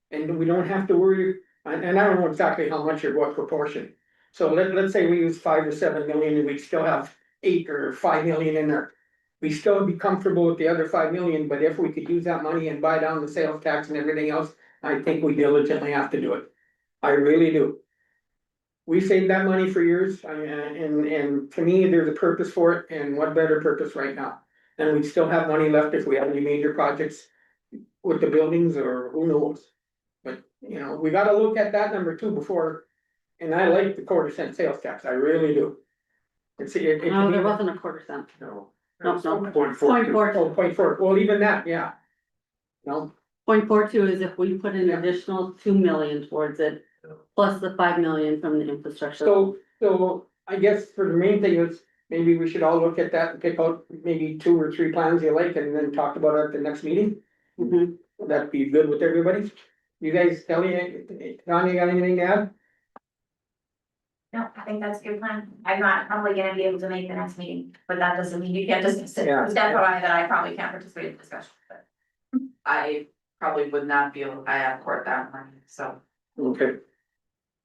And we don't have to worry, and I don't know exactly how much or what proportion. So let's say we use 5 or 7 million and we still have 8 or 5 million in there. We still would be comfortable with the other 5 million, but if we could use that money and buy down the sales tax and everything else, I think we diligently have to do it. I really do. We saved that money for years, and to me, there's a purpose for it, and what better purpose right now? And we still have money left if we have any major projects with the buildings or who knows. But, you know, we gotta look at that number too before, and I like the 1/4 cent sales tax, I really do. No, there wasn't a 1/4 cent. No. No, no. 0.42. Oh, 0.4, well, even that, yeah. No, 0.42 is if we put an additional 2 million towards it, plus the 5 million from the infrastructure. so I guess for the main thing is, maybe we should all look at that and pick out maybe 2 or 3 plans you like and then talk about it at the next meeting. Mhm. Would that be good with everybody? You guys, Kelly, Tanya, got anything to add? No, I think that's a good plan. I'm not probably gonna be able to make the next meeting, but that doesn't mean you can't discuss it. Yeah. It's definitely that I probably can't participate in the discussion, but. I probably would not be able, I have court that morning, so. Okay.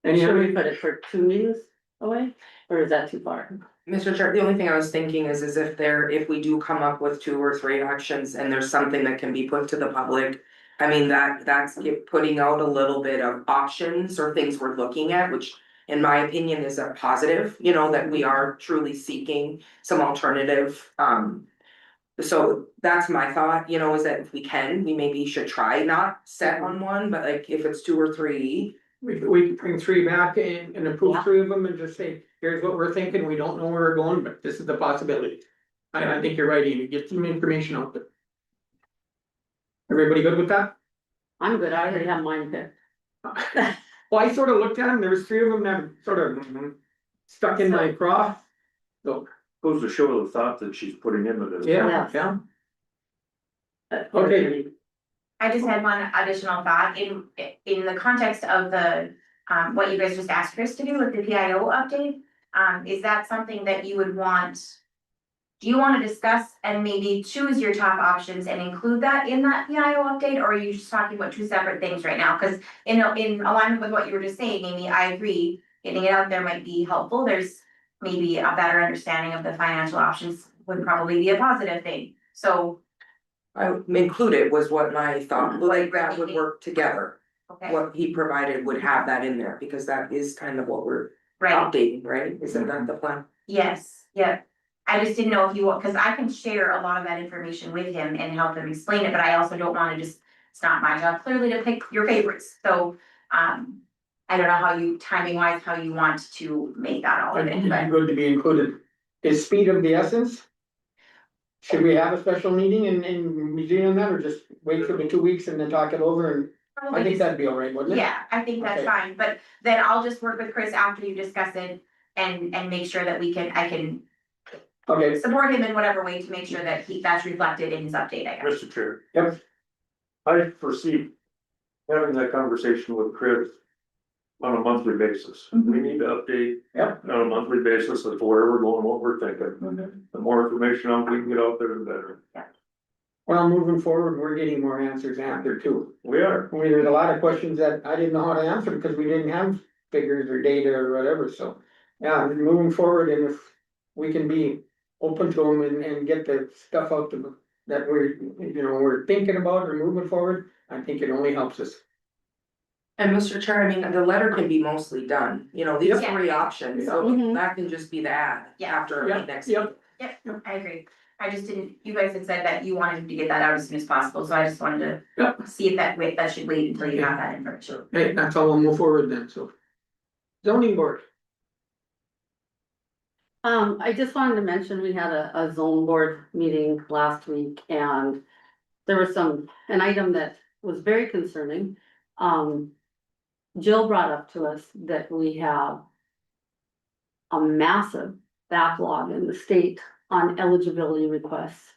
Any Should we other, put it for 2 meetings away, or is that too far? Mr. Chair, the only thing I was thinking is if we do come up with 2 or 3 actions and there's something that can be put to the public. I mean, that's putting out a little bit of options or things we're looking at, which in my opinion is a positive, you know, that we are truly seeking some alternative. So that's my thought, you know, is that if we can, we maybe should try not set on one, but like if it's 2 or 3. we can bring 3 back and approve 3 of them and just say, here's what we're thinking, we don't know where we're going, but this is the possibility. I think you're right, Amy, get some information out there. Everybody good with that? I'm good, I already have mine picked. Well, I sort of looked at them, there was 3 of them that sort of stuck in my craw. So, Goes to show the thought that she's putting into this. yeah, yeah, okay, I just had one additional thought in the context of the, what you guys just asked Chris to do with the PIO update. Is that something that you would want? Do you wanna discuss and maybe choose your top options and include that in that PIO update, or are you just talking about 2 separate things right now? Cause in alignment with what you were just saying, Amy, I agree, getting it out there might be helpful, there's maybe a better understanding of the financial options would probably be a positive thing, so. I included was what my thought, like that would work together. Okay, What he provided would have that in there, because that is kind of what we're right, updating, right? Isn't that the plan? yes, yeah. I just didn't know if you want, cause I can share a lot of that information with him and help him explain it, but I also don't wanna just, it's not my job clearly to pick your favorites, so. I don't know how you, timing wise, how you want to make that all I of think it, it'd but. be good to be included. Is speed of the essence? Should we have a special meeting and be doing that, or just wait for the 2 weeks and then talk it over, and I Probably think just- that'd be all right, wouldn't it? Yeah, I think that's Okay. fine, but then I'll just work with Chris after you discuss it and make sure that I can Okay, support him in whatever way to make sure that that's reflected in his update, I guess. Mr. Chair. Yep. I foresee having that conversation with Chris on a monthly basis. We need to update. Yep. On a monthly basis of where we're going, what we're thinking. The more information we can get out there, the better. well, moving forward, we're getting more answers after too. We are. I mean, there's a lot of questions that I didn't know how to answer because we didn't have figures or data or whatever, so. Yeah, moving forward, and if we can be open to them and get the stuff out to that we're thinking about or moving forward, I think it only helps us. And Mr. Chair, I mean, the letter can be mostly done, you know, these Yeah. three options, so Mhm. that can just be the ad Yeah. after Yeah, next. yep. Yep, I agree. I just didn't, you guys had said that you wanted to get that out as soon as possible, so I just wanted Yep. to see if that should wait until you have that information. Hey, that's how we'll move forward then, so. Zoning board, I just wanted to mention, we had a zone board meeting last week and there was an item that was very concerning. Jill brought up to us that we have a massive backlog in the state on eligibility requests.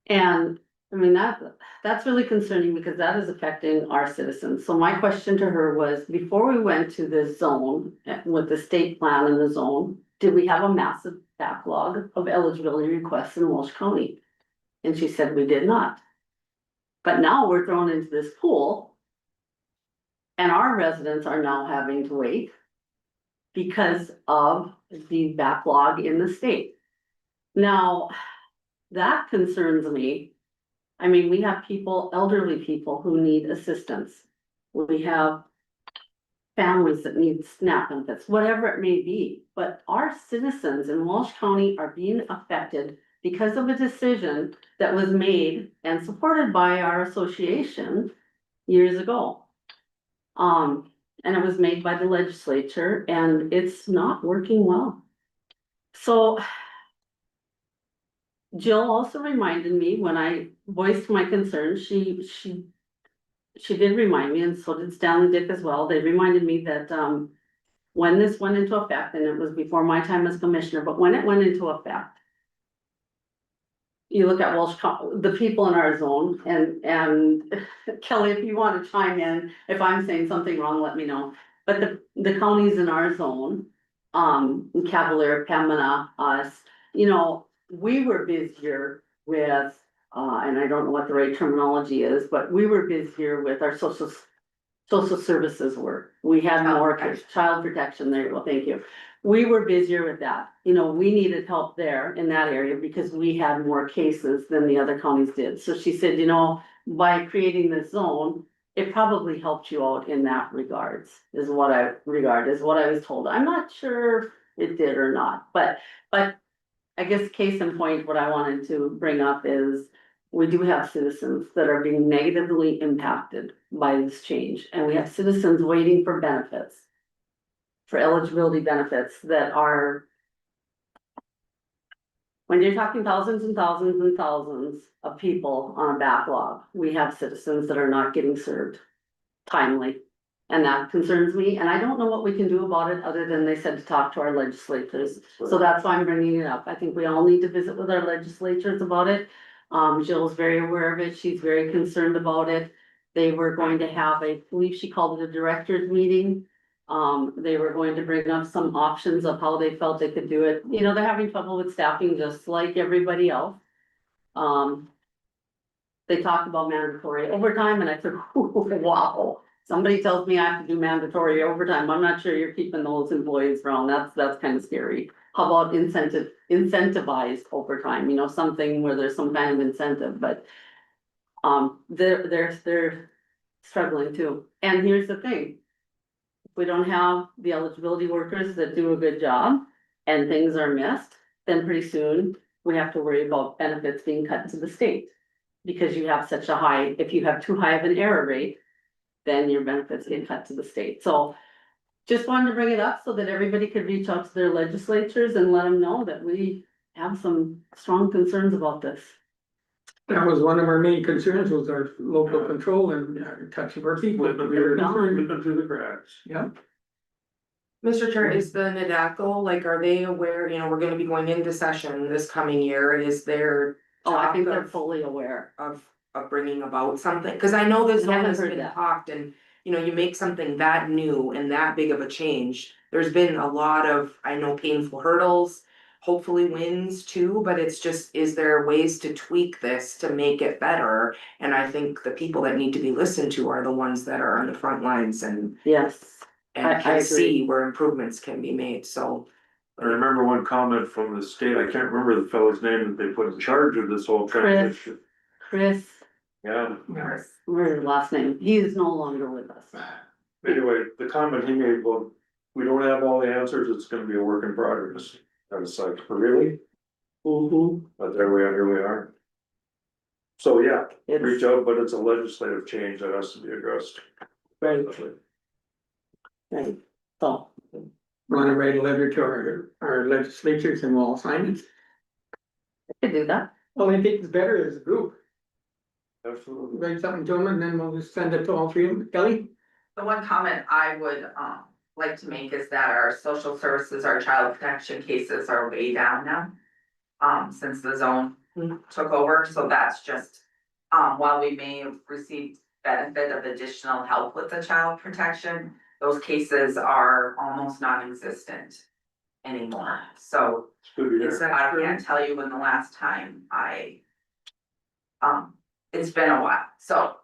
And I mean, that's really concerning because that is affecting our citizens. So my question to her was, before we went to this zone with the state plan in the zone, did we have a massive backlog of eligibility requests in Walsh County? And she said we did not. But now we're thrown into this pool. And our residents are now having to wait because of the backlog in the state. Now, that concerns me. I mean, we have people, elderly people who need assistance. We have families that need SNAP benefits, whatever it may be. But our citizens in Walsh County are being affected because of a decision that was made and supported by our association years ago. And it was made by the legislature and it's not working well. So Jill also reminded me when I voiced my concerns, she did remind me, and so did Stanley Dick as well. They reminded me that, when this went into effect, and it was before my time as commissioner, but when it went into effect, you look at the people in our zone, and Kelly, if you want to chime in, if I'm saying something wrong, let me know. But the counties in our zone, Cavalier, Pembina, us, you know, we were busier with, and I don't know what the right terminology is, but we were busier with our social services work. We had more child protection, there you go, thank you. We were busier with that, you know, we needed help there in that area because we had more cases than the other counties did. So she said, you know, by creating this zone, it probably helped you out in that regards, is what I was told. I'm not sure it did or not, but I guess case in point, what I wanted to bring up is we do have citizens that are being negatively impacted by this change, and we have citizens waiting for benefits. For eligibility benefits that are. When you're talking thousands and thousands and thousands of people on a backlog, we have citizens that are not getting served timely. And that concerns me, and I don't know what we can do about it, other than they said to talk to our legislators. So that's why I'm bringing it up. I think we all need to visit with our legislators about it. Jill's very aware of it. She's very concerned about it. They were going to have I believe she called it a director's meeting. They were going to bring up some options of how they felt they could do it. You know, they're having trouble with staffing just like everybody else. They talked about mandatory overtime and I said, wow. Somebody tells me I have to do mandatory overtime. I'm not sure you're keeping those employees around. That's kind of scary. How about incentivized overtime, you know, something where there's some kind of incentive, but. They're struggling too. And here's the thing. If we don't have the eligibility workers that do a good job and things are missed, then pretty soon we have to worry about benefits being cut to the state. Because you have such a high, if you have too high of an error rate, then your benefits get cut to the state. So just wanted to bring it up so that everybody could reach out to their legislatures and let them know that we have some strong concerns about this. that was one of our main concerns, was our local control and touching our people. Slipping through the cracks. Yeah, Mr. Chair, is the NADACO, like, are they aware, you know, we're gonna be going into session this coming year, is there? Oh, I think talk they're of- fully aware. Of bringing about something, cause I know this I zone haven't has heard been that. talked and, you know, you make something that new and that big of a change. There's been a lot of, I know, painful hurdles, hopefully wins too, but it's just, is there ways to tweak this to make it better? And I think the people that need to be listened to are the ones that are on the front lines and Yes, I can agree. see where improvements can be made, so. I remember one comment from the state, I can't remember the fellow's name that they put in charge of this whole transition. Chris, Yeah, Where's his last name? He is no longer with us. anyway, the comment he made, well, we don't have all the answers, it's gonna be a work in progress. I was like, really? Mm-hmm. But there we are, here we are. So, yeah, reach It's out, but it's a legislative change that has to be addressed. right, right. So, wanna write a letter to our legislatures and we'll all sign it. I could do that. Well, I think it's better as a group, Absolutely. write something to them and then we'll just send it to all three of them. Kelly? The one comment I would like to make is that our social services, our child protection cases are way down now. Since the zone took over, so that's just, while we may have received benefit of additional help with the child protection, those cases are almost non-existent anymore, so Good to it's, hear. I can't tell you when the last time it's been a while, so.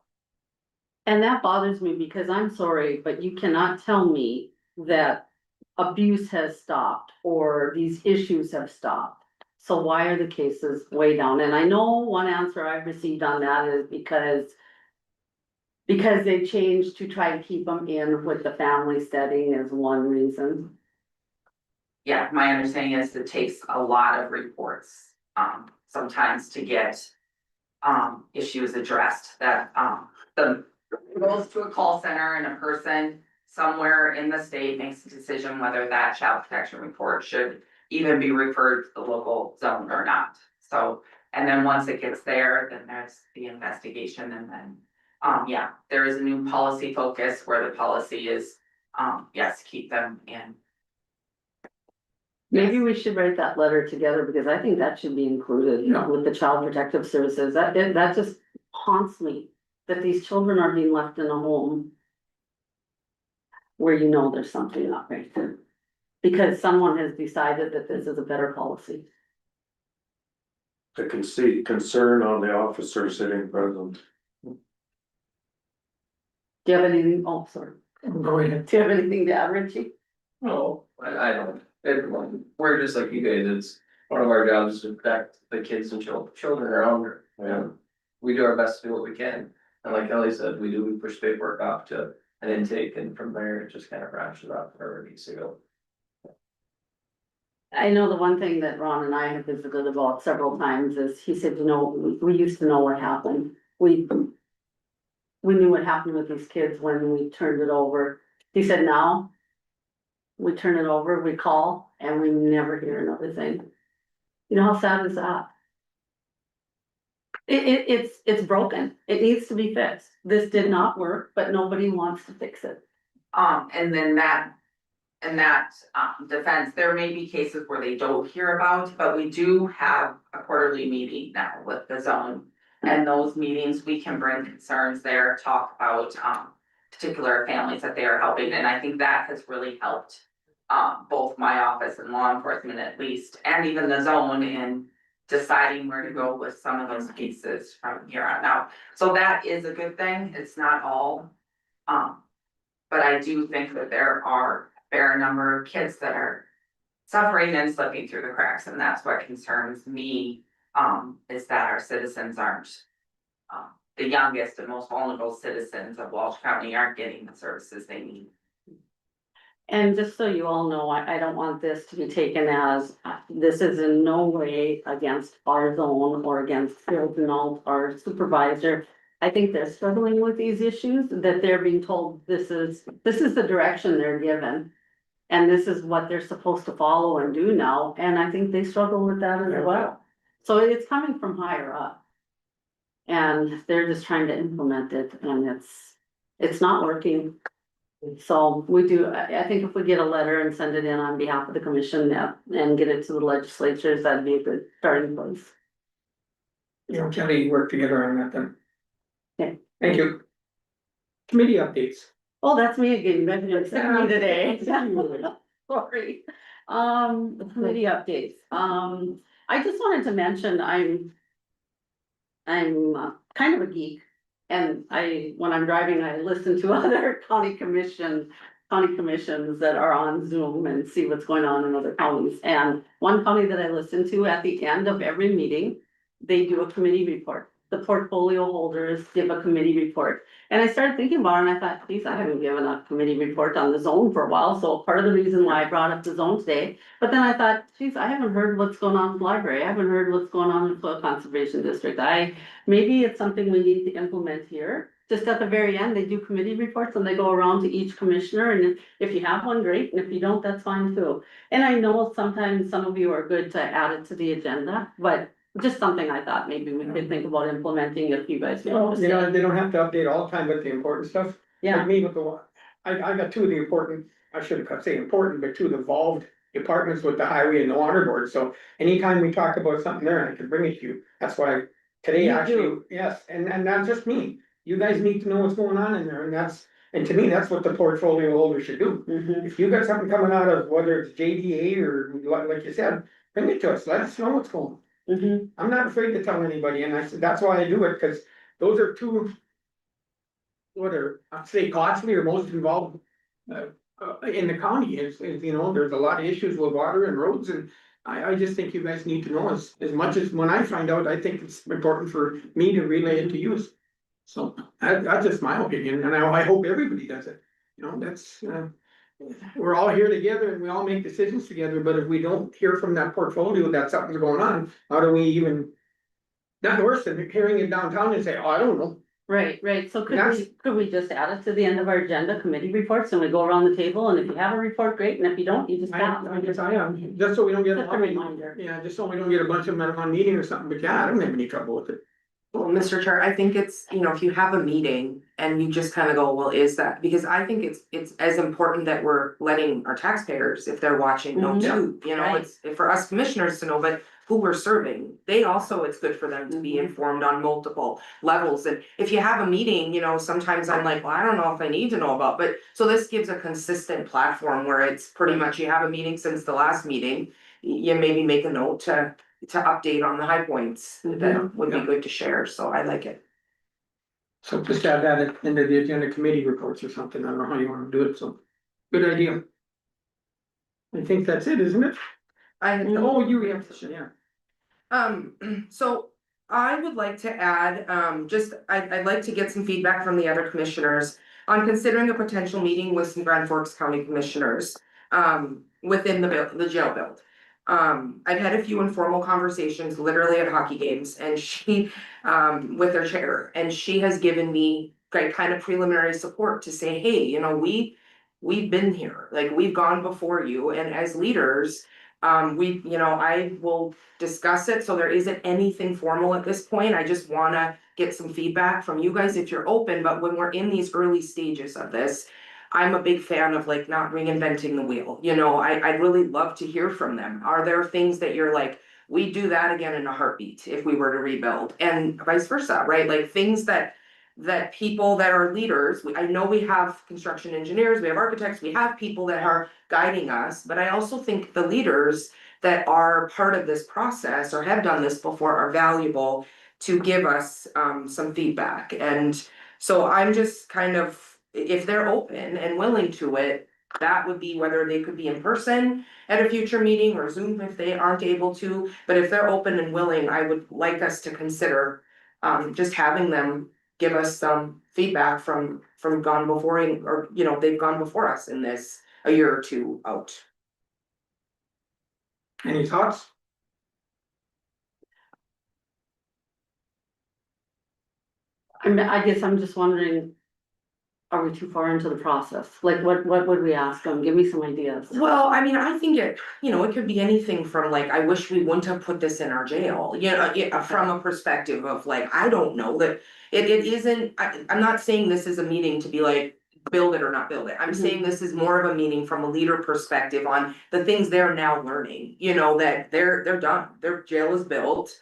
And that bothers me because I'm sorry, but you cannot tell me that abuse has stopped or these issues have stopped. So why are the cases way down? And I know one answer I've received on that is because they changed to try to keep them in with the family setting is one reason. Yeah, my understanding is it takes a lot of reports, sometimes to get, issues addressed that, goes to a call center and a person somewhere in the state makes a decision whether that child protection report should even be referred to the local zone or not. So, and then once it gets there, then there's the investigation and then, yeah, there is a new policy focus where the policy is, yes, keep them in. Maybe we should write that letter together because I think that should be included Yeah. with the Child Protective Services. That just haunts me that these children are being left in a home where you know there's something not right there. Because someone has decided that this is a better policy. I can see concern on the officer sitting present. Do you have anything? Oh, sorry. Go ahead. Do you have anything to add, Richie? No, I don't, we're just like you guys, it's one of our jobs to protect the kids and children around her. Yeah. We do our best to do what we can, and like Kelly said, we push paperwork off to an intake, and from there, it just kind of branches off wherever it needs to go. I know the one thing that Ron and I have visited about several times is he said, you know, we used to know what happened. We knew what happened with these kids when we turned it over. He said, now we turn it over, we call, and we never hear another thing. You know how sad is that? It's broken. It needs to be fixed. This did not work, but nobody wants to fix it. And then in that defense, there may be cases where they don't hear about, but we do have a quarterly meeting now with the zone. And those meetings, we can bring concerns there, talk about particular families that they are helping, and I think that has really helped. Both my office and law enforcement at least, and even the zone in deciding where to go with some of those cases from here on out. So that is a good thing. It's not all. But I do think that there are a fair number of kids that are suffering and slipping through the cracks, and that's what concerns me. Is that our citizens aren't, the youngest and most vulnerable citizens of Walsh County aren't getting the services they need. And just so you all know, I don't want this to be taken as, this is in no way against our zone or against Phil Denault, our supervisor. I think they're struggling with these issues, that they're being told this is the direction they're given. And this is what they're supposed to follow and do now, and I think they struggle with that as well. So it's coming from higher up. And they're just trying to implement it, and it's not working. So we do, I think if we get a letter and send it in on behalf of the commission, and get it to the legislatures, that'd be a good starting place. You know, Kelly, work together on that then. Okay. Thank you. Committee updates. Oh, that's me again, you're accepting me today. Sorry. The committee updates, I just wanted to mention, I'm kind of a geek. And when I'm driving, I listen to other county commissions that are on Zoom and see what's going on in other counties. And one county that I listen to at the end of every meeting, they do a committee report. the portfolio holders give a committee report. And I started thinking about it and I thought, geez, I haven't given a committee report on the zone for a while, so part of the reason why I brought up the zone today. But then I thought, geez, I haven't heard what's going on in the library, I haven't heard what's going on in the Soil Conservation District. Maybe it's something we need to implement here. Just at the very end, they do committee reports and they go around to each commissioner, and if you have one, great, and if you don't, that's fine too. And I know sometimes some of you are good to add it to the agenda, but just something I thought maybe we could think about implementing if you guys. Well, you know, they don't have to update all the time with the important stuff. Yeah. Like me with the, I got two of the important, I shouldn't say important, but two of the involved departments with the highway and the water board, so anytime we talk about something there, I can bring it to you, that's why today You actually, do. yes, and not just me. You guys need to know what's going on in there, and to me, that's what the portfolio holder should do. Mhm. If you got something coming out of whether it's JDA or like you said, bring it to us, let us know what's going on. Mhm. I'm not afraid to tell anybody, and I said, that's why I do it, cause those are two. What are, I'd say costly or most involved, in the county, is, you know, there's a lot of issues with water and roads, and. I just think you guys need to know as much as when I find out, I think it's important for me to relay it to you. So, that's just my opinion, and I hope everybody does it, you know, that's, we're all here together and we all make decisions together, but if we don't hear from that portfolio that something's going on, how do we even? Not worse than hearing it downtown and say, oh, I don't know. Right, so That's- could we just add it to the end of our agenda, committee reports, and we go around the table, and if you have a report, great, and if you don't, you just pass. Just so we don't get, Just a reminder. yeah, just so we don't get a bunch of them at one meeting or something, but yeah, I don't have any trouble with it. Well, Mr. Chair, I think it's, you know, if you have a meeting and you just kind of go, well, is that, because I think it's as important that we're letting our taxpayers, if they're watching, know Mhm. too. You know, Right. it's for us commissioners to know, but who we're serving, they also, it's good for them to be informed on multiple levels. And if you have a meeting, you know, sometimes I'm like, well, I don't know if I need to know about, but so this gives a consistent platform where it's pretty much you have a meeting since the last meeting. You maybe make a note to update on the high points that would be good to share, so I like it. So just add that into the agenda committee reports or something, I don't know how you wanna do it, so, good idea. I think that's it, isn't it? Oh, you have, yeah. So I would like to add, I'd like to get some feedback from the other commissioners on considering a potential meeting with some Grand Forks County commissioners, within the jail build. I've had a few informal conversations literally at hockey games and she, with their chair, and she has given me like kind of preliminary support to say, hey, you know, we've been here, like we've gone before you, and as leaders, you know, I will discuss it, so there isn't anything formal at this point, I just wanna get some feedback from you guys if you're open, but when we're in these early stages of this. I'm a big fan of like not reinventing the wheel, you know, I'd really love to hear from them, are there things that you're like, we do that again in a heartbeat if we were to rebuild, and vice versa, right, like things that people that are leaders, I know we have construction engineers, we have architects, we have people that are guiding us, but I also think the leaders that are part of this process or have done this before are valuable to give us some feedback. And so I'm just kind of, if they're open and willing to it, that would be whether they could be in person at a future meeting or Zoom if they aren't able to, but if they're open and willing, I would like us to consider just having them give us some feedback from gone before, or, you know, they've gone before us in this a year or two out. Any thoughts? I guess I'm just wondering, are we too far into the process? Like, what would we ask them? Give me some ideas. Well, I mean, I think it, you know, it could be anything from like, I wish we wouldn't have put this in our jail, you know, from a perspective of like, I don't know that. It isn't, I'm not saying this is a meeting to be like, build it or not build it. I'm saying this is more of a meeting from a leader perspective on the things they're now learning, you know, that they're done, their jail is built.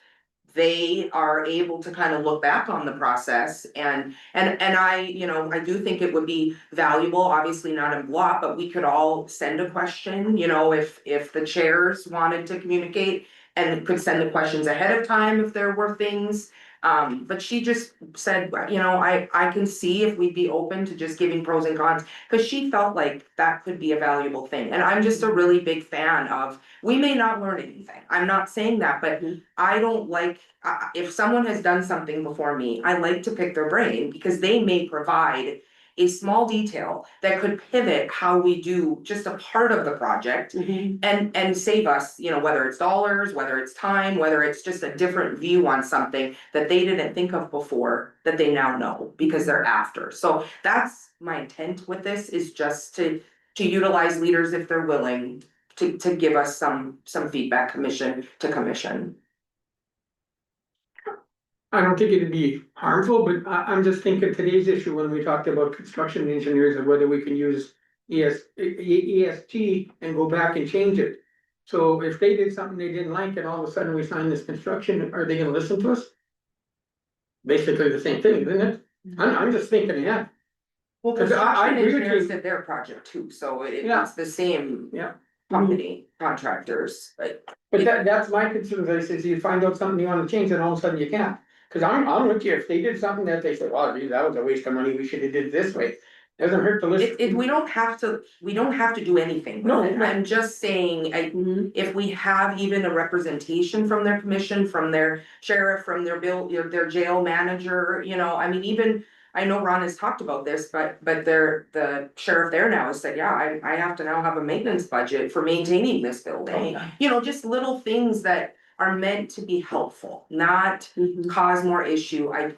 They are able to kind of look back on the process and I, you know, I do think it would be valuable, obviously not in block, but we could all send a question, you know, if the chairs wanted to communicate and could send the questions ahead of time if there were things. But she just said, you know, I can see if we'd be open to just giving pros and cons. Cause she felt like that could be a valuable thing, and I'm just a really big fan of, we may not learn anything, I'm not saying that, but I don't like, if someone has done something before me, I like to pick their brain, because they may provide a small detail that could pivot how we do just a part of the project and save us, you know, whether it's dollars, whether it's time, whether it's just a different view on something that they didn't think of before, that they now know because they're after. So that's my intent with this, is just to utilize leaders if they're willing to give us some feedback, commission to commission. I don't think it'd be harmful, but I'm just thinking today's issue when we talked about construction engineers and whether we can use EST and go back and change it. So if they did something they didn't like and all of a sudden we sign this construction, are they gonna listen to us? Basically the same thing, isn't it? I'm just thinking, yeah. Well, 'Cause I construction agree with engineers you. did their project too, so Yeah. it's the same Yeah. company, contractors, like. But that's my concern, is you find out something you wanna change and all of a sudden you can't. Cause I'm with you, if they did something that they said, well, geez, that was a waste of money, we should have did it this way. Doesn't hurt to listen. We don't have to do anything. No, with it. no. I'm just saying, if we have even a representation from their commission, from their sheriff, from their their jail manager, you know, I mean, even. I know Ron has talked about this, but the sheriff there now has said, yeah, I have to now have a maintenance budget for maintaining this building. You know, just little things that are meant to be helpful, not cause more issue. I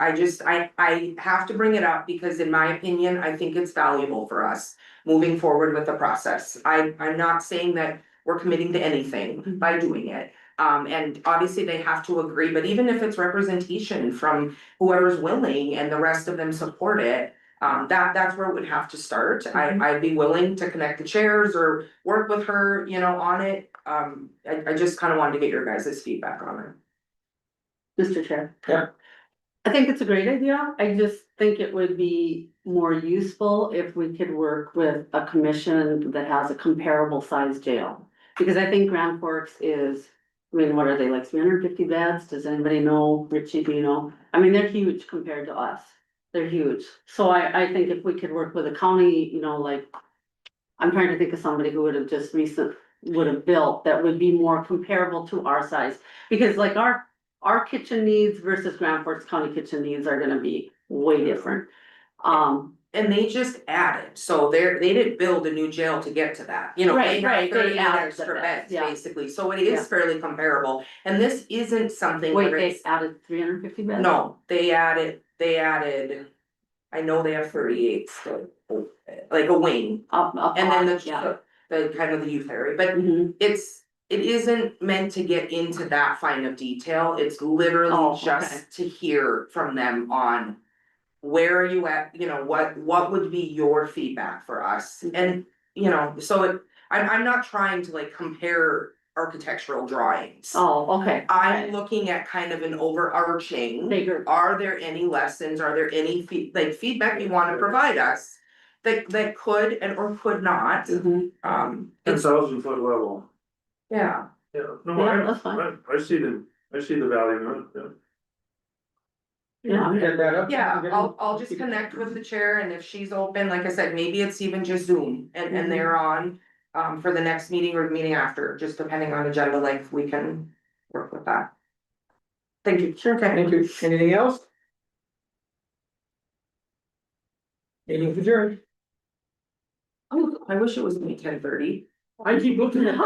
have to bring it up because in my opinion, I think it's valuable for us moving forward with the process. I'm not saying that we're committing to anything by doing it. And obviously they have to agree, but even if it's representation from whoever's willing and the rest of them support it, that's where it would have to start. I'd be willing to connect the chairs or work with her, you know, on it. I just kind of wanted to get your guys' feedback on it. Mr. Chair. Yeah. I think it's a great idea. I just think it would be more useful if we could work with a commission that has a comparable size jail. Because I think Grand Forks is, I mean, what are they, like 350 beds? Does anybody know? Richie, do you know? I mean, they're huge compared to us. They're huge. So I think if we could work with a county, you know, like, I'm trying to think of somebody who would have just would have built that would be more comparable to our size. Because like our kitchen needs versus Grand Forks County kitchen needs are gonna be way different. And they just added, so they didn't build a new jail to get to that, you know, they Right, have they 38 added extra the beds, yeah. basically, so it is Yeah. fairly comparable. And this isn't something Wait, where they it's, added 350 beds? no, they added, I know they have 38, so, like a wing. And then the kind of the youth area, but it isn't meant to get into that fine of detail, it's literally Oh, okay. just to hear from them on. Where are you at, you know, what would be your feedback for us? And, you know, so I'm not trying to like compare architectural drawings. Oh, okay. I'm looking at kind of an overarching. Bigger. Are there any lessons, are there any feedback you wanna provide us? That could and or could not, 10,000 foot level. yeah. Yeah, no, Yeah, that's fine. I see the value in it, yeah. Yeah. Head that up. Yeah, I'll just connect with the chair and if she's open, like I said, maybe it's even just Zoom and they're on. For the next meeting or the meeting after, just depending on agenda length, we can work with that. Thank you. Sure, okay, thank you. Anything else? Meeting adjourned. Oh, I wish it was only 10:30. I keep looking at.